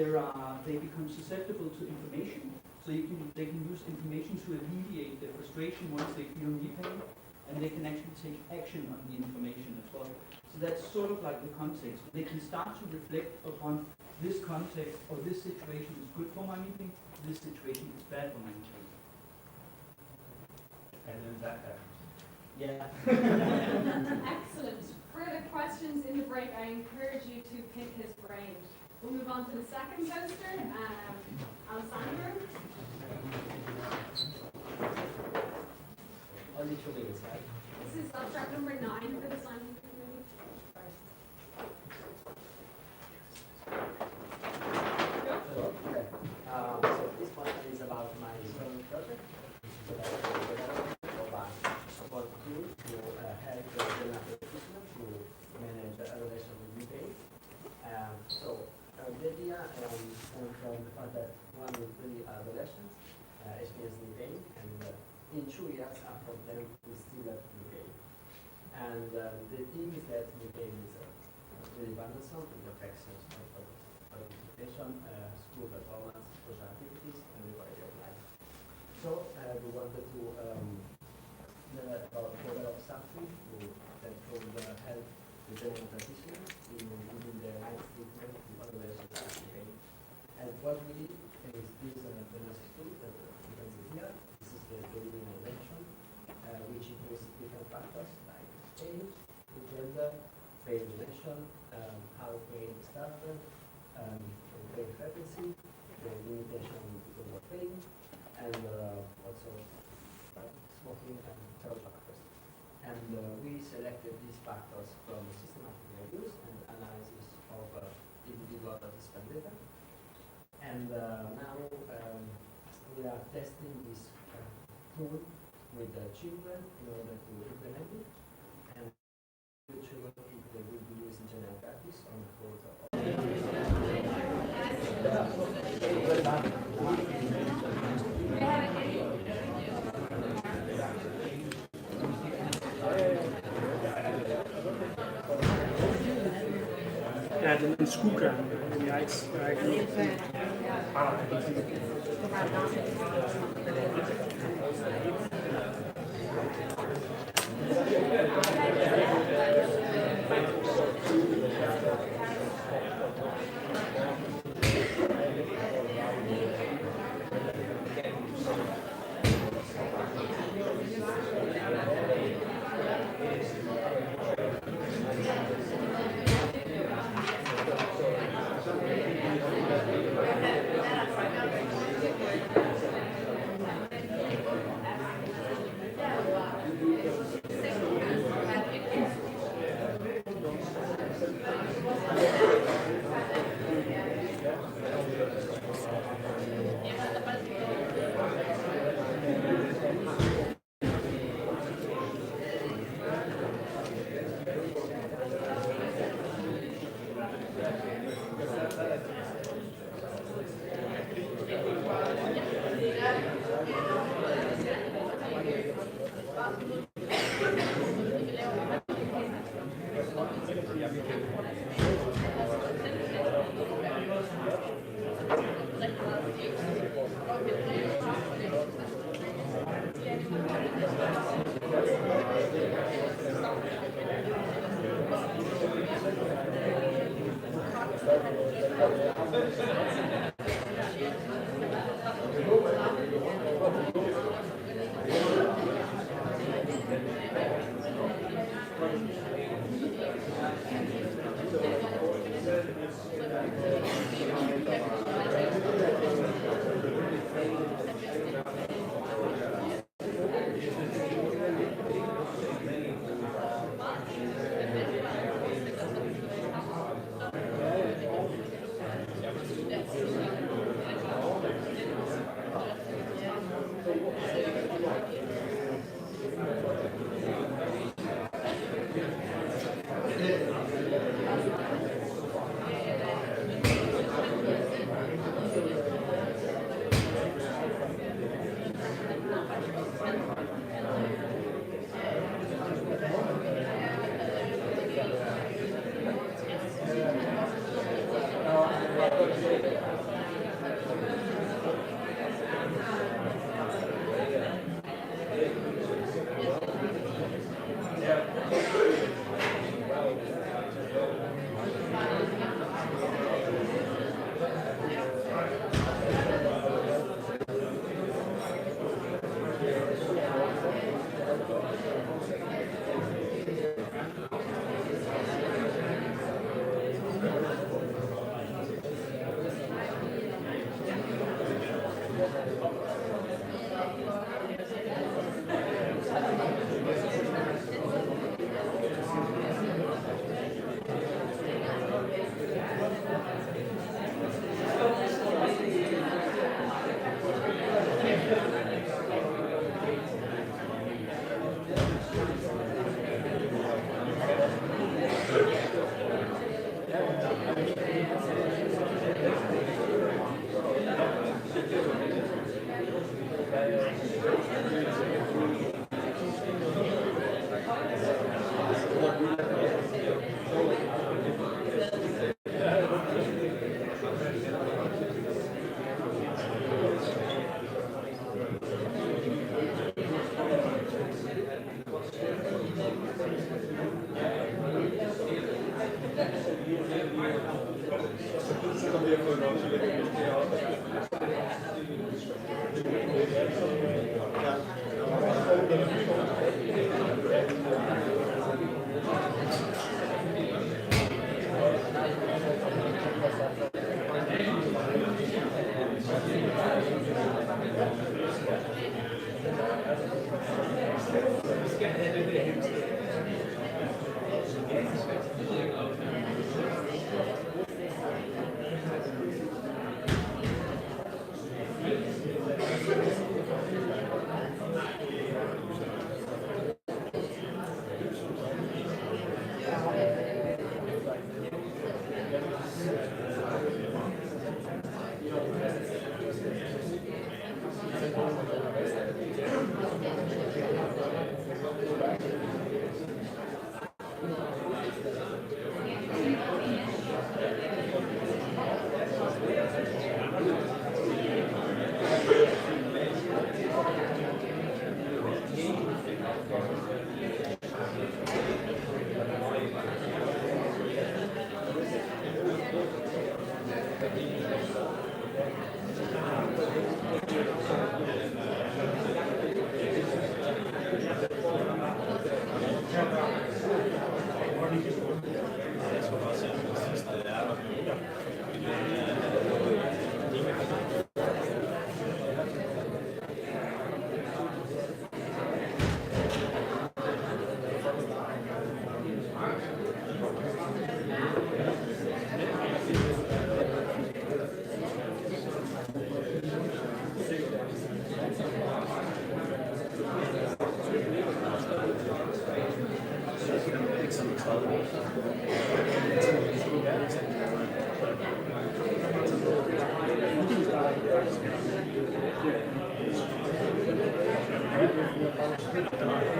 they become susceptible to information. So they can use information to alleviate their frustration once they feel knee pain, and they can actually take action on the information as well. So that's sort of like the context. They can start to reflect upon this context, or this situation is good for my knee pain, this situation is bad for my knee pain. And then that happens. Yeah. Excellent. Further questions in the break, I encourage you to pick his brain. We'll move on to the second poster, Alessandro. Only 2 minutes, right? This is abstract number 9 for the scientific community. Hello. Okay. So this one is about my current project. So that I developed about tool to help the general practitioner to manage a relation with knee pain. The idea comes from the fact that 1 in 3 adolescents experience knee pain, and in 2 years after them we still have knee pain. And the thing is that knee pain is really burdensome. It affects participation, school performance, social activities, and the quality of life. So we wanted to develop something that could help the general practitioner in giving the right treatment to adolescents with knee pain. And what we did is this diagnostic tool that you can see here. This is the living intervention, which includes different factors like age, gender, pain duration, how pain started, pain frequency, the limitation because of pain, and also smoking and health factors. And we selected these factors from systematic reviews and analysis of individual participant data. And now we are testing this tool with the children in order to implement it. And the children, they will be used in general practice on the course of Ja, den skugga jeg ikke.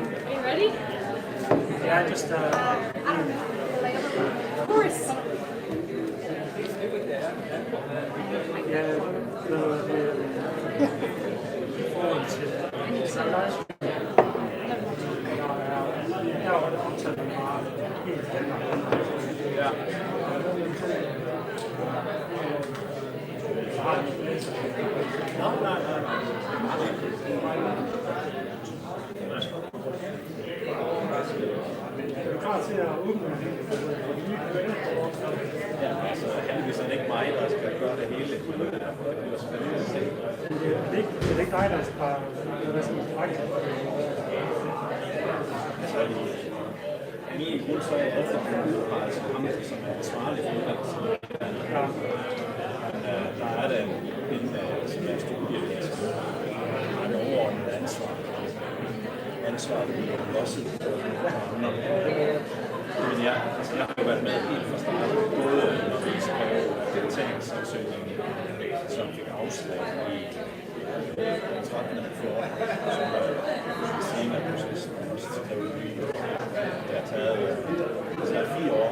Are you ready? Yeah, just Of course. klar til at åbne Altså, heldigvis er det ikke mig, der skal gøre det hele. Det bliver spændende at se. Det er ikke dig, der skal være sådan en Altså, i min grund, så er jeg altid udpeget som ham, som er ansvarlig for uddannelsen. Der er der en som er studie, som har det overordnede ansvar. Ansvaret bliver også men jeg har jo været med helt fra starten, både når vi skrev deltagelsesansøgningen, som fik afslag i 13. og 14. som var senere processen, og så skrev vi, det har taget 4 år.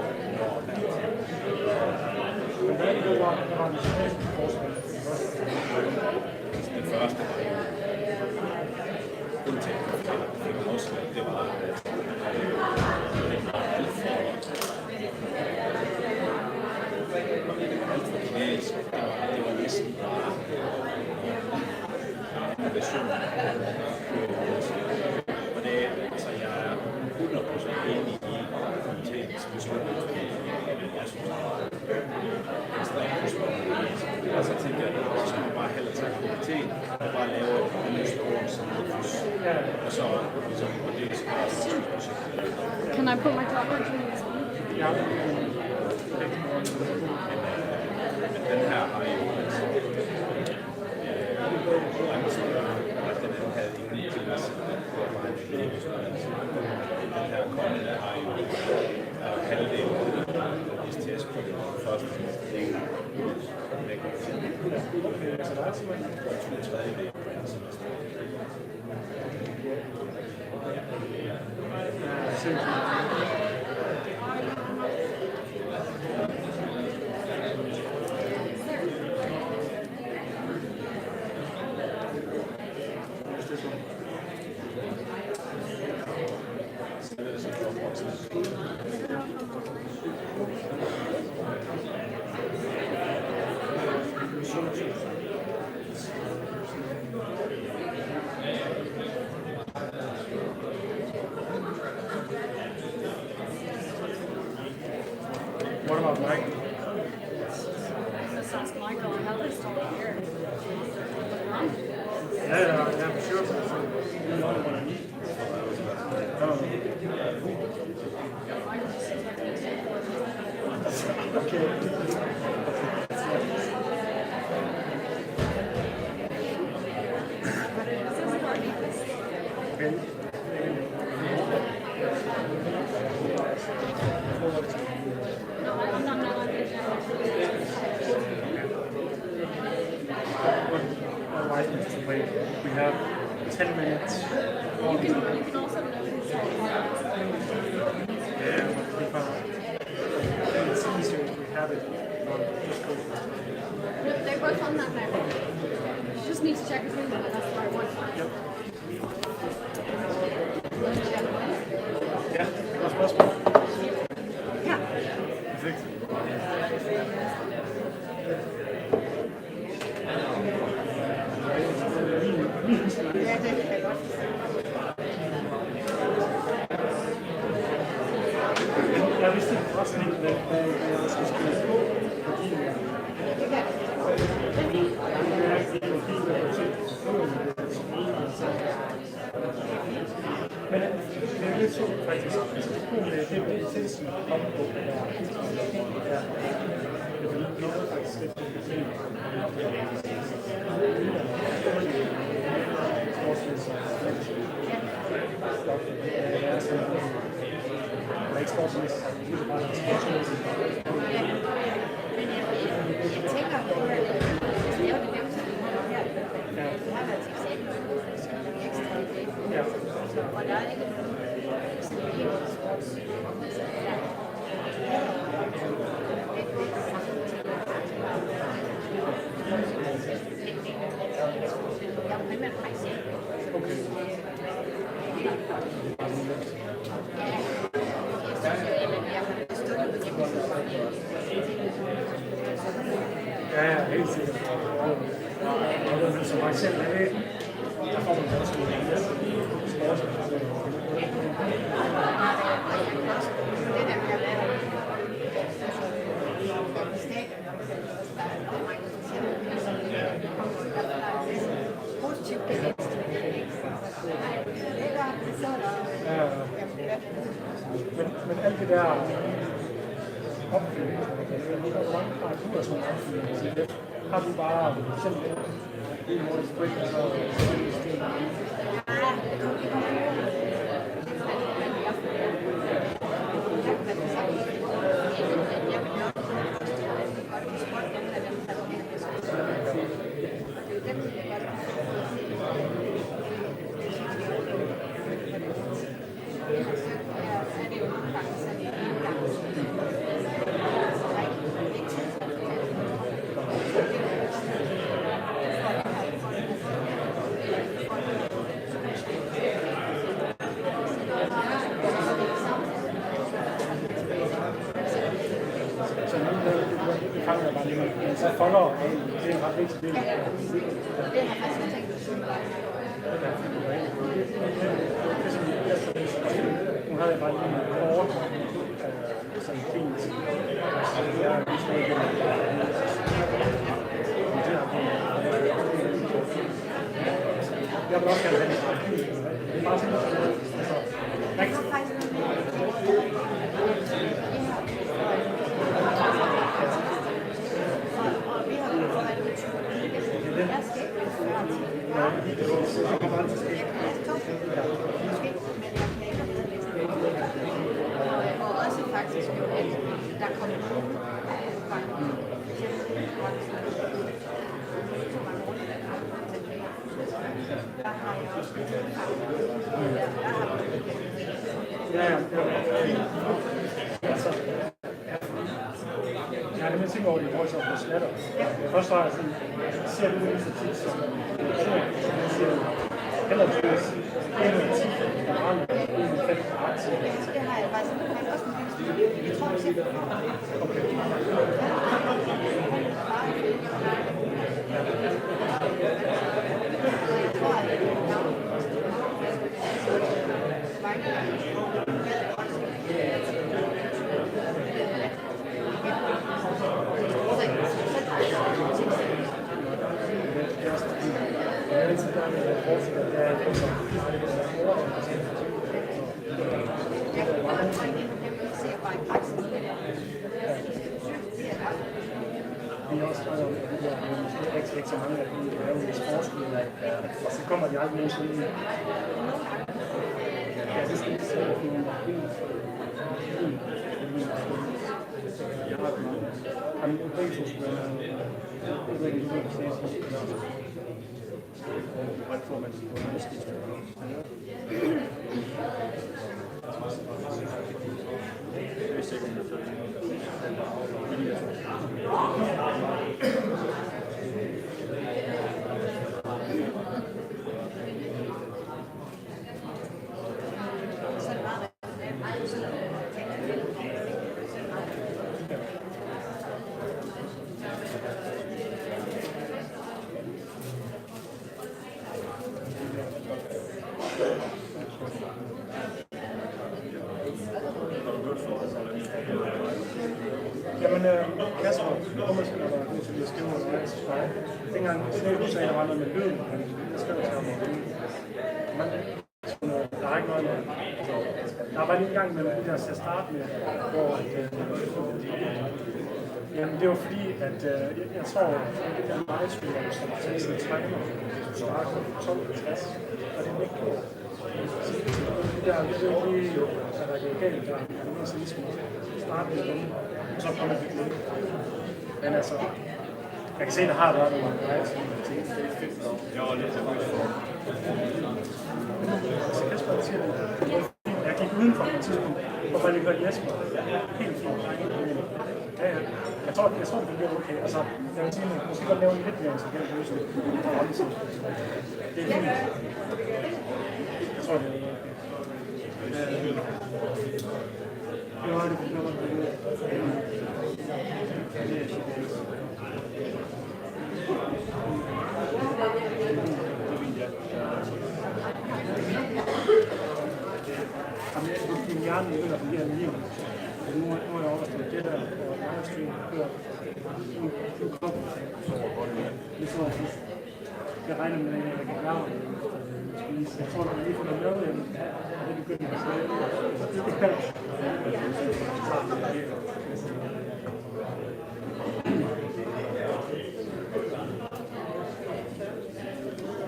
Den første var jo undtaget, der fik afslag, det var det var næsten bare en version. Og det er, altså jeg er 100% enig i komiteens beslutning. Jeg synes, det er ekstremt beslutning. Og så tænker jeg, så skal man bare hellere tage komiteen og bare lave en ny skole som og så og det er Can I put my tablet please? Ja. Men den her har jo langt større, og den havde ingen tilladelse på at være en elevstuderende. Den her kommende har jo halvdelen af STS på den første del. Så der er simpelthen 2/3 på en semester. What about Mike? Let's ask Michael how this all here. Yeah, for sure. Michael just seems like Otherwise, Mr. Wade, we have 10 minutes. You can also notice It's easier if we have it on just go. they're both on that map. You just need to check between them, and that's the right one. Yep. Ja, det var spørgsmål. Ja. Perfekt. Ja, det kan jeg godt. Jeg vidste forresten ikke, hvad jeg skulle skrive på. Men det er lidt sjovt faktisk. Altså det kunne det er processen at komme på. Ja. Det er faktisk lidt Ja, helt sikkert. Men som mig selv er det, der får man også men alt det der opfyldning, hvor mange har du og sådan opfyldning? Har du bare simpelthen en måde at sprint, og så så folder det er en ret vigtig del. Nu havde jeg bare lige en kort, sådan fint. Jeg vil også gerne have det. Det er bare sådan noget. Og også faktisk jo, at der kommer nogen der har jeg også Ja, det er ting over de vores op og sletter. Først var jeg sådan, ser du ikke så tit som jeg siger, heller ikke en af 10 generelle, en af 5 aktier. det har jeg faktisk også en lille smule. Jeg tror, vi ser på. Okay. Jeg ser bare i praksis. vi også snakker om, at der er måske ikke så mange af dem, der er jo lidt forskning, og så kommer de aldrig nogensinde ind. Ja, det skal ikke sige, at det er jeg har en begge to skulle være hvordan får man Kasper, hvorfor skal der være god til at skrive noget dansk for dig? Dengang du sagde, at der var noget med lyden, men jeg skrev til ham om det. Der er ikke noget med. Der var lige en gang med det der til at starte med, hvor jamen, det var fordi, at jeg tror, at det der livestream, hvor du skal tage sådan en timer, du starter på 12:50, og det er ikke gjort. Det der, det er jo lige, at der er gået galt der, og så ligesom starte med dem. Og så kommer vi lidt. Men altså, jeg kan se, at der har været nogle rejser til det fedt. Jeg var lidt nervøs for. Så Kasper siger, at jeg gik udenfor på et tidspunkt, hvor man ligger Jesper. Helt fint. Ja. Jeg tror, det bliver okay. Altså, jeg vil sige, at måske godt lave en lidt mere intelligent løsning. Det er fint. Jeg tror, det er okay. Ja, det er min hjerne begynder at fungere lige. Nu er jeg overstået det der på livestream. Nu kommer det. Jeg regner med, at jeg kan klare det. Jeg tror, at lige får noget mad hjem. Det begynder at sige.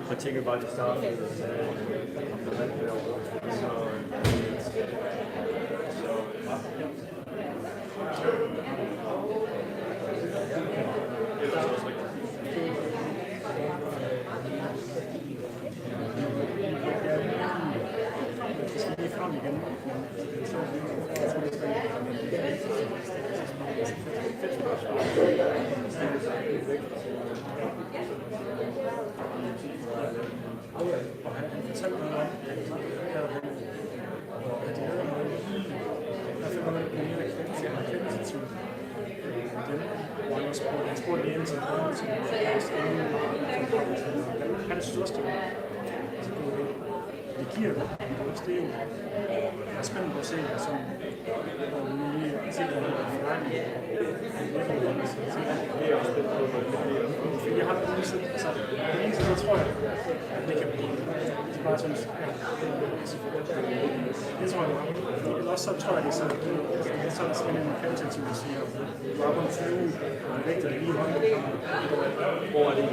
Jeg tænker bare, at det starter med frem igen. Og han fortalte noget om, at de havde noget, der fik man mere kvalitativt dem, hvor han spurgte igen til han synes også, det var det giver det. Det er jo spændende at se, som hvor vi lige tænker, at det er færdigt. Det er også spændende på, fordi jeg har det lige sådan, altså, det eneste, jeg tror, at det kan blive, det er bare sådan, det tror jeg, eller også så tror jeg, det er sådan, det er sådan, skal man kvalitativt at sige, du er på en flyve, og det vægter det lige i hånden, hvor er det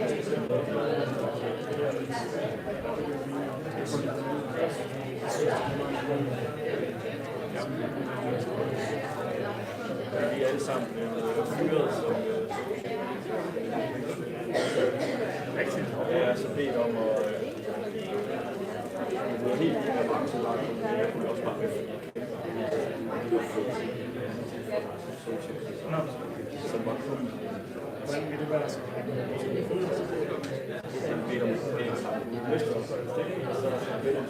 Vi er alle sammen fyret som rigtigt. Jeg er så bedt om at det er helt mange så langt, men jeg kunne også bare med som var kun. Hvordan kan det være så? Jeg bedt om det sammen. Næste år, så er det stik, og så er det bedt om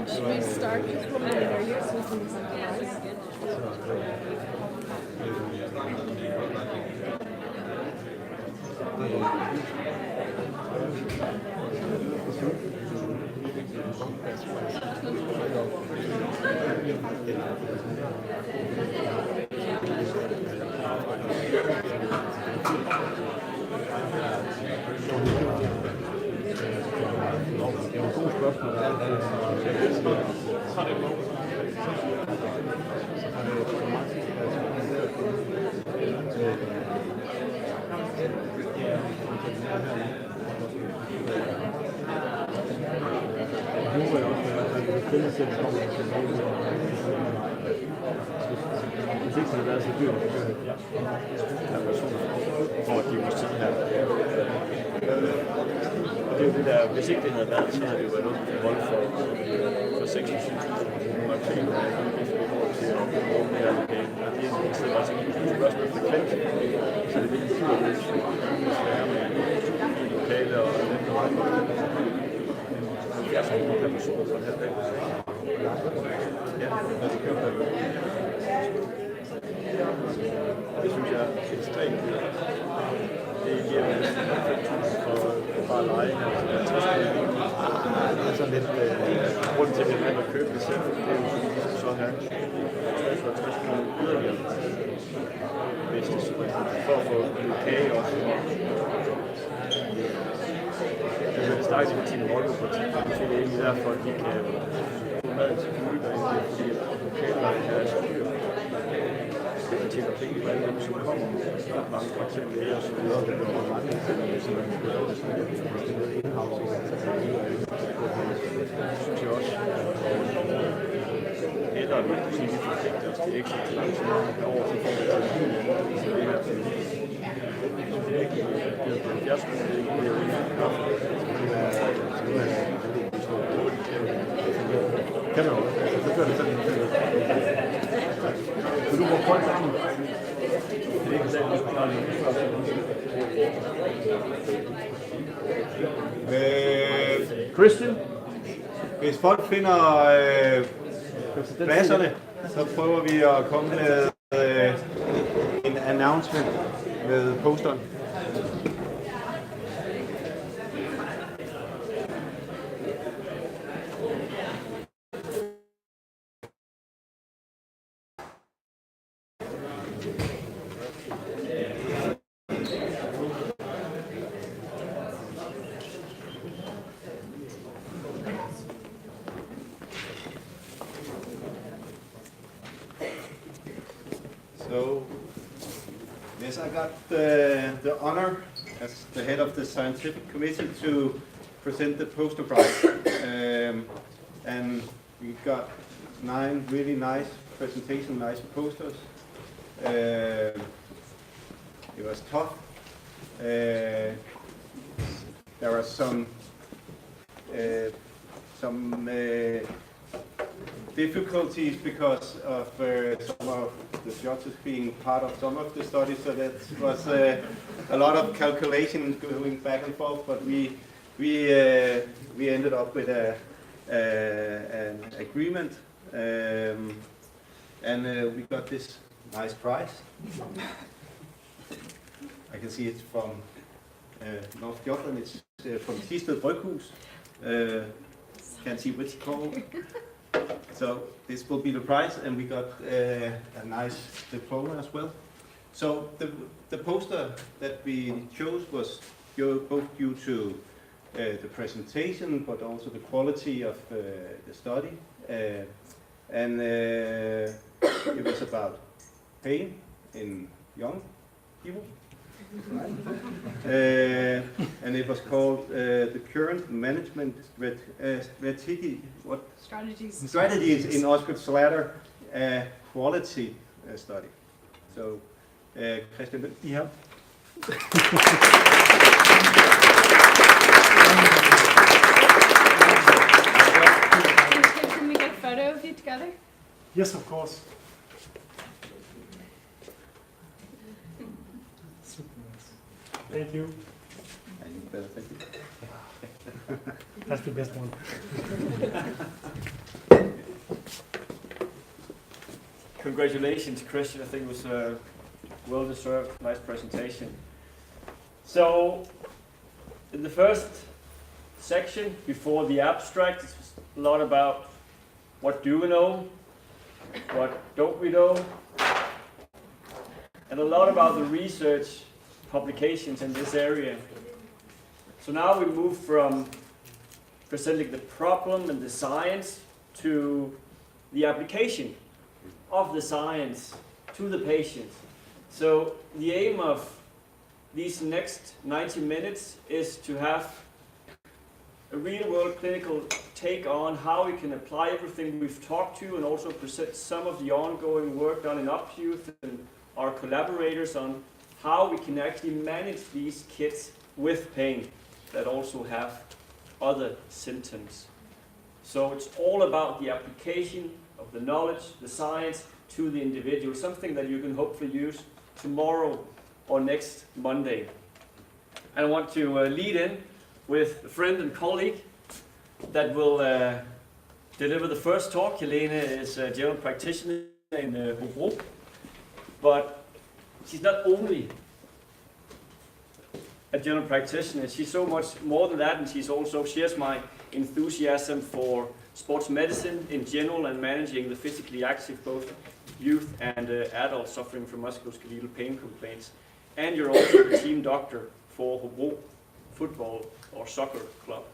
Should we start with preliminary so we can summarize? For at give os tid her. Og det er jo det der, hvis ikke det havde været, så havde det jo været noget hold for 26.000 kroner til at bruge det her lokale. Og det er i stedet bare sådan et spørgsmål frekvent, så det vil sige, at det er med lokale og 70 kroner per person for den her dag. Ja, det kører på. Det synes jeg er ekstremt dyrt. Det giver 5.000 for bare at lege her. Det er sådan lidt grund til, at man kan købe det selv. Det er jo sådan her. 50 kroner yderligere. Hvis det er super. For at få en kage også. Det starter til Tine Rollo på det. Det er egentlig derfor, at de kan få mad til politikere, fordi lokalerne her er så dyrt. Det tjener penge på alle dem, som kommer. Mange for eksempel læger og så videre. Det er mange, som synes jeg også. Eller vi kan sige, at vi forpligter os til ekstra til langt over til forhold til det her til. Det er ikke 70 kroner, det er ikke mere end kaffe. Kan man også. Så gør det sådan en du må prøve sammen. Christian, hvis folk finder pladserne, så prøver vi at komme med en announcement med posteren. So, yes, I got the honor as the head of the scientific committee to present the poster prize. And we got 9 really nice presentation, nice posters. It was tough. There are some difficulties because of some of the judges being part of some of the studies, so that was a lot of calculation going back and forth. But we ended up with an agreement, and we got this nice prize. I can see it's from North Jutland. It's from Thisted Bryghus. Can't see which call. So this will be the prize, and we got a nice diploma as well. So the poster that we chose was both due to the presentation, but also the quality of the study. and it was about pain in young people. And it was called the current management strategies in osteoarthritis quality study. So, Christian, Yeah. Can we get a photo of you together? Yes, of course. Thank you. thank you. That's the best one. Congratulations, Christian. I think it was a well-deserved, nice presentation. So, in the first section, before the abstract, it was a lot about what do we know, what don't we know, and a lot about the research publications in this area. So now we move from presenting the problem and the science to the application of the science to the patient. So the aim of these next 90 minutes is to have a real-world clinical take on how we can apply everything we've talked to, and also present some of the ongoing work done in UpYouth and our collaborators on how we can actually manage these kids with pain that also have other symptoms. So it's all about the application of the knowledge, the science, to the individual, something that you can hopefully use tomorrow or next Monday. And I want to lead in with a friend and colleague that will deliver the first talk. Helene is a general practitioner in Hobro, but she's not only a general practitioner, she's so much more than that, and she shares my enthusiasm for sports medicine in general and managing the physically active, both youth and adults suffering from musculoskeletal pain complaints. And you're also the team doctor for Hobro Football or Soccer Club.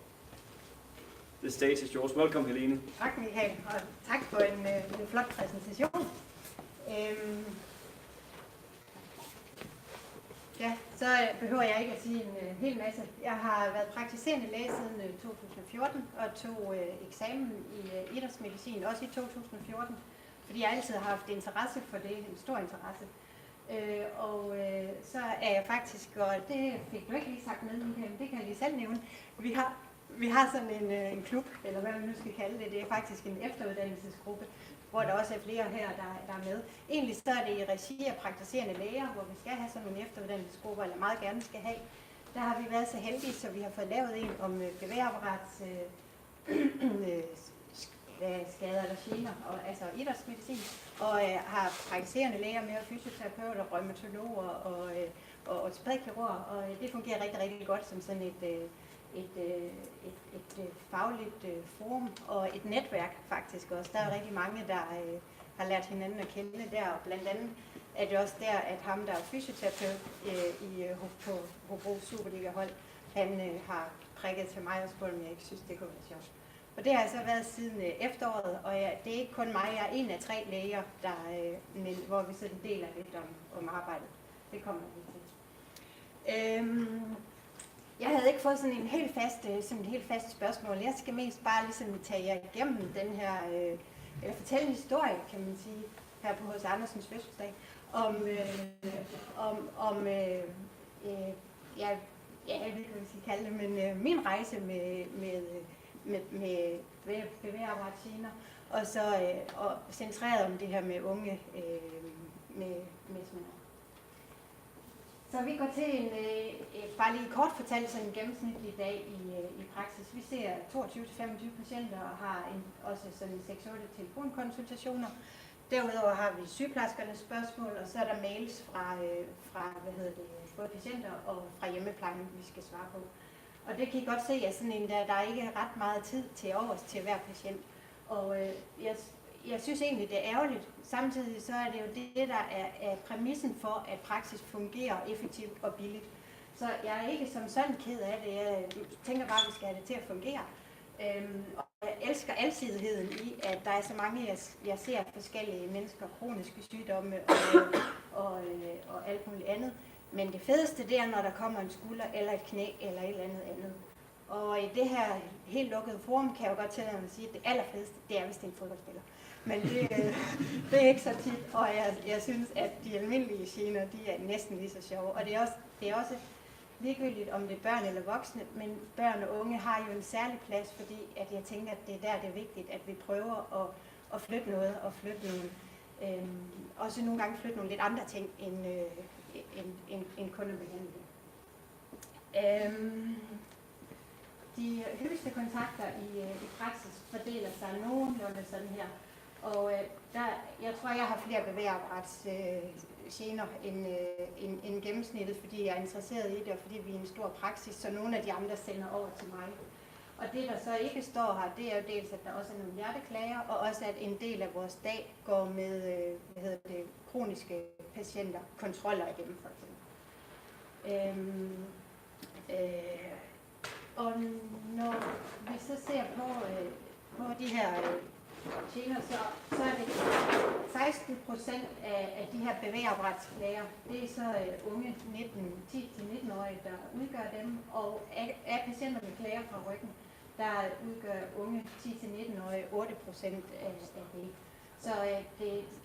The stage is yours. Welcome, Helene. Tak, Michael, og tak for en flot præsentation. Ja, så behøver jeg ikke at sige en hel masse. Jeg har været praktiserende læge siden 2014 og tog eksamen i idrætsmedicin, også i 2014, fordi jeg altid har haft interesse for det, en stor interesse. Så er jeg faktisk, og det fik du ikke lige sagt med, Michael, det kan jeg lige selv nævne, vi har sådan en klub, eller hvad man nu skal kalde det, det er faktisk en efteruddannelsesgruppe, hvor der også er flere her, der er med. Egentlig så er det i regi af praktiserende læger, hvor vi skal have sådan nogle efteruddannelsesgrupper, eller meget gerne skal have. Der har vi været så heldige, så vi har fået lavet en om bevægeapparats skader eller gener, altså idrætsmedicin, og har praktiserende læger med, fysioterapeuter, rheumatologer og ortopædkirurger, og det fungerer rigtig, rigtig godt som sådan et fagligt forum og et netværk faktisk også. Der er rigtig mange, der har lært hinanden at kende der, og blandt andet er det også der, at ham, der er fysioterapeut på Hobro Superliga-hold, han har prikket til mig og spurgt, om jeg ikke synes, det kunne være sjovt. Og det har så været siden efteråret, og det er ikke kun mig, jeg er en af 3 læger, hvor vi sådan deler lidt om arbejdet. Det kommer vi til. Jeg havde ikke fået sådan en helt fast spørgsmål. Jeg skal mest bare ligesom tage jer igennem den her, eller fortælle en historie, kan man sige, her på H.C. Andersens fødselsdag, jeg ved ikke, hvad vi skal kalde det, men min rejse med bevægeapparatgener, og så centreret om det her med unge med smerter. Så vi går til bare lige kort fortalt sådan en gennemsnitlig dag i praksis. Vi ser 22-25 patienter og har også sådan 6-8 telefonkonsultationer. Derudover har vi sygeplejerskernes spørgsmål, og så er der mails fra både patienter og fra hjemmeplejen, vi skal svare på. Og det kan I godt se, at sådan en der er ikke ret meget tid til overs til hver patient. Og jeg synes egentlig, det er ærgerligt. Samtidig så er det jo det, der er præmissen for, at praksis fungerer effektivt og billigt. Så jeg er ikke som sådan ked af det. Jeg tænker bare, at vi skal have det til at fungere. Og elsker alsidigheden i, at der er så mange, jeg ser forskellige mennesker, kroniske sygdomme og alt muligt andet. Men det fedeste, det er, når der kommer en skulder eller et knæ eller et eller andet. Og i det her helt lukkede forum, kan jeg jo godt tillade mig at sige, at det allerfedeste, det er, hvis det er en fodboldspiller. Men det er ikke så tit, og jeg synes, at de almindelige gener, de er næsten lige så sjove. Og det er også ligegyldigt, om det er børn eller voksne, men børn og unge har jo en særlig plads, fordi at jeg tænker, at det er der, det er vigtigt, at vi prøver at flytte noget, og flytte nogle, også nogle gange flytte nogle lidt andre ting, end kun at behandle. De hyppigste kontakter i praksis fordeler sig nogenlunde sådan her. Og jeg tror, jeg har flere bevægeapparatsgener end gennemsnittet, fordi jeg er interesseret i det, og fordi vi er en stor praksis, så nogle af de andre sender over til mig. Og det, der så ikke står her, det er jo dels, at der også er nogle hjerteklager, og også at en del af vores dag går med kroniske patienter, kontroller af dem for eksempel. Og når vi så ser på de her gener, så er det 16% af de her bevægeapparatsklager, det er så unge 10-19-årige, der udgør dem, og af patienter med klager fra ryggen, der udgør unge 10-19-årige 8% af det. Så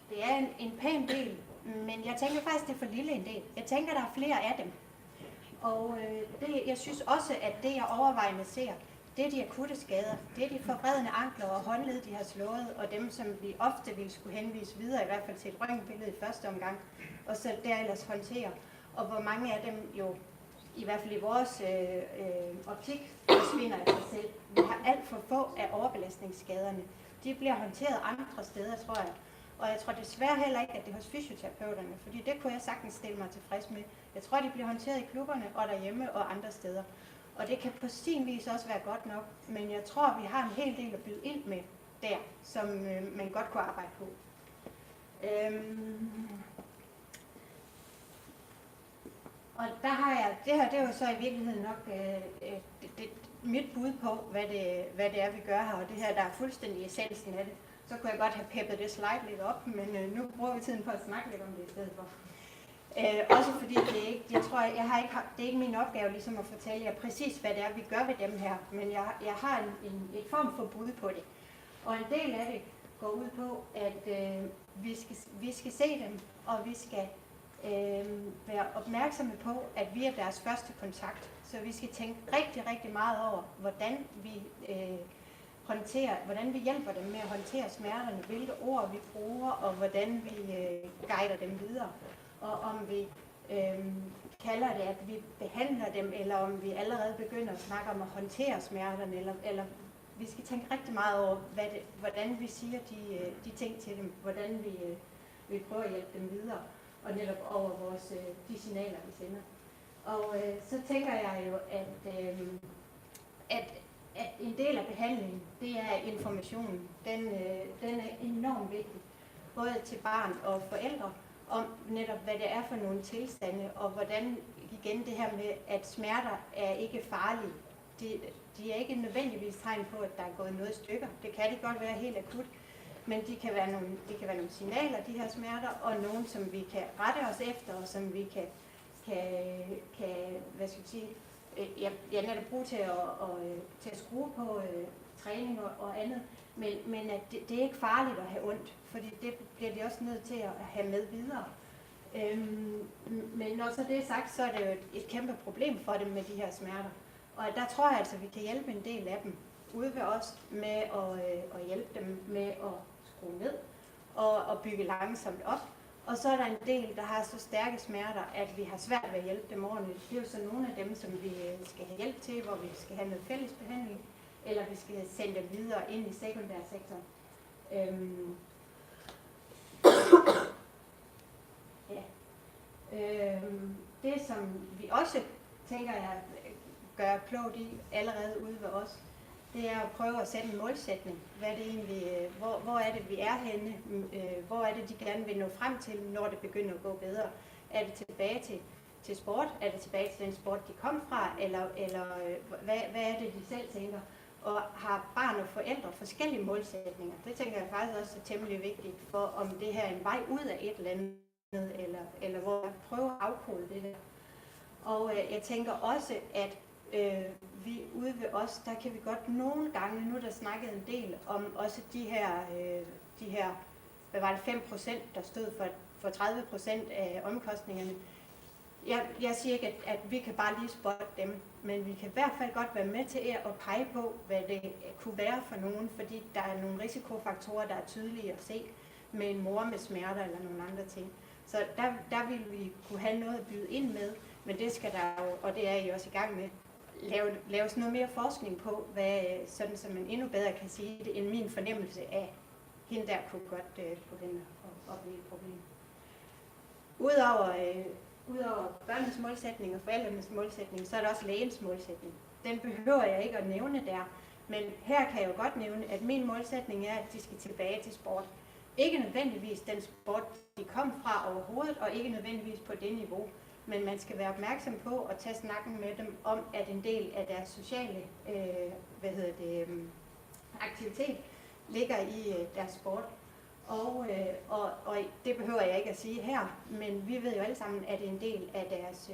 det er en pæn del, men jeg tænker faktisk, det er for lille en del. Jeg tænker, der er flere af dem. Og jeg synes også, at det jeg overvejende ser, det er de akutte skader. Det er de forvredne ankler og håndled, de har slået, og dem, som vi ofte ville skulle henvise videre, i hvert fald til et røntgenbillede i første omgang, og så der ellers håndtere. Og hvor mange af dem jo, i hvert fald i vores optik, forsvinder af sig selv. Vi har alt for få af overbelastningsskaderne. De bliver håndteret andre steder, tror jeg. Og jeg tror desværre heller ikke, at det er hos fysioterapeuterne, fordi det kunne jeg sagtens stille mig tilfreds med. Jeg tror, de bliver håndteret i klubberne og derhjemme og andre steder. Og det kan på sin vis også være godt nok, men jeg tror, vi har en hel del at byde ind med der, som man godt kunne arbejde på. Og der har jeg, det her det er jo så i virkeligheden nok mit bud på, hvad det er, vi gør her, og det her, der er fuldstændig essensen af det. Så kunne jeg godt have peppet det slide lidt op, men nu bruger vi tiden på at snakke lidt om det i stedet for. Også fordi det ikke, jeg tror, det er ikke min opgave ligesom at fortælle jer præcis, hvad det er, vi gør ved dem her, men jeg har et form for bud på det. Og en del af det går ud på, at vi skal se dem, og vi skal være opmærksomme på, at vi er deres første kontakt. Så vi skal tænke rigtig, rigtig meget over, hvordan vi hjælper dem med at håndtere smerterne, hvilke ord vi bruger, og hvordan vi guider dem videre. Og om vi kalder det, at vi behandler dem, eller om vi allerede begynder at snakke om at håndtere smerterne, eller vi skal tænke rigtig meget over, hvordan vi siger de ting til dem, hvordan vi prøver at hjælpe dem videre, og netop over de signaler, vi sender. Og så tænker jeg jo, at en del af behandlingen, det er informationen. Den er enormt vigtig, både til barn og forældre, om netop, hvad det er for nogle tilstande, og hvordan, igen det her med, at smerter er ikke farlige. De er ikke nødvendigvis tegn på, at der er gået noget i stykker. Det kan det godt være helt akut, men det kan være nogle signaler, de her smerter, og nogle, som vi kan rette os efter, og som vi kan hvad skal vi sige, jeg netop bruge til at skrue på træning og andet, men at det er ikke farligt at have ondt, fordi det bliver de også nødt til at have med videre. Men når så det er sagt, så er det jo et kæmpe problem for dem med de her smerter. Og der tror jeg altså, at vi kan hjælpe en del af dem ude ved os med at hjælpe dem med at skrue ned og bygge langsomt op. Og så er der en del, der har så stærke smerter, at vi har svært ved at hjælpe dem ordentligt. Det er jo så nogle af dem, som vi skal have hjælp til, hvor vi skal have noget fælles behandling, eller vi skal sende dem videre ind i sekundærsektoren. Det, som vi også tænker jeg gør klogt i allerede ude ved os, det er at prøve at sætte en målsætning. Hvad det egentlig, hvor er det, vi er henne? Hvor er det, de gerne vil nå frem til, når det begynder at gå bedre? Er det tilbage til sport? Er det tilbage til den sport, de kom fra? Eller hvad er det, de selv tænker? Og har barn og forældre forskellige målsætninger. Det tænker jeg faktisk også er temmelig vigtigt for, om det her er en vej ud af et eller andet, eller hvor jeg prøver at afkode det der. Og jeg tænker også, at vi ude ved os, der kan vi godt nogle gange, nu er der snakket en del om også de her hvad var det, 5%, der stod for 30% af omkostningerne. Jeg siger ikke, at vi kan bare lige spotte dem, men vi kan i hvert fald godt være med til at pege på, hvad det kunne være for nogen, fordi der er nogle risikofaktorer, der er tydelige at se med en mor med smerter eller nogle andre ting. Så der vil vi kunne have noget at byde ind med, men det skal der jo, og det er I også i gang med, laves noget mere forskning på, sådan så man endnu bedre kan sige det, end min fornemmelse af, hende der kunne godt gå hen og blive et problem. Udover børnenes målsætning og forældrenes målsætning, så er der også lægens målsætning. Den behøver jeg ikke at nævne der, men her kan jeg jo godt nævne, at min målsætning er, at de skal tilbage til sport. Ikke nødvendigvis den sport, de kom fra overhovedet, og ikke nødvendigvis på det niveau, men man skal være opmærksom på at tage snakken med dem om, at en del af deres sociale aktivitet ligger i deres sport. Og det behøver jeg ikke at sige her, men vi ved jo alle sammen, at en del af deres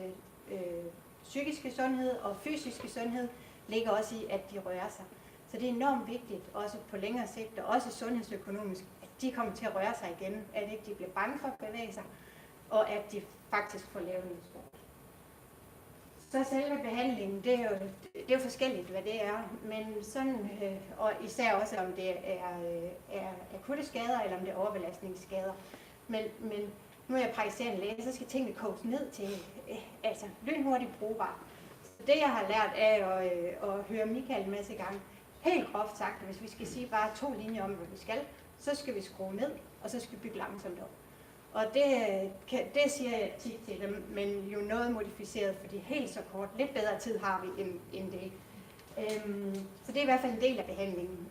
psykiske sundhed og fysiske sundhed ligger også i, at de rører sig. Så det er enormt vigtigt, også på længere sigt, og også sundhedsøkonomisk, at de kommer til at røre sig igen, at ikke de bliver bange for at bevæge sig, og at de faktisk får lavet noget sport. Så selve behandlingen, det er jo forskelligt, hvad det er, men sådan, og især også om det er akutte skader, eller om det er overbelastningsskader. Men nu er jeg praktiserende læge, så skal tingene koges ned til lynhurtigt brugbart. Så det jeg har lært af at høre Michael en masse gange, helt groft sagt, hvis vi skal sige bare 2 linjer om, hvad vi skal, så skal vi skrue ned, og så skal vi bygge langsomt op. Og det siger jeg tit til dem, men jo noget modificeret, fordi helt så kort, lidt bedre tid har vi end det. Så det er i hvert fald en del af behandlingen,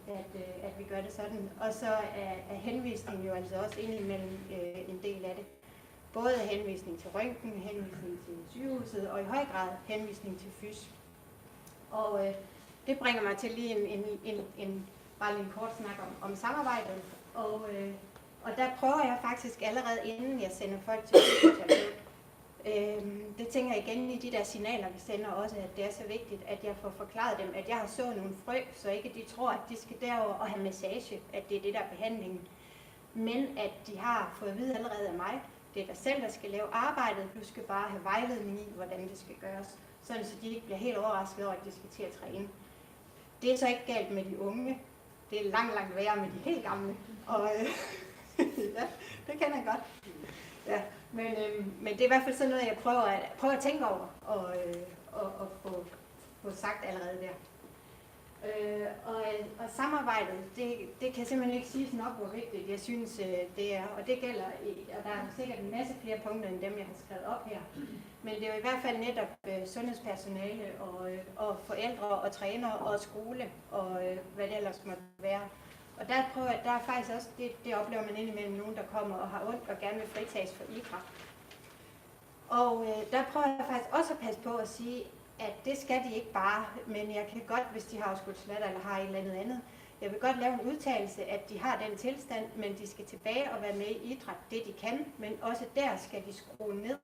at vi gør det sådan. Og så er henvisningen jo altså også indimellem en del af det. Både henvisning til røntgen, henvisning til sygehuset, og i høj grad henvisning til fys. Og det bringer mig til lige bare en kort snak om samarbejdet. Og der prøver jeg faktisk allerede, inden jeg sender folk til fysioterapeut. Det tænker jeg igen i de der signaler, vi sender også, at det er så vigtigt, at jeg får forklaret dem, at jeg har sået nogle frø, så ikke de tror, at de skal derover og have massage, at det er det der behandlingen. Men at de har fået at vide allerede af mig, det er dig selv, der skal lave arbejdet, du skal bare have vejledning i, hvordan det skal gøres, sådan så de ikke bliver helt overrasket over, at de skal til at træne. Det er så ikke galt med de unge, det er langt værre med de helt gamle. Og ja, det kender jeg godt. Ja, men det er i hvert fald sådan noget, jeg prøver at tænke over og få sagt allerede der. Og samarbejdet, det kan simpelthen ikke siges nok, hvor vigtigt jeg synes, det er. Og det gælder, og der er sikkert en masse flere punkter end dem, jeg har skrevet op her. Men det er jo i hvert fald netop sundhedspersonale og forældre og trænere og skole og hvad det ellers måtte være. Og der er faktisk også, det oplever man indimellem nogen, der kommer og har ondt og gerne vil fritages for idræt. Og der prøver jeg faktisk også at passe på at sige, at det skal de ikke bare, men jeg kan godt, hvis de har afskudslatter eller har et eller andet, jeg vil godt lave en udtalelse, at de har den tilstand, men de skal tilbage og være med i idræt, det de kan, men også der skal de skrue ned,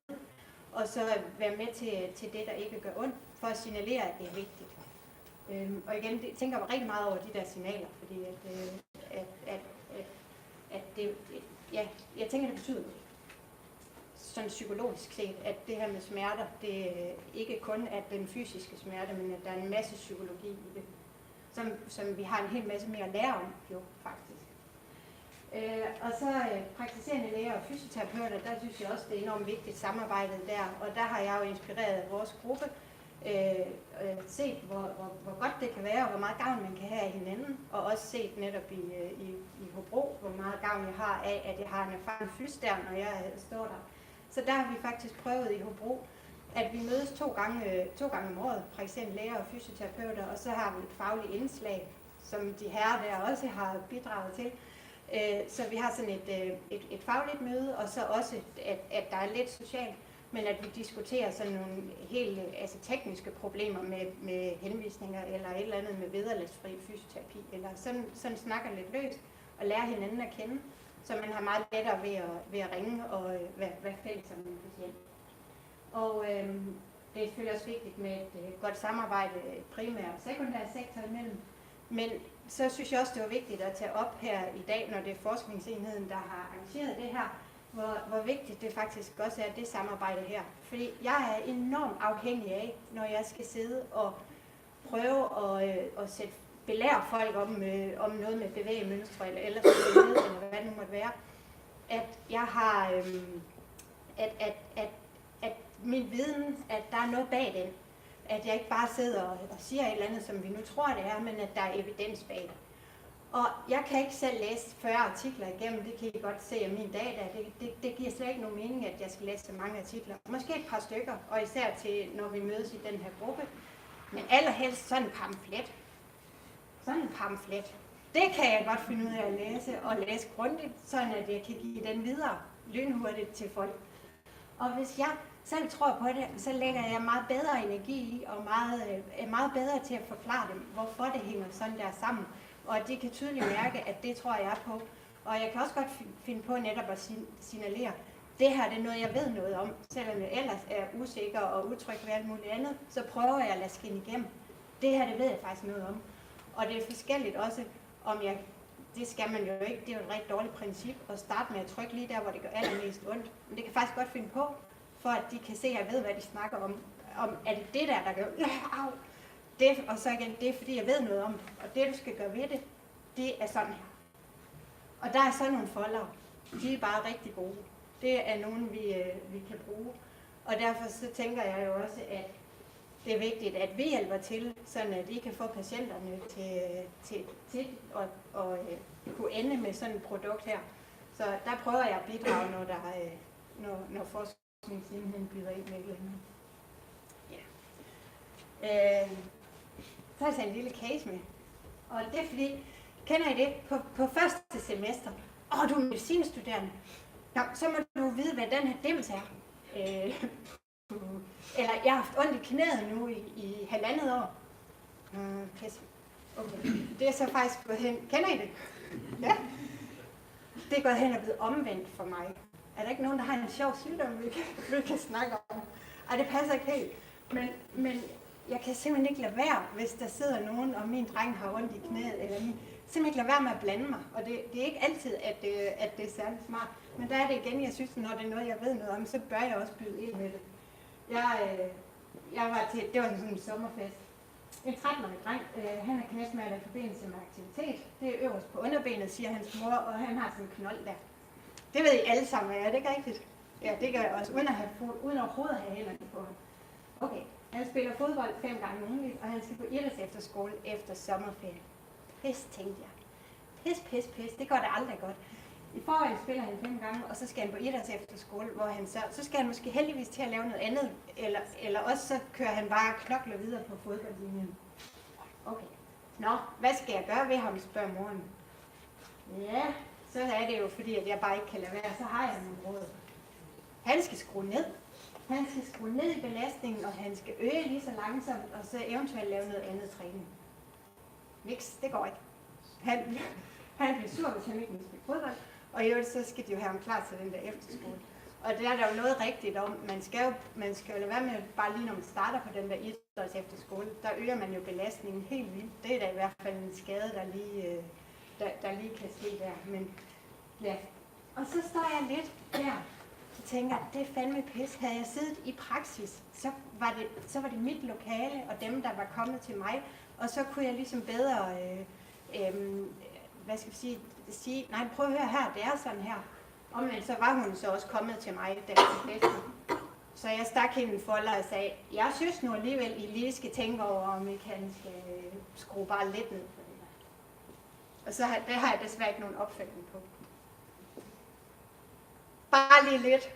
og så være med til det, der ikke gør ondt, for at signalere, at det er vigtigt. Og igen, det tænker jeg rigtig meget over de der signaler, fordi at det, ja, jeg tænker, det betyder noget. Sådan psykologisk set, at det her med smerter, det ikke kun er den fysiske smerte, men at der er en masse psykologi i det, som vi har en hel masse mere at lære om, jo faktisk. Og så praktiserende læger og fysioterapeuter, der synes jeg også, det er enormt vigtigt samarbejdet der, og der har jeg jo inspireret vores gruppe, set hvor godt det kan være, og hvor meget gavn man kan have af hinanden, og også set netop i Hobro, hvor meget gavn jeg har af, at jeg har en erfaren fys der, når jeg står der. Så der har vi faktisk prøvet i Hobro, at vi mødes to gange om året, praktiserende læger og fysioterapeuter, og så har vi et fagligt indslag, som de herrer der også har bidraget til. Så vi har sådan et fagligt møde, og så også, at der er lidt socialt. men at vi diskuterer sådan nogle helt tekniske problemer med henvisninger, eller et eller andet med vederlagsfri fysioterapi, eller sådan snakker lidt løst, og lærer hinanden at kende, så man har meget lettere ved at ringe og være fælles som en patient. Og det er selvfølgelig også vigtigt med et godt samarbejde primær og sekundær sektor imellem, men så synes jeg også, det var vigtigt at tage op her i dag, når det er forskningsenheden, der har arrangeret det her, hvor vigtigt det faktisk også er, det samarbejde her. Fordi jeg er enormt afhængig af, når jeg skal sidde og prøve at belære folk om noget med bevægemønstre, eller ellers eller hvad det nu måtte være, at jeg har, at min viden, at der er noget bag den. At jeg ikke bare sidder og siger et eller andet, som vi nu tror, det er, men at der er evidens bag det. Og jeg kan ikke selv læse 40 artikler igennem, det kan I godt se af min data. Det giver slet ikke nogen mening, at jeg skal læse så mange artikler. Måske et par stykker, og især til, når vi mødes i den her gruppe. Men allerhelst sådan en pamflet. Sådan en pamflet. Det kan jeg godt finde ud af at læse, og læse grundigt, sådan at jeg kan give den videre lynhurtigt til folk. Og hvis jeg selv tror på det, så lægger jeg meget bedre energi i, og meget bedre til at forklare dem, hvorfor det hænger sådan der sammen. Og at de kan tydeligt mærke, at det tror jeg på. Og jeg kan også godt finde på netop at signalere, det her det er noget, jeg ved noget om. Selvom jeg ellers er usikker og utryg ved alt muligt andet, så prøver jeg at lade skinne igennem. Det her, det ved jeg faktisk noget om. Og det er forskelligt også, det skal man jo ikke, det er jo et rigtig dårligt princip, at starte med at trykke lige der, hvor det gør allermest ondt. Men det kan faktisk godt finde på, for at de kan se, at jeg ved, hvad de snakker om. Er det der gør, au, det, og så igen, det er fordi, jeg ved noget om det. Og det, du skal gøre ved det, det er sådan her. Og der er sådan nogle folder, de er bare rigtig gode. Det er nogen, vi kan bruge. Og derfor så tænker jeg jo også, at det er vigtigt, at vi hjælper til, sådan at I kan få patienterne til at kunne ende med sådan et produkt her. Så der prøver jeg at bidrage, når forskningsenheden byder ind med et eller andet. Ja. Så har jeg en lille case med. Og det er fordi, kender I det? På første semester, du er medicinstuderende, så må du vide, hvad den her dims er. Eller jeg har haft ondt i knæet nu i 1,5 år. Pis. Okay. Det er så faktisk gået hen. Kender I det? Ja. Det er gået hen og blevet omvendt for mig. Er der ikke nogen, der har en sjov sygdom, vi kan snakke om? Ej, det passer ikke helt. Men jeg kan simpelthen ikke lade være, hvis der sidder nogen, og min dreng har ondt i knæet, eller simpelthen ikke lade være med at blande mig. Og det er ikke altid, at det er særlig smart. Men der er det igen, jeg synes, når det er noget, jeg ved noget om, så bør jeg også byde ind med det. Jeg var til, det var sådan en sommerfest. En 13-årig dreng, han er knæsmerter i forbindelse med aktivitet. Det er øverst på underbenet, siger hans mor, og han har sådan en knold der. Det ved I alle sammen, er det ikke rigtigt? Ja, det gør jeg også, uden overhovedet at have hænderne på ham. Okay, han spiller fodbold 5 gange ugenligt, og han skal på idrætsefterskole efter sommerferie. Pis, tænkte jeg. Pis, det går da aldrig godt. I forvejen spiller han 5 gange, og så skal han på idrætsefterskole, hvor han så skal han måske heldigvis til at lave noget andet, eller også så kører han bare knokler videre på fodboldlinjen. Okay. Nå, hvad skal jeg gøre ved ham, spørger moren. Ja, så er det jo fordi, at jeg bare ikke kan lade være, så har jeg nogle råd. Han skal skrue ned. Han skal skrue ned i belastningen, og han skal øge lige så langsomt, og så eventuelt lave noget andet træning. Niks, det går ikke. Han bliver sur, hvis han ikke vil spille fodbold, og i øvrigt så skal de jo have ham klar til den der efterskole. Og der er der jo noget rigtigt om, man skal jo lade være med, bare lige når man starter på den der idræts efterskole, der øger man jo belastningen helt vildt. Det er da i hvert fald en skade, der lige kan ske der. Men ja, og så står jeg lidt der og tænker, det er fandme pis. Havde jeg siddet i praksis, så var det mit lokale og dem, der var kommet til mig, og så kunne jeg ligesom bedre, hvad skal vi sige, nej, prøv at høre her, det er sådan her. Omvendt så var hun så også kommet til mig der til festen. Så jeg stak hende en folder og sagde, jeg synes nu alligevel, I lige skal tænke over, om I kan skrue bare lidt ned på det der. Og så det har jeg desværre ikke nogen opfølgning på. Bare lige lidt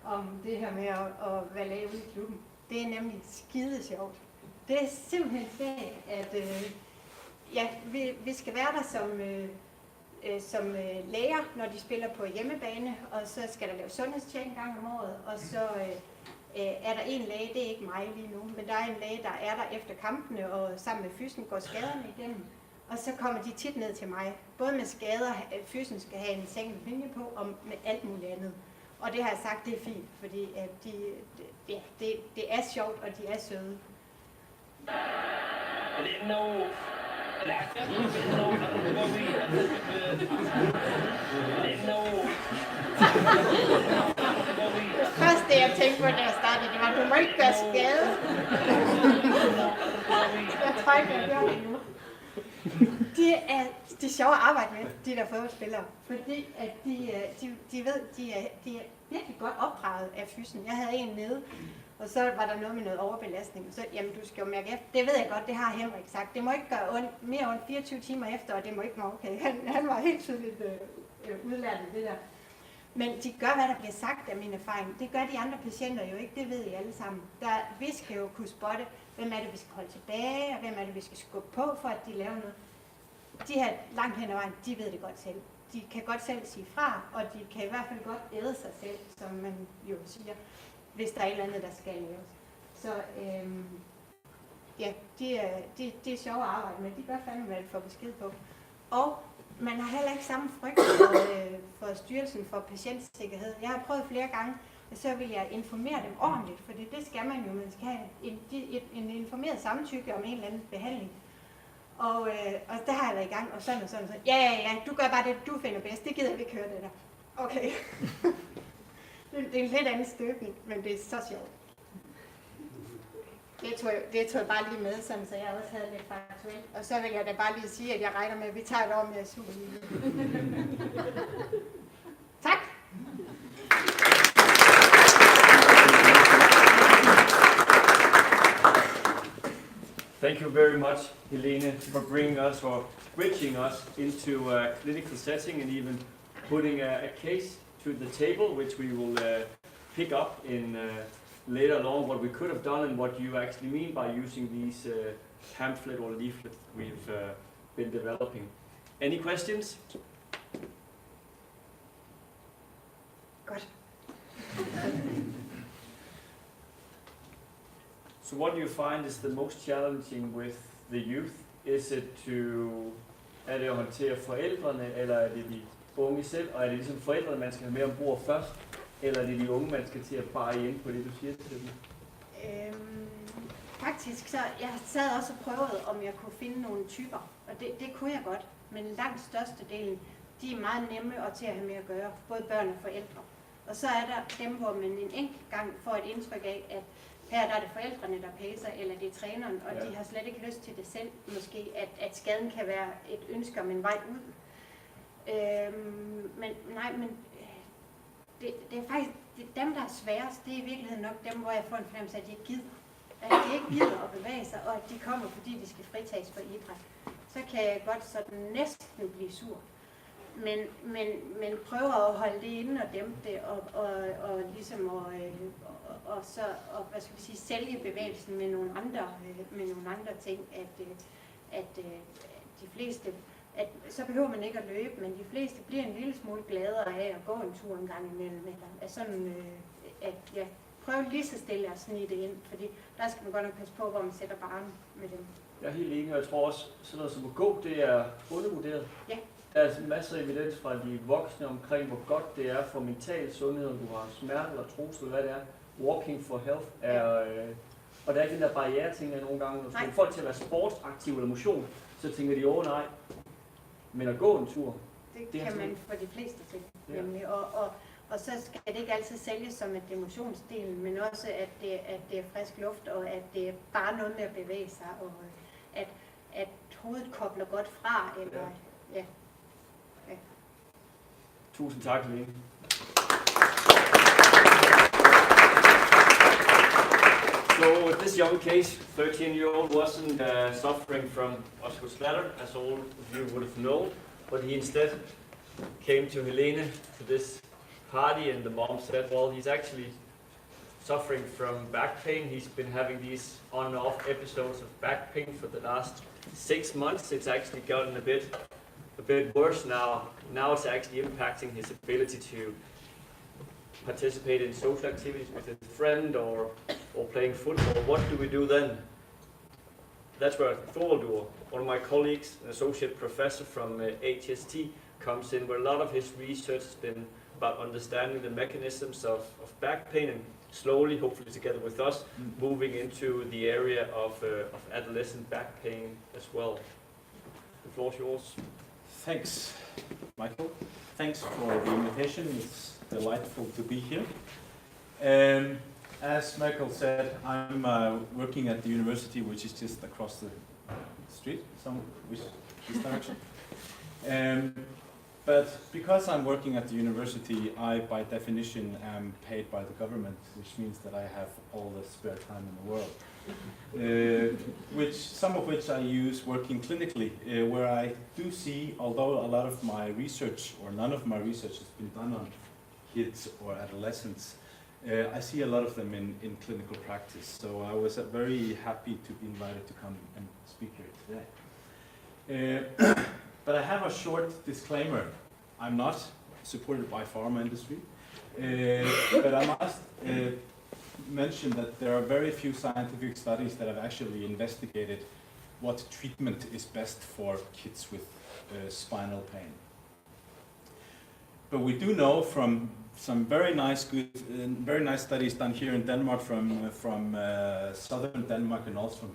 om det her med at være lavet i klubben. Det er nemlig skide sjovt. Det er simpelthen fedt, at vi skal være der som læger, når de spiller på hjemmebane, og så skal der lave sundhedstjek en gang om året, og så er der en læge, det er ikke mig lige nu, men der er en læge, der er der efter kampene, og sammen med fysen går skaderne igennem, og så kommer de tit ned til mig, både med skader, fysen skal have en seng med linje på, og med alt muligt andet. Og det har jeg sagt, det er fint, fordi at det er sjovt, og de er søde. Det første, jeg tænkte på, da jeg startede, det var, du må ikke gøre skade. Jeg tror ikke, jeg gør det endnu. De er sjove at arbejde med, de der fodboldspillere, fordi at de ved, de er virkelig godt opdraget af fysen. Jeg havde en nede, og så var der noget med noget overbelastning, og så, jamen du skal jo mærke efter. Det ved jeg godt, det har Henrik sagt. Det må ikke gøre ondt, mere ondt 24 timer efter, og det må ikke være okay. Han var helt tydeligt udlært i det der. Men de gør, hvad der bliver sagt af min erfaring. Det gør de andre patienter jo ikke, det ved I alle sammen. Vi skal jo kunne spotte, hvem er det, vi skal holde tilbage, og hvem er det, vi skal skubbe på, for at de laver noget. De her langt hen ad vejen, de ved det godt selv. De kan godt selv sige fra, og de kan i hvert fald godt æde sig selv, som man jo siger, hvis der er et eller andet, der skal laves. Så ja, de er sjove at arbejde med. De gør fandme, hvad de får besked på. Og man har heller ikke samme frygt for Styrelsen for Patientsikkerhed. Jeg har prøvet flere gange, og så vil jeg informere dem ordentligt, for det skal man jo. Man skal have en informeret samtykke om en eller anden behandling. Og der har jeg været i gang, og sådan og sådan og sådan. Ja, du gør bare det, du finder bedst. Det gider jeg ikke høre det der. Okay. Det er en lidt anden støbning, men det er så sjovt. Det tog jeg bare lige med, sådan, så jeg også havde lidt faktuelt. Og så vil jeg da bare lige sige, at jeg regner med, at vi tager et år mere Superliga. Tak! Thank you very much, Helene, for bringing us or bridging us into a clinical setting and even putting a case to the table, which we will pick up in later along what we could have done and what you actually mean by using these pamphlet or leaflet we've been developing. Any questions? Good. So what do you find is the most challenging with the youth? Is it er det at håndtere forældrene, eller er det de unge selv, og er det ligesom forældrene, man skal have med ombord først, eller er det de unge, man skal til at bare ind på det, du siger til dem? Faktisk, så jeg sad også og prøvede, om jeg kunne finde nogle typer, og det kunne jeg godt, men langt størstedelen, de er meget nemme at til at have med at gøre, både børn og forældre. Og så er der dem, hvor man en enkelt gang får et indtryk af, at her der er det forældrene, der pacer, eller det er træneren, og de har slet ikke lyst til det selv, måske, at skaden kan være et ønske om en vej ud. Men det er faktisk dem, der er sværest, det er i virkeligheden nok dem, hvor jeg får en fornemmelse af, at de ikke gider. At de ikke gider at bevæge sig, og at de kommer, fordi de skal fritages for idræt. Så kan jeg godt sådan næsten blive sur. Men prøver at holde det inde og dæmpe det, og ligesom hvad skal vi sige, sælge bevægelsen med nogle andre ting, at de fleste, så behøver man ikke at løbe, men de fleste bliver en lille smule gladere af at gå en tur en gang imellem, eller prøve lige så stille at snige det ind, fordi der skal man godt nok passe på, hvor man sætter barren med dem. Jeg er helt enig, og jeg tror også, sådan noget som at gå, det er undervurderet. Ja. Der er masser af evidens fra de voksne omkring, hvor godt det er for mental sundhed, om du har smerte eller trusel, hvad det er. Walking for health er, og der er ikke den der barriere, tænker jeg nogle gange. Når du folk til at være sportsaktiv eller motion, så tænker de, nej. Men at gå en tur, det kan man for de fleste ting, nemlig. Og så skal det ikke altid sælges som et emotionsdel, men også at det er frisk luft, og at det er bare noget med at bevæge sig, og at hovedet kobler godt fra, eller ja. Tusind tak, Helene. So with this young case, 13-year-old wasn't suffering from musculoskeletal, as all of you would have known, but he instead came to Helene to this party, and the mom said, well, he's actually suffering from back pain. He's been having these on and off episodes of back pain for the last 6 months. It's actually gotten a bit a bit worse now. Now it's actually impacting his ability to participate in social activities with his friend or playing football. What do we do then? That's where Thorvaldur, one of my colleagues, an associate professor from HST, comes in, where a lot of his research has been about understanding the mechanisms of back pain and slowly, hopefully together with us, moving into the area of adolescent back pain as well. The floor is yours. Thanks, Michael. Thanks for the invitation. It's delightful to be here. As Michael said, I'm working at the university, which is just across the street, this direction. But because I'm working at the university, I, by definition, am paid by the government, which means that I have all the spare time in the world. Some of which I use working clinically, where I do see, although a lot of my research, or none of my research has been done on kids or adolescents, I see a lot of them in clinical practice. So I was very happy to be invited to come and speak here today. But I have a short disclaimer. I'm not supported by pharma industry, but I must mention that there are very few scientific studies that have actually investigated what treatment is best for kids with spinal pain. But we do know from some very nice studies done here in Denmark, from southern Denmark, and also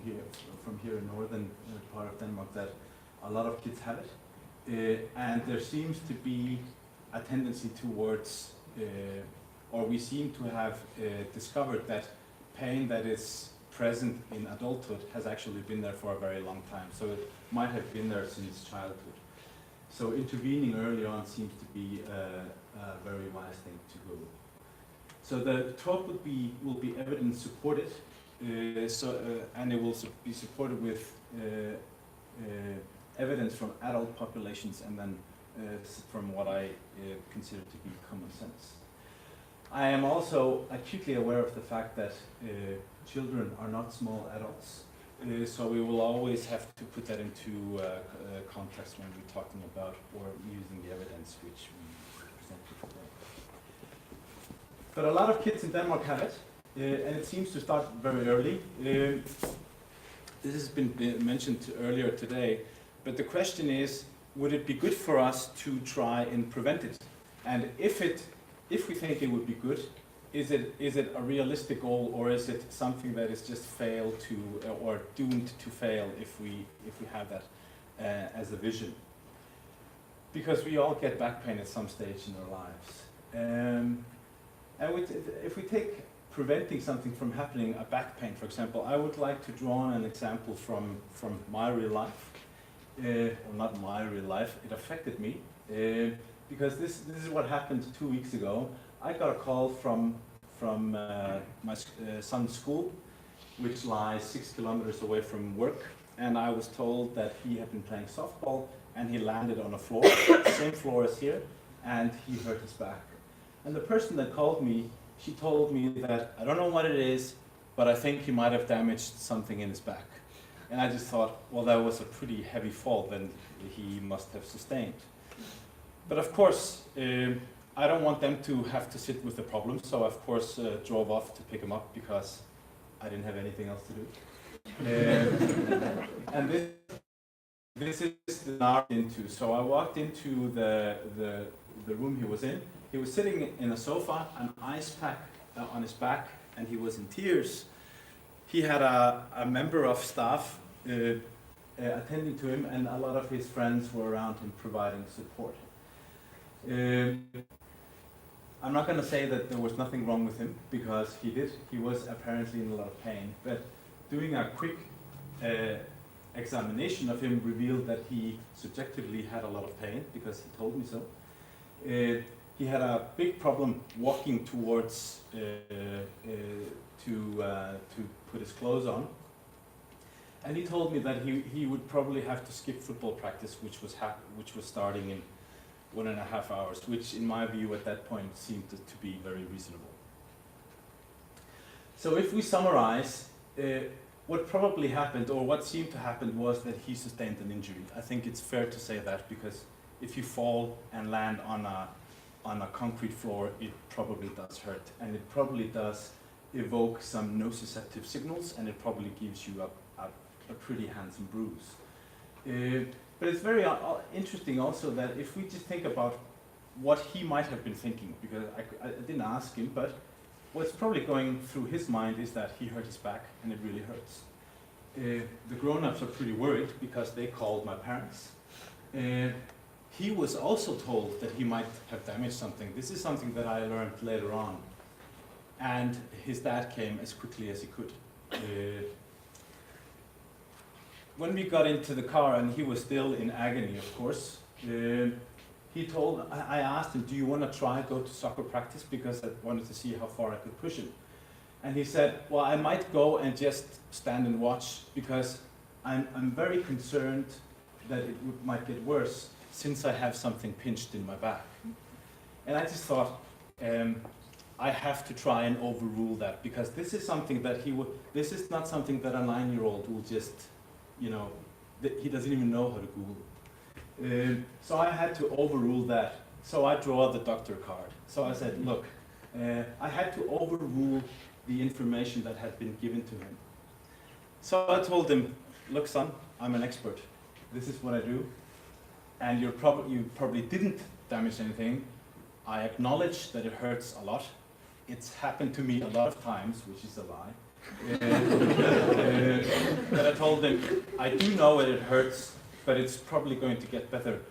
from here in northern part of Denmark, that a lot of kids have it, and there seems to be a tendency towards, or we seem to have discovered that pain that is present in adulthood has actually been there for a very long time. So it might have been there since childhood. So intervening early on seems to be a very wise thing to do. So the talk will be evidence supported, and it will be supported with evidence from adult populations, and then from what I consider to be common sense. I am also acutely aware of the fact that children are not small adults, so we will always have to put that into context when we're talking about or using the evidence which we presented today. But a lot of kids in Denmark have it, and it seems to start very early. This has been mentioned earlier today, but the question is, would it be good for us to try and prevent it? And if we think it would be good, is it a realistic goal, or is it something that is just failed to or doomed to fail if we have that as a vision? Because we all get back pain at some stage in our lives. If we take preventing something from happening, a back pain, for example, I would like to draw an example from my real life. Or not my real life, it affected me. Because this is what happened 2 weeks ago. I got a call from my son's school, which lies 6 kilometers away from work, and I was told that he had been playing softball and he landed on a floor, same floor as here, and he hurt his back. And the person that called me, she told me that, I don't know what it is, but I think he might have damaged something in his back. And I just thought, well, that was a pretty heavy fall that he must have sustained. But of course, I don't want them to have to sit with the problem, so of course drove off to pick him up because I didn't have anything else to do. And this is the narrative into. So I walked into the room he was in. He was sitting in a sofa, an ice pack on his back, and he was in tears. He had a member of staff attending to him, and a lot of his friends were around him providing support. I'm not going to say that there was nothing wrong with him, because he was apparently in a lot of pain, but doing a quick examination of him revealed that he subjectively had a lot of pain, because he told me so. He had a big problem walking towards to put his clothes on, and he told me that he would probably have to skip football practice, which was starting in 1.5 hours, which in my view at that point seemed to be very reasonable. So if we summarize, what probably happened, or what seemed to happen, was that he sustained an injury. I think it's fair to say that, because if you fall and land on a concrete floor, it probably does hurt, and it probably does evoke some nociceptive signals, and it probably gives you a pretty handsome bruise. But it's very interesting also that if we just think about what he might have been thinking, because I didn't ask him, but what's probably going through his mind is that he hurt his back and it really hurts. The grown-ups are pretty worried because they called my parents. He was also told that he might have damaged something. This is something that I learned later on. And his dad came as quickly as he could. When we got into the car, and he was still in agony, of course, I asked him, do you want to try go to soccer practice? Because I wanted to see how far I could push him. And he said, well, I might go and just stand and watch because I'm very concerned that it might get worse since I have something pinched in my back. And I just thought, I have to try and overrule that, because this is something that this is not something that a 9-year-old will just, he doesn't even know how to Google. So I had to overrule that. So I draw the doctor card. So I said, look, I had to overrule the information that had been given to him. So I told him, look son, I'm an expert. This is what I do. And you probably didn't damage anything. I acknowledge that it hurts a lot. It's happened to me a lot of times, which is a lie. But I told him, I do know that it hurts, but it's probably going to get better.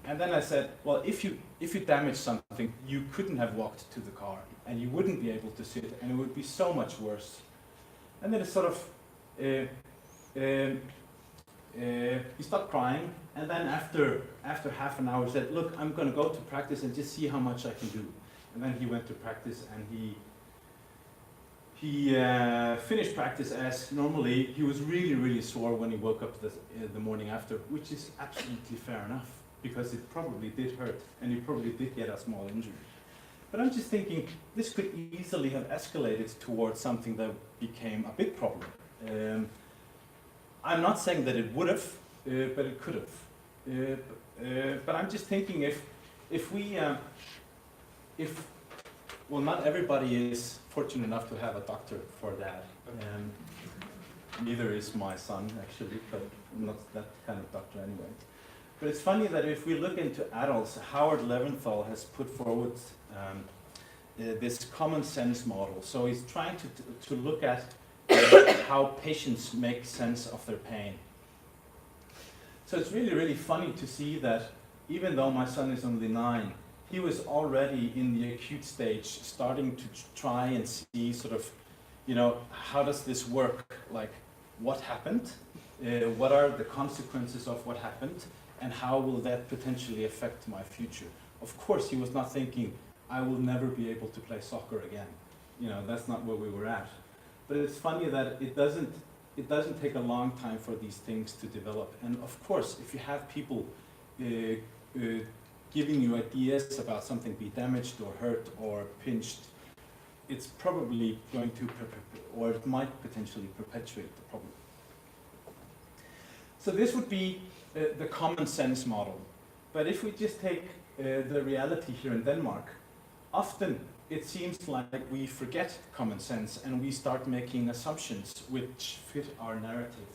And then I said, well, if you damage something, you couldn't have walked to the car, and you wouldn't be able to sit, and it would be so much worse. And then it sort of, he stopped crying, and then after half an hour he said, look, I'm going to go to practice and just see how much I can do. And then he went to practice, and he finished practice as normally. He was really, really sore when he woke up the morning after, which is absolutely fair enough, because it probably did hurt, and he probably did get a small injury. But I'm just thinking, this could easily have escalated towards something that became a big problem. I'm not saying that it would have, but it could have. But I'm just thinking well, not everybody is fortunate enough to have a doctor for that. Neither is my son, actually, but I'm not that kind of doctor anyway. But it's funny that if we look into adults, Howard Leventhal has put forward this common sense model. So he's trying to look at how patients make sense of their pain. So it's really, really funny to see that even though my son is only 9, he was already in the acute stage, starting to try and see sort of, how does this work? Like, what happened? What are the consequences of what happened? And how will that potentially affect my future? Of course, he was not thinking, I will never be able to play soccer again. That's not where we were at. But it's funny that it doesn't take a long time for these things to develop. And of course, if you have people giving you ideas about something be damaged or hurt or pinched, it's probably going to, or it might potentially perpetuate the problem. So this would be the common sense model. But if we just take the reality here in Denmark, often it seems like we forget common sense and we start making assumptions which fit our narrative.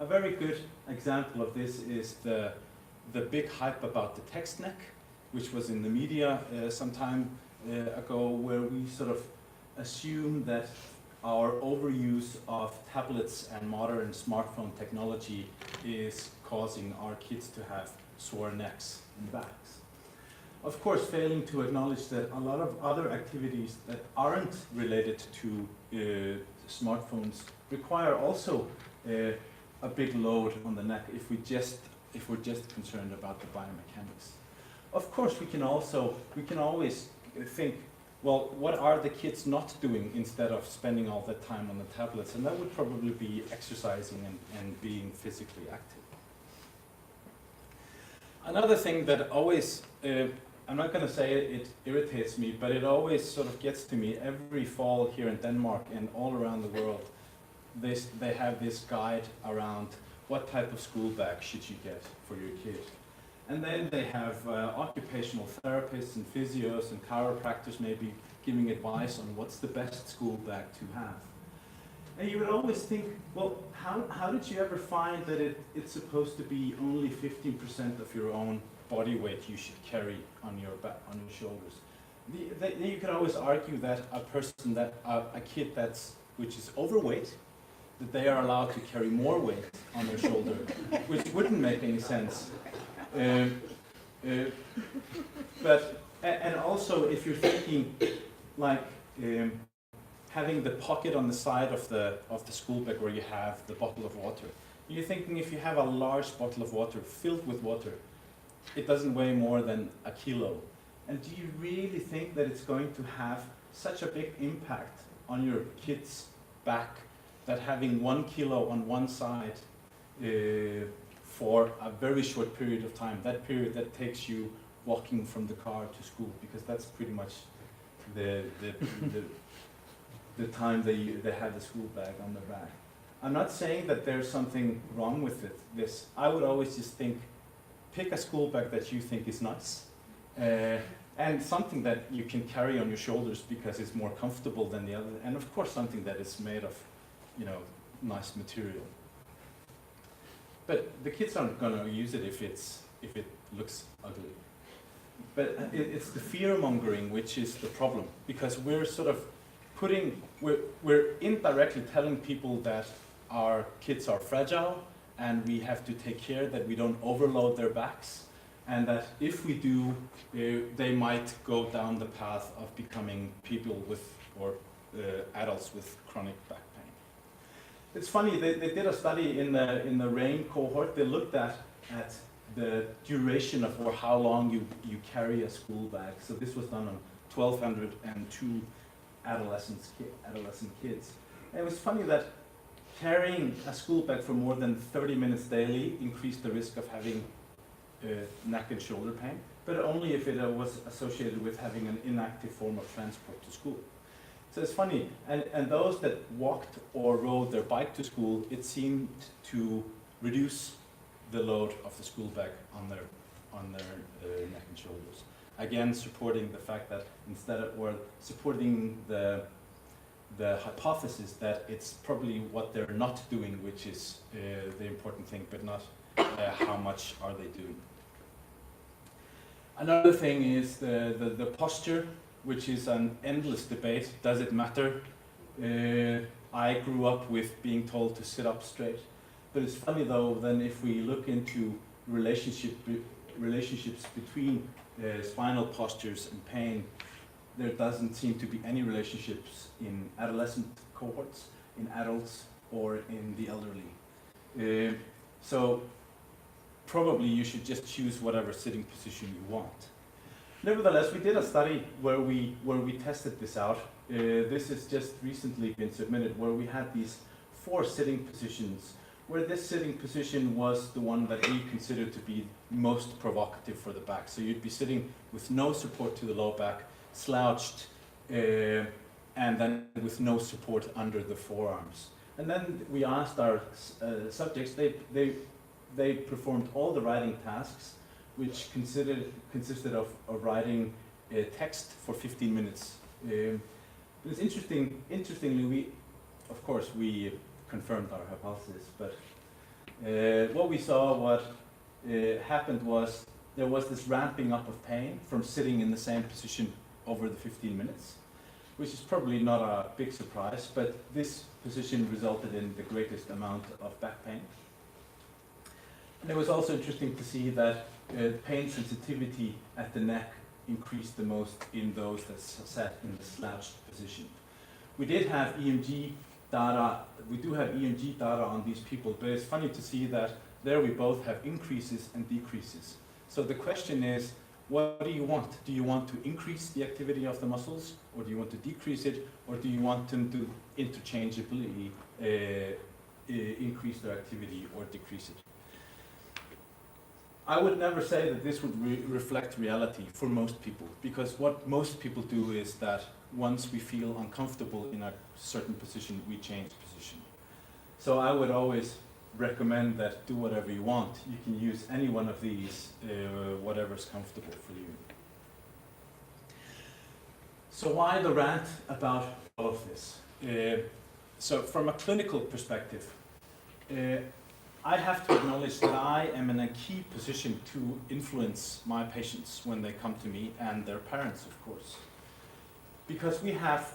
A very good example of this is the big hype about the text neck, which was in the media some time ago, where we sort of assume that our overuse of tablets and modern smartphone technology is causing our kids to have sore necks and backs. Of course, failing to acknowledge that a lot of other activities that aren't related to smartphones require also a big load on the neck if we're just concerned about the biomechanics. Of course, we can always think, well, what are the kids not doing instead of spending all that time on the tablets? And that would probably be exercising and being physically active. Another thing that always, I'm not going to say it irritates me, but it always sort of gets to me every fall here in Denmark and all around the world. They have this guide around what type of school bag should you get for your kid. And then they have occupational therapists and physios and chiropractors maybe giving advice on what's the best school bag to have. And you would always think, well, how did you ever find that it's supposed to be only 15% of your own body weight you should carry on your back, on your shoulders? You could always argue that a kid which is overweight, that they are allowed to carry more weight on their shoulder, which wouldn't make any sense. And also, if you're thinking like having the pocket on the side of the school bag where you have the bottle of water, you're thinking if you have a large bottle of water filled with water, it doesn't weigh more than a kilo. And do you really think that it's going to have such a big impact on your kid's back that having 1 kilo on one side for a very short period of time, that period that takes you walking from the car to school, because that's pretty much the time they have the school bag on their back. I'm not saying that there's something wrong with this. I would always just think, pick a school bag that you think is nice, and something that you can carry on your shoulders because it's more comfortable than the other, and of course something that is made of, nice material. But the kids aren't going to use it if it looks ugly. But it's the fear mongering which is the problem, because we're sort of we're indirectly telling people that our kids are fragile and we have to take care that we don't overload their backs, and that if we do, they might go down the path of becoming people adults with chronic back pain. It's funny, they did a study in the RAIN cohort. They looked at the duration of or how long you carry a school bag. So this was done on 1,202 adolescent kids. And it was funny that carrying a school bag for more than 30 minutes daily increased the risk of having neck and shoulder pain, but only if it was associated with having an inactive form of transport to school. So it's funny, and those that walked or rode their bike to school, it seemed to reduce the load of the school bag on their neck and shoulders. Again, supporting the fact that supporting the hypothesis that it's probably what they're not doing, which is the important thing, but not how much are they doing. Another thing is the posture, which is an endless debate. Does it matter? I grew up with being told to sit up straight. But it's funny though, then if we look into relationships between spinal postures and pain, there doesn't seem to be any relationships in adolescent cohorts, in adults, or in the elderly. So probably you should just choose whatever sitting position you want. Nevertheless, we did a study where we tested this out. This has just recently been submitted, where we had these 4 sitting positions, where this sitting position was the one that we considered to be most provocative for the back. So you'd be sitting with no support to the low back, slouched, and then with no support under the forearms. And then we asked our subjects, they performed all the writing tasks, which consisted of writing text for 15 minutes. It's interestingly, we confirmed our hypothesis, but what we saw, what happened was there was this ramping up of pain from sitting in the same position over the 15 minutes, which is probably not a big surprise, but this position resulted in the greatest amount of back pain. And it was also interesting to see that pain sensitivity at the neck increased the most in those that sat in the slouched position. We did have EMG data, we do have EMG data on these people, but it's funny to see that there we both have increases and decreases. So the question is, what do you want? Do you want to increase the activity of the muscles, or do you want to decrease it, or do you want them to interchangeably increase their activity or decrease it? I would never say that this would reflect reality for most people, because what most people do is that once we feel uncomfortable in a certain position, we change position. So I would always recommend that do whatever you want. You can use any one of these, whatever's comfortable for you. So why the rant about all of this? So from a clinical perspective, I have to acknowledge that I am in a key position to influence my patients when they come to me, and their parents, of course. Because we have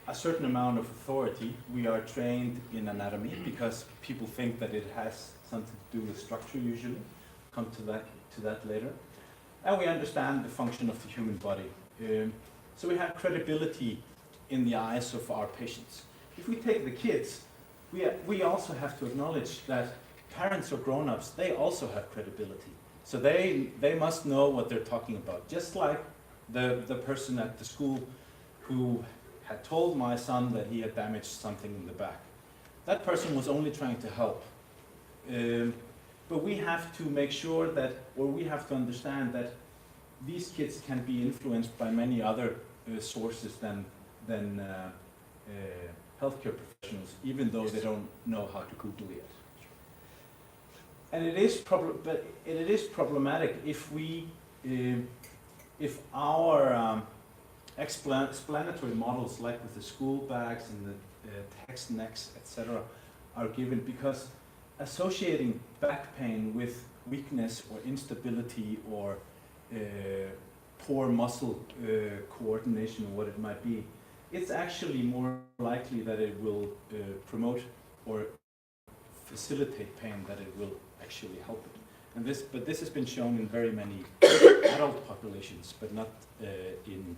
a certain amount of authority. We are trained in anatomy because people think that it has something to do with structure usually. Come to that later. And we understand the function of the human body. So we have credibility in the eyes of our patients. If we take the kids, we also have to acknowledge that parents or grown-ups, they also have credibility. So they must know what they're talking about. Just like the person at the school who had told my son that he had damaged something in the back. That person was only trying to help. But we have to make sure that, or we have to understand that these kids can be influenced by many other sources than healthcare professionals, even though they don't know how to Google it. And it is problematic if our explanatory models, like with the school bags and the text necks, etc., are given, because associating back pain with weakness or instability or poor muscle coordination, or what it might be, it's actually more likely that it will promote or facilitate pain than it will actually help it. And but this has been shown in very many adult populations, but not in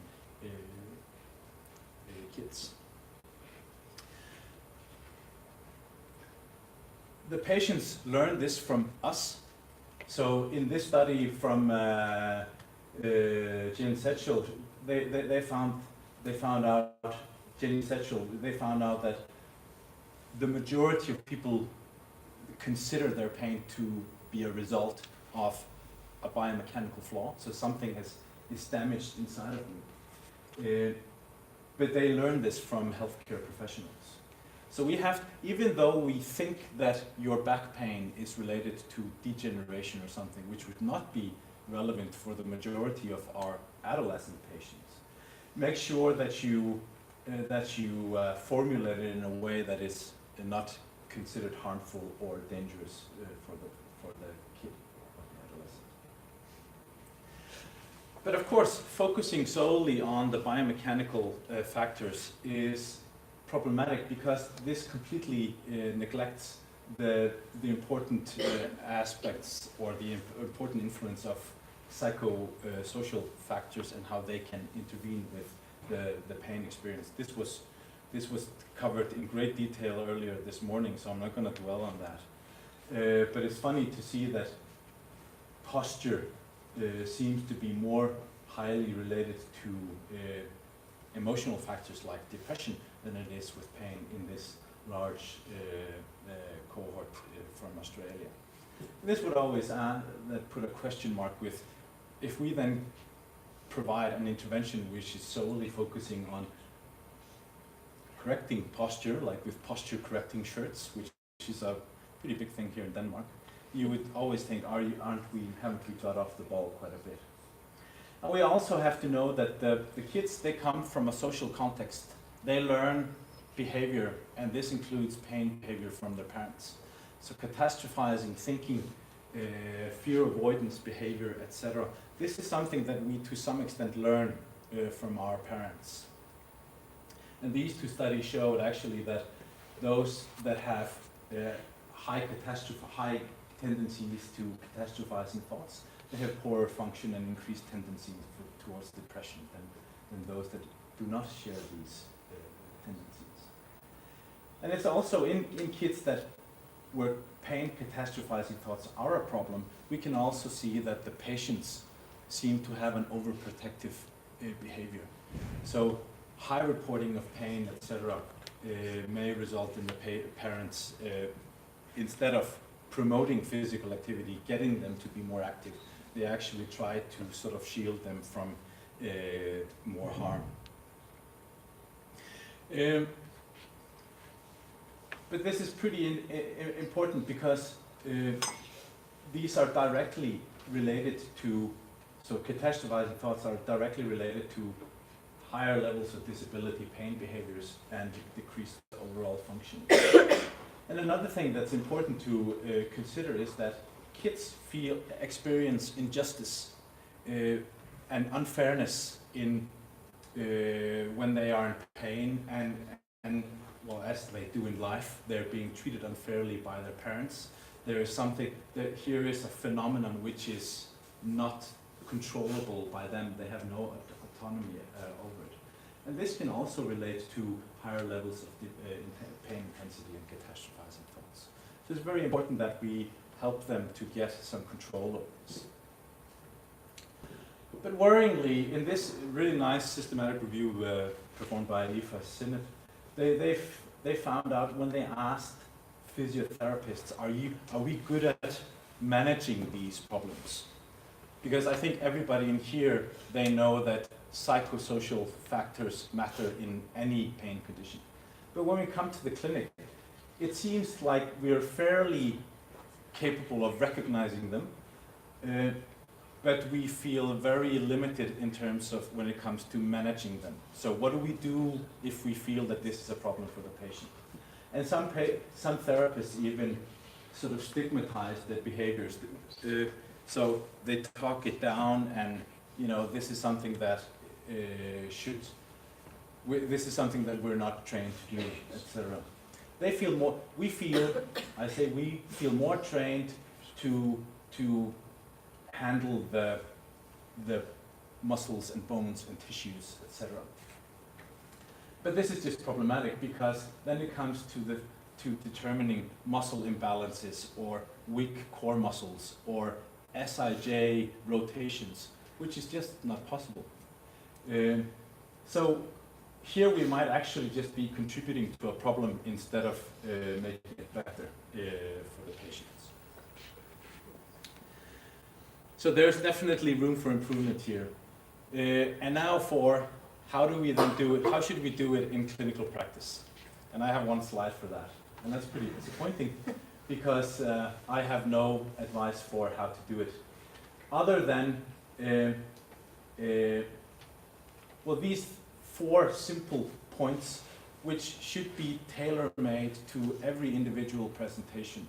kids. The patients learn this from us. So in this study from Jenny Setchell, they found out that the majority of people consider their pain to be a result of a biomechanical flaw. So something is damaged inside of them. But they learn this from healthcare professionals. So we have, even though we think that your back pain is related to degeneration or something, which would not be relevant for the majority of our adolescent patients, make sure that you formulate it in a way that is not considered harmful or dangerous for the kid or the adolescent. But of course, focusing solely on the biomechanical factors is problematic, because this completely neglects the important aspects or the important influence of psychosocial factors and how they can intervene with the pain experience. This was covered in great detail earlier this morning, so I'm not going to dwell on that. But it's funny to see that posture seems to be more highly related to emotional factors like depression than it is with pain in this large cohort from Australia. This would always put a question mark with, if we then provide an intervention which is solely focusing on correcting posture, like with posture correcting shirts, which is a pretty big thing here in Denmark, you would always think, haven't we got off the ball quite a bit? And we also have to know that the kids, they come from a social context. They learn behavior, and this includes pain behavior from their parents. So catastrophizing, thinking, fear avoidance behavior, etc. This is something that we to some extent learn from our parents. And these two studies showed actually that those that have high tendencies to catastrophizing thoughts, they have poorer function and increased tendencies towards depression than those that do not share these tendencies. And it's also in kids that where pain catastrophizing thoughts are a problem, we can also see that the patients seem to have an overprotective behavior. So high reporting of pain, etc., may result in the parents, instead of promoting physical activity, getting them to be more active, they actually try to sort of shield them from more harm. But this is pretty important because these are directly related to, so catastrophizing thoughts are directly related to higher levels of disability, pain behaviors, and decreased overall function. And another thing that's important to consider is that kids experience injustice and unfairness in when they are in pain, and well, as they do in life, they're being treated unfairly by their parents. There is something that here is a phenomenon which is not controllable by them. They have no autonomy over it. And this can also relate to higher levels of pain intensity and catastrophizing thoughts. So it's very important that we help them to get some control over this. But worryingly, in this really nice systematic review performed by Aoife Sinnott, they found out when they asked physiotherapists, are we good at managing these problems? Because I think everybody in here, they know that psychosocial factors matter in any pain condition. But when we come to the clinic, it seems like we're fairly capable of recognizing them, but we feel very limited in terms of when it comes to managing them. So what do we do if we feel that this is a problem for the patient? And some therapists even sort of stigmatize the behaviors. So they talk it down, and this is something that this is something that we're not trained to do, etc. They feel more. We feel more trained to handle the muscles and bones and tissues, etc. But this is just problematic because then it comes to determining muscle imbalances or weak core muscles or SIJ rotations, which is just not possible. So here we might actually just be contributing to a problem instead of making it better for the patients. So there's definitely room for improvement here. And now for how do we then do it? How should we do it in clinical practice? And I have one slide for that. And that's pretty disappointing because I have no advice for how to do it. Other than, well, these 4 simple points which should be tailor-made to every individual presentation.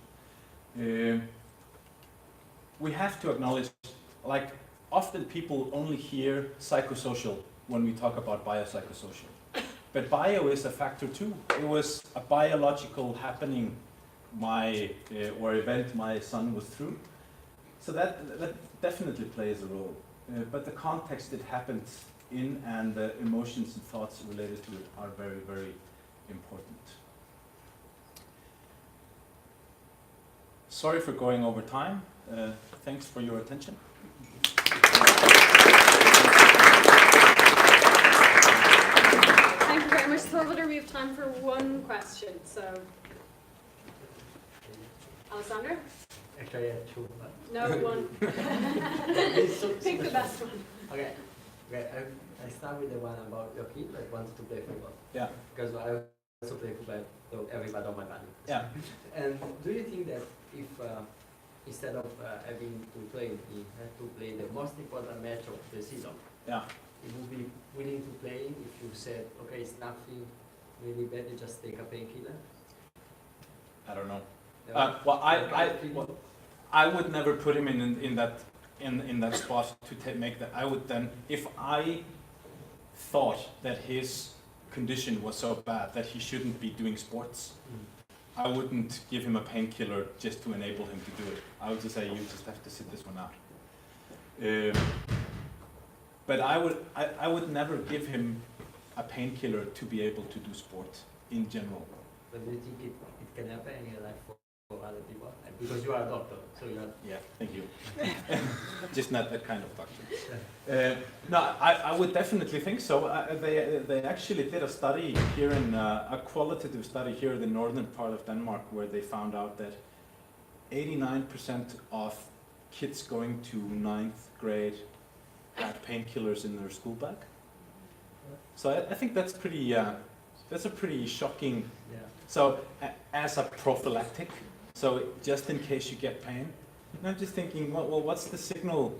We have to acknowledge, like, often people only hear psychosocial when we talk about biopsychosocial. But bio is a factor too. It was a biological happening or event my son was through. So that definitely plays a role. But the context it happens in and the emotions and thoughts related to it are very, very important. Sorry for going over time. Thanks for your attention. Thank you very much, Thorvaldur. We have time for one question. So, Alexander? Actually, I have 2. No, one. Pick the best one. Okay. I start with the one about your kid that wants to play football. Yeah. Because I also play football, so every part of my body. Yeah. And do you think that if instead of having to play, he had to play the most important match of the season? Yeah. He would be willing to play if you said, okay, it's nothing really bad, you just take a painkiller? I don't know. Well, I would never put him in that spot to make that. I would then, if I thought that his condition was so bad that he shouldn't be doing sports, I wouldn't give him a painkiller just to enable him to do it. I would just say, you just have to sit this one out. But I would never give him a painkiller to be able to do sport in general. But do you think it can happen in your life for other people? Because you are a doctor, so you are... Yeah, thank you. Just not that kind of doctor. No, I would definitely think so. They actually did a study here a qualitative study here in the northern part of Denmark where they found out that 89% of kids going to 9th grade had painkillers in their school bag. So I think that's pretty That's a pretty shocking. Yeah. So as a prophylactic, so just in case you get pain, and I'm just thinking, well, what's the signal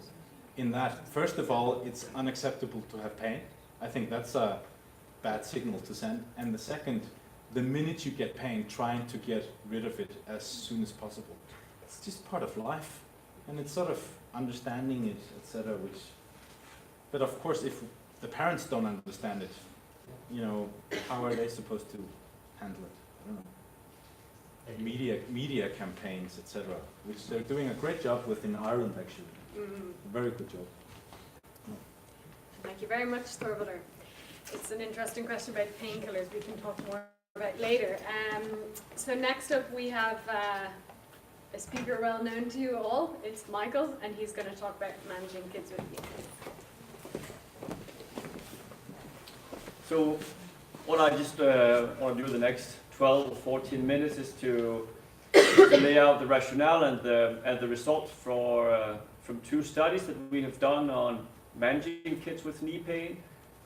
in that? First of all, it's unacceptable to have pain. I think that's a bad signal to send. And the second, the minute you get pain, trying to get rid of it as soon as possible. It's just part of life, and it's sort of understanding it, etc. But of course, if the parents don't understand it, you know, how are they supposed to handle it? I don't know. Media campaigns, etc., which they're doing a great job with in Ireland, actually. A very good job. Thank you very much, Thorvaldur. It's an interesting question about painkillers we can talk more about later. So next up we have a speaker well known to you all. It's Michael, and he's going to talk about managing kids with knee pain. So what I just want to do the next 12 or 14 minutes is to lay out the rationale and the results from two studies that we have done on managing kids with knee pain,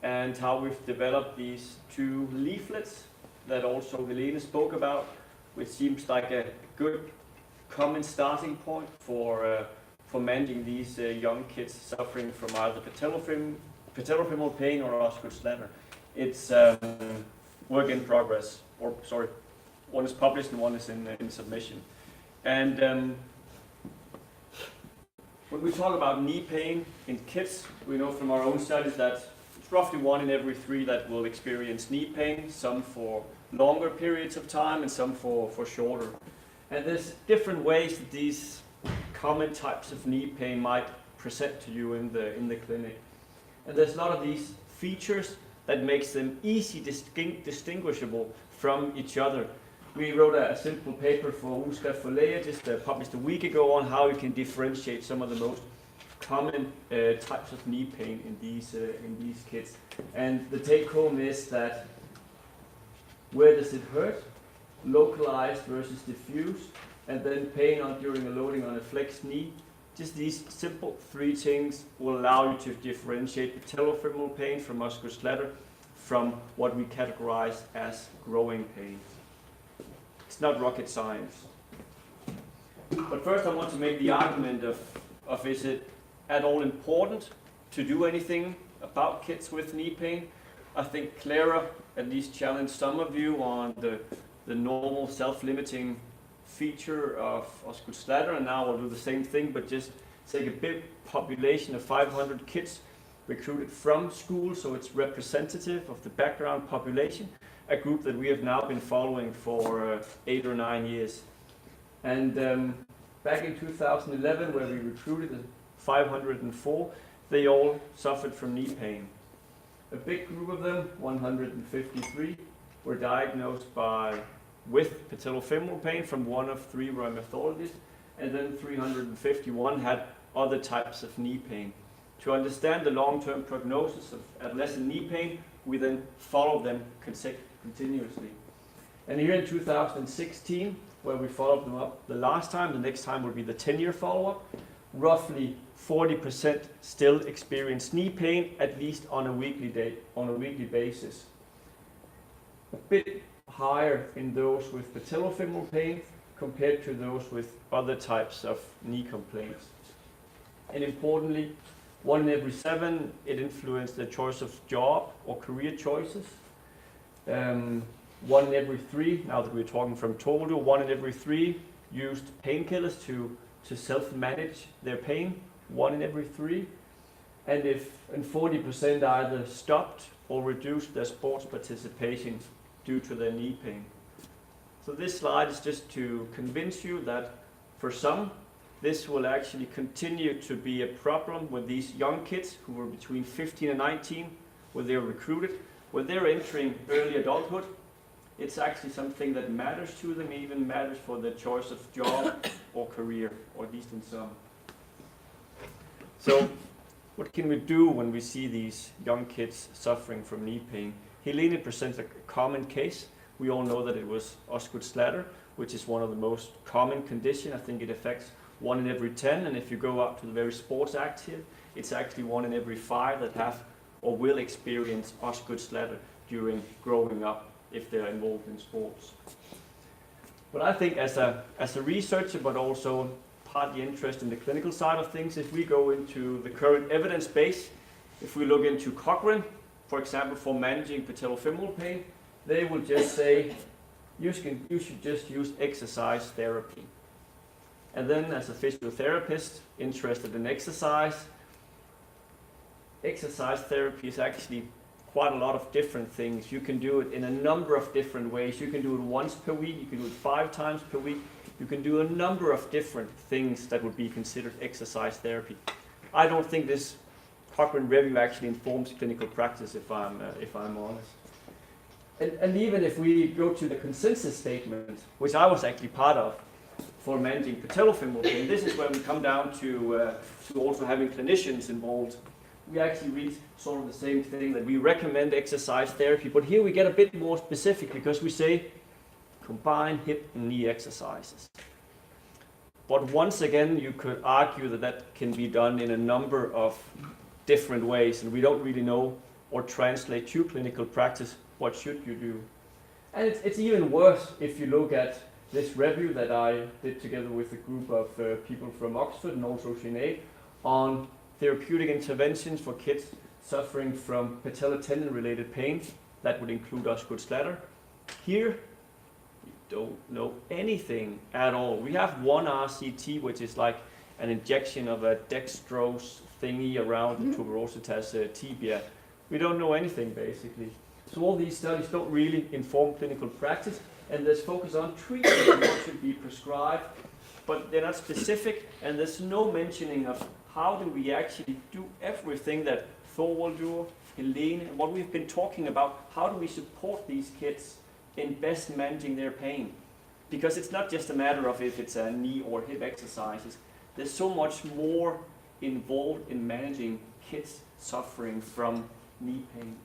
and how we've developed these two leaflets that also Helene spoke about, which seems like a good common starting point for managing these young kids suffering from either patellofemoral pain or Osgood-Schlatter. It's work in progress, or sorry, one is published and one is in submission. And when we talk about knee pain in kids, we know from our own studies that it's roughly 1 in every 3 that will experience knee pain, some for longer periods of time and some for shorter. And there's different ways that these common types of knee pain might present to you in the clinic. And there's a lot of these features that makes them easy distinguishable from each other. We wrote a simple paper for Uska Folea just published a week ago on how you can differentiate some of the most common types of knee pain in these kids. And the take home is that where does it hurt? Localized versus diffuse, and then pain during a loading on a flexed knee. Just these simple 3 things will allow you to differentiate patellofemoral pain from Osgood-Schlatter from what we categorize as growing pain. It's not rocket science. But first I want to make the argument of is it at all important to do anything about kids with knee pain? I think Clara at least challenged some of you on the normal self-limiting feature of Osgood-Schlatter, and now we'll do the same thing, but just take a big population of 500 kids recruited from school, so it's representative of the background population, a group that we have now been following for 8 or 9 years. And back in 2011, where we recruited 504, they all suffered from knee pain. A big group of them, 153, were diagnosed with patellofemoral pain from one of 3 rheumatologists, and then 351 had other types of knee pain. To understand the long-term prognosis of adolescent knee pain, we then follow them continuously. And here in 2016, where we followed them up the last time, the next time will be the 10-year follow-up, roughly 40% still experience knee pain, at least on a weekly basis. A bit higher in those with patellofemoral pain compared to those with other types of knee complaints. And importantly, 1 in every 7, it influenced their choice of job or career choices. 1 in every 3, now that we're talking from total, 1 in every 3 used painkillers to self-manage their pain, 1 in every 3. And 40% either stopped or reduced their sports participation due to their knee pain. So this slide is just to convince you that for some, this will actually continue to be a problem with these young kids who were between 15 and 19 when they were recruited. When they're entering early adulthood, it's actually something that matters to them, even matters for their choice of job or career, or at least in some. So what can we do when we see these young kids suffering from knee pain? Helene presents a common case. We all know that it was Osgood-Schlatter, which is one of the most common conditions. I think it affects 1 in every 10, and if you go up to the very sports active, it's actually 1 in every 5 that have or will experience Osgood-Schlatter during growing up if they're involved in sports. But I think as a researcher, but also partly interested in the clinical side of things, if we go into the current evidence base, if we look into Cochrane, for example, for managing patellofemoral pain, they will just say you should just use exercise therapy. And then as a physiotherapist interested in exercise therapy is actually quite a lot of different things. You can do it in a number of different ways. You can do it once per week, you can do it 5 times per week. You can do a number of different things that would be considered exercise therapy. I don't think this Cochrane review actually informs clinical practice, if I'm honest. And even if we go to the consensus statement, which I was actually part of for managing patellofemoral pain, this is where we come down to also having clinicians involved. We actually read sort of the same thing, that we recommend exercise therapy, but here we get a bit more specific because we say combine hip and knee exercises. But once again, you could argue that that can be done in a number of different ways, and we don't really know or translate to clinical practice what should you do. And it's even worse if you look at this review that I did together with a group of people from Oxford and also Sinead on therapeutic interventions for kids suffering from patellar tendon related pain. That would include Osgood-Schlatter. Here, we don't know anything at all. We have one RCT, which is like an injection of a dextrose thingy around the tuberositas tibia. We don't know anything basically. So all these studies don't really inform clinical practice, and there's focus on treatment and what should be prescribed, but they're not specific, and there's no mentioning of how do we actually do everything that Thorvaldur, Helene, and what we've been talking about. How do we support these kids in best managing their pain? Because it's not just a matter of if it's a knee or hip exercises. There's so much more involved in managing kids suffering from knee pain.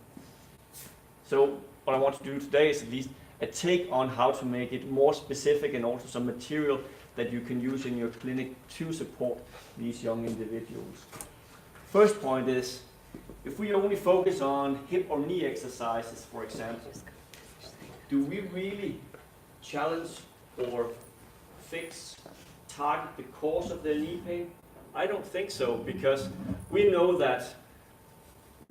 So what I want to do today is at least a take on how to make it more specific, and also some material that you can use in your clinic to support these young individuals. First point is, if we only focus on hip or knee exercises, for example, do we really challenge or target the cause of their knee pain? I don't think so, because we know that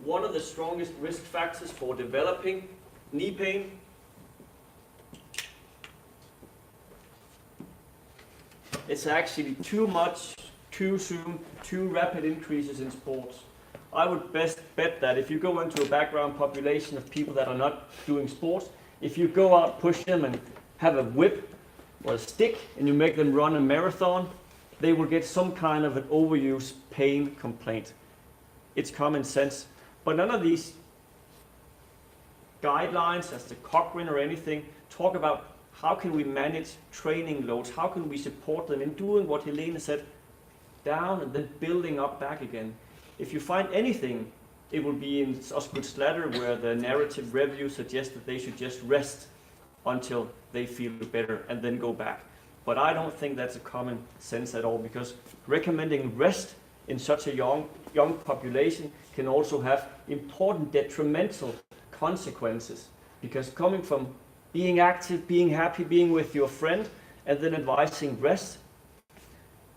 one of the strongest risk factors for developing knee pain is actually too much, too soon, too rapid increases in sports. I would best bet that if you go into a background population of people that are not doing sports, if you go out, push them and have a whip or a stick and you make them run a marathon, they will get some kind of an overuse pain complaint. It's common sense. But none of these guidelines, as the Cochrane or anything, talk about how can we manage training loads, how can we support them in doing what Helene said, down and then building up back again. If you find anything, it will be in Osgood-Schlatter, where the narrative review suggests that they should just rest until they feel better and then go back. But I don't think that's a common sense at all, because recommending rest in such a young population can also have important detrimental consequences, because coming from being active, being happy, being with your friend, and then advising rest,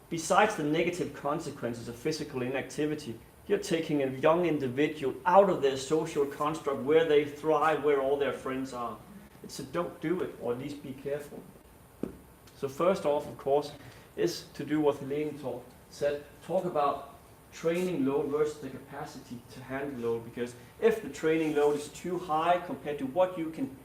besides the negative consequences of physical inactivity, you're taking a young individual out of their social construct where they thrive, where all their friends are. It's a don't do it, or at least be careful. So first off, of course, is to do what Helene said, talk about training load versus the capacity to handle load, because if the training load is too high compared to what you can